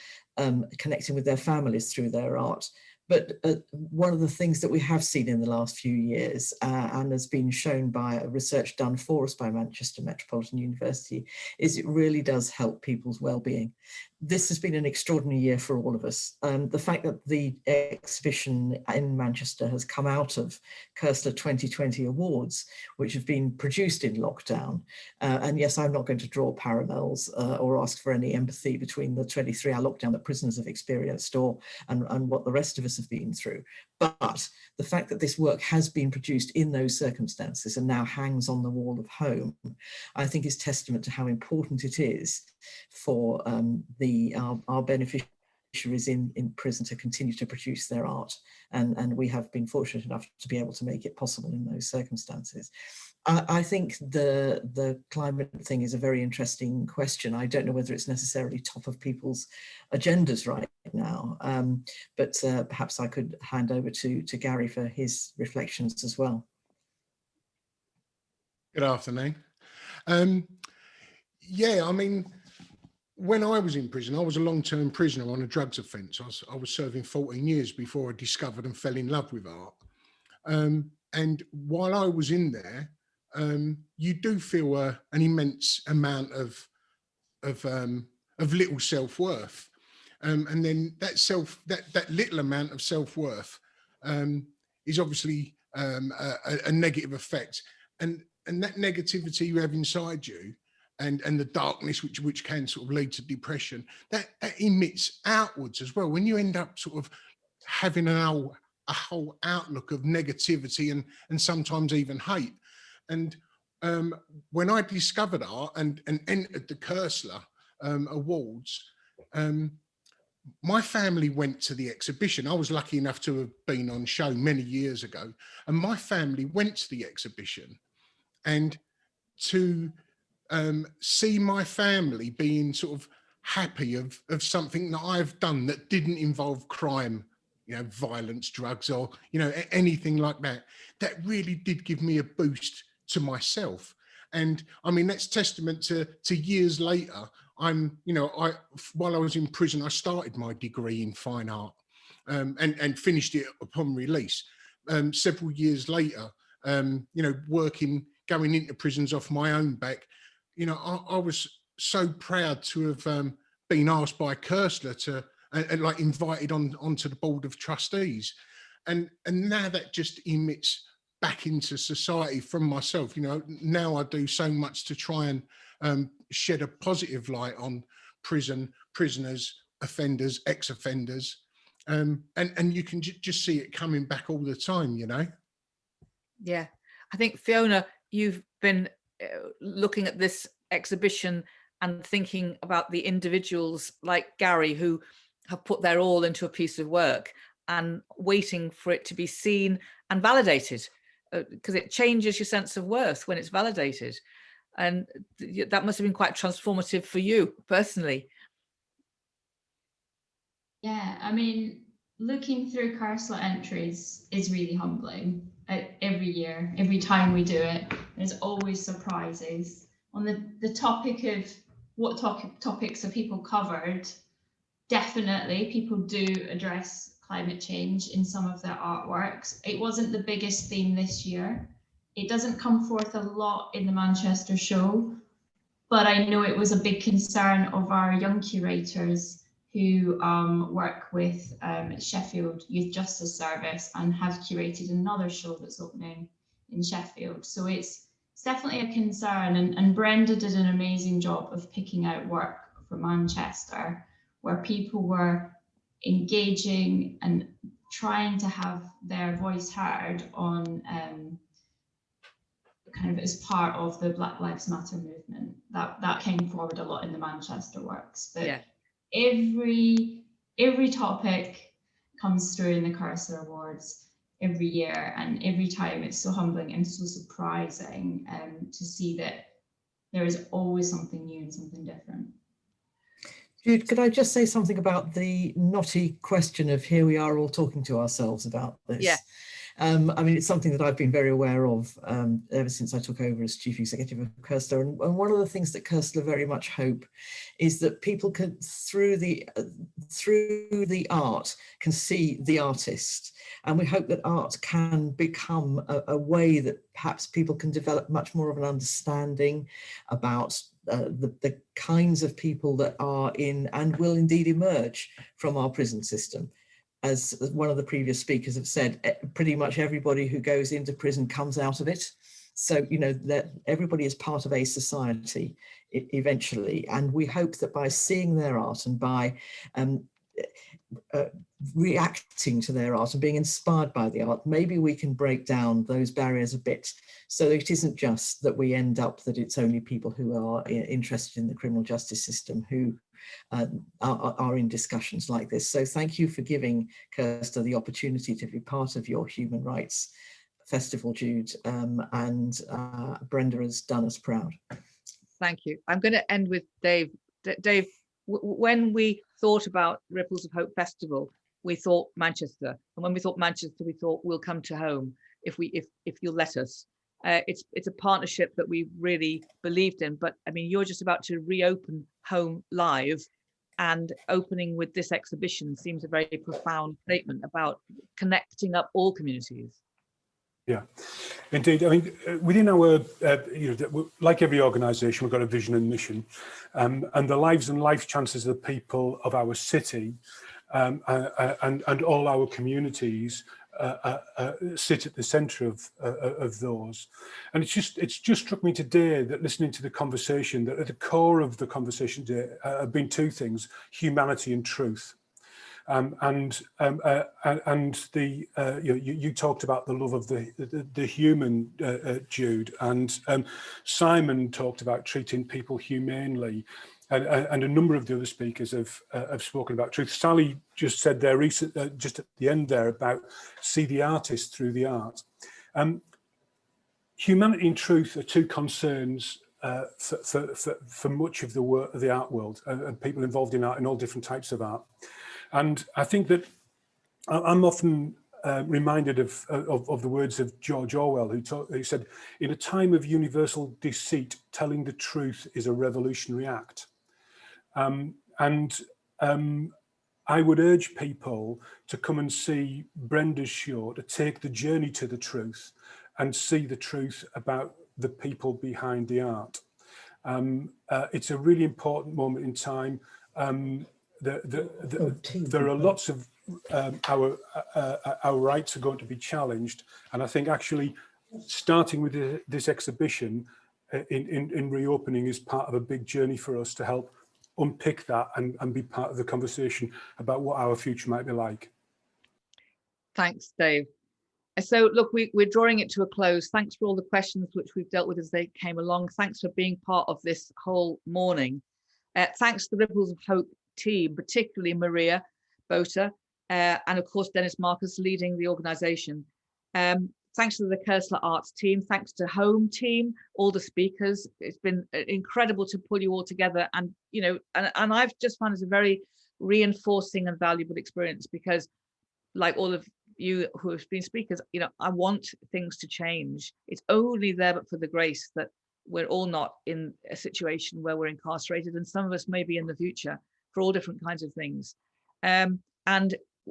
connecting with their families through their art. But one of the things that we have seen in the last few years, and has been shown by research done for us by Manchester Metropolitan University, is it really does help people's well-being. This has been an extraordinary year for all of us. The fact that the exhibition in Manchester has come out of Kersler 2020 Awards, which have been produced in lockdown. And yes, I'm not going to draw parallels or ask for any empathy between the 23-hour lockdown that prisoners have experienced and what the rest of us have been through. But the fact that this work has been produced in those circumstances and now hangs on the wall of home, I think is testament to how important it is for our beneficiaries in prison to continue to produce their art. And we have been fortunate enough to be able to make it possible in those circumstances. I think the climate thing is a very interesting question. I don't know whether it's necessarily top of people's agendas right now, but perhaps I could hand over to Gary for his reflections as well. Good afternoon. Yeah, I mean, when I was in prison, I was a long-term prisoner on a drugs offence. I was serving 14 years before I discovered and fell in love with art. And while I was in there, you do feel an immense amount of little self-worth, and then that little amount of self-worth is obviously a negative effect, and that negativity you have inside you, and the darkness which can sort of lead to depression, that emits outwards as well. When you end up sort of having a whole outlook of negativity and sometimes even hate. And when I discovered art and entered the Kersler Awards, my family went to the exhibition. I was lucky enough to have been on show many years ago, and my family went to the exhibition, and to see my family being sort of happy of something that I've done that didn't involve crime, violence, drugs, or, anything like that, that really did give me a boost to myself. And I mean, that's testament to years later. While I was in prison, I started my degree in fine art. and finished it upon release. Several years later, you know, going into prisons off my own back, you know, I was so proud to have been asked by Koestler to, and like invited onto the board of trustees. And now that just emits back into society from myself. You know, now I do so much to try and shed a positive light on prisoners, offenders, ex-offenders. And you can just see it coming back all the time, you know. Yeah, I think, Fiona, you've been looking at this exhibition and thinking about the individuals like Gary who have put their all into a piece of work and waiting for it to be seen and validated, because it changes your sense of worth when it's validated. And that must have been quite transformative for you personally. Yeah, I mean, looking through Koestler entries is really humbling. Every year, every time we do it, there's always surprises. On the topic of what topics are people covered, definitely people do address climate change in some of their artworks. It wasn't the biggest theme this year. It doesn't come forth a lot in the Manchester show, but I know it was a big concern of our young curators who work with Sheffield Youth Justice Service and have curated another show that's opening in Sheffield. So it's definitely a concern, and Brenda did an amazing job of picking out work for Manchester where people were engaging and trying to have their voice heard on kind of as part of the Black Lives Matter movement. That came forward a lot in the Manchester works. But yeah. Every topic comes through in the Koestler Awards every year, and every time it's so humbling and so surprising to see that there is always something new and something different. Jude, could I just say something about the knotty question of here we are all talking to ourselves about this? Yeah. I mean, it's something that I've been very aware of ever since I took over as Chief Executive of Koestler. And one of the things that Koestler very much hope is that people can, through the art, can see the artist. And we hope that art can become a way that perhaps people can develop much more of an understanding about the kinds of people that are in and will indeed emerge from our prison system. As one of the previous speakers have said, pretty much everybody who goes into prison comes out of it. So, you know, that everybody is part of a society eventually. And we hope that by seeing their art and by reacting to their art and being inspired by the art, maybe we can break down those barriers a bit, so that it isn't just that we end up that it's only people who are interested in the criminal justice system who are in discussions like this. So thank you for giving Koestler the opportunity to be part of your Human Rights Festival, Jude, and Brenda has done us proud. Thank you. I'm going to end with Dave. Dave, when we thought about Ripples of Hope Festival, we thought Manchester, and when we thought Manchester, we thought we'll come to home if you'll let us. It's a partnership that we really believed in, but I mean, you're just about to reopen Home Live, and opening with this exhibition seems a very profound statement about connecting up all communities. Yeah, indeed. I mean, within our, like every organisation, we've got a vision and mission, and the lives and life chances of the people of our city and all our communities sit at the centre of those. And it's just struck me today that listening to the conversation, that at the core of the conversation today have been two things: humanity and truth. You talked about the love of the human, Jude, and Simon talked about treating people humanely, and a number of the other speakers have spoken about truth. Sally just said there just at the end there about see the artist through the art. Humanity and truth are two concerns for much of the work of the art world, and people involved in art, in all different types of art. And I think that I'm often reminded of the words of George Orwell, who said, "In a time of universal deceit, telling the truth is a revolutionary act." I would urge people to come and see Brenda's show, to take the journey to the truth and see the truth about the people behind the art. It's a really important moment in time. There are lots of our rights are going to be challenged, and I think actually starting with this exhibition in reopening is part of a big journey for us to help unpick that and be part of the conversation about what our future might be like. Thanks, Dave. So look, we're drawing it to a close. Thanks for all the questions which we've dealt with as they came along. Thanks for being part of this whole morning. Thanks to the Ripples of Hope team, particularly Maria Bota, and of course Dennis Marcus leading the organisation. Thanks to the Kersler Arts team, thanks to Home team, all the speakers. It's been incredible to pull you all together, and you know, and I've just found it a very reinforcing and valuable experience, because like all of you who have been speakers, you know, I want things to change. It's only there but for the grace that we're all not in a situation where we're incarcerated, and some of us may be in the future for all different kinds of things. And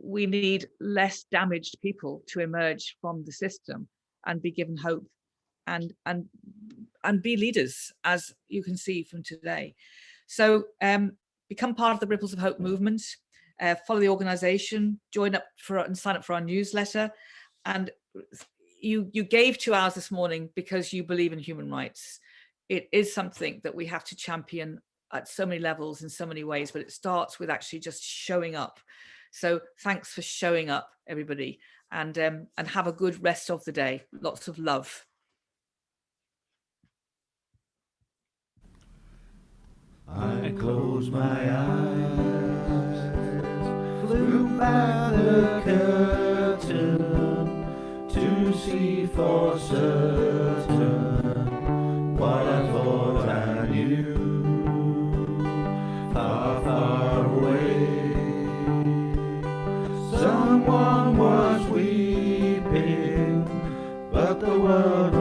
we need less damaged people to emerge from the system and be given hope and be leaders, as you can see from today. So become part of the Ripples of Hope movement, follow the organization, join up for and sign up for our newsletter. And you gave 2 hours this morning because you believe in human rights. It is something that we have to champion at so many levels in so many ways, but it starts with actually just showing up. So thanks for showing up, everybody, and have a good rest of the day. Lots of love. I close my eyes, flew back the curtain to see for certain what I thought I knew. Far, far away, someone was weeping, but the world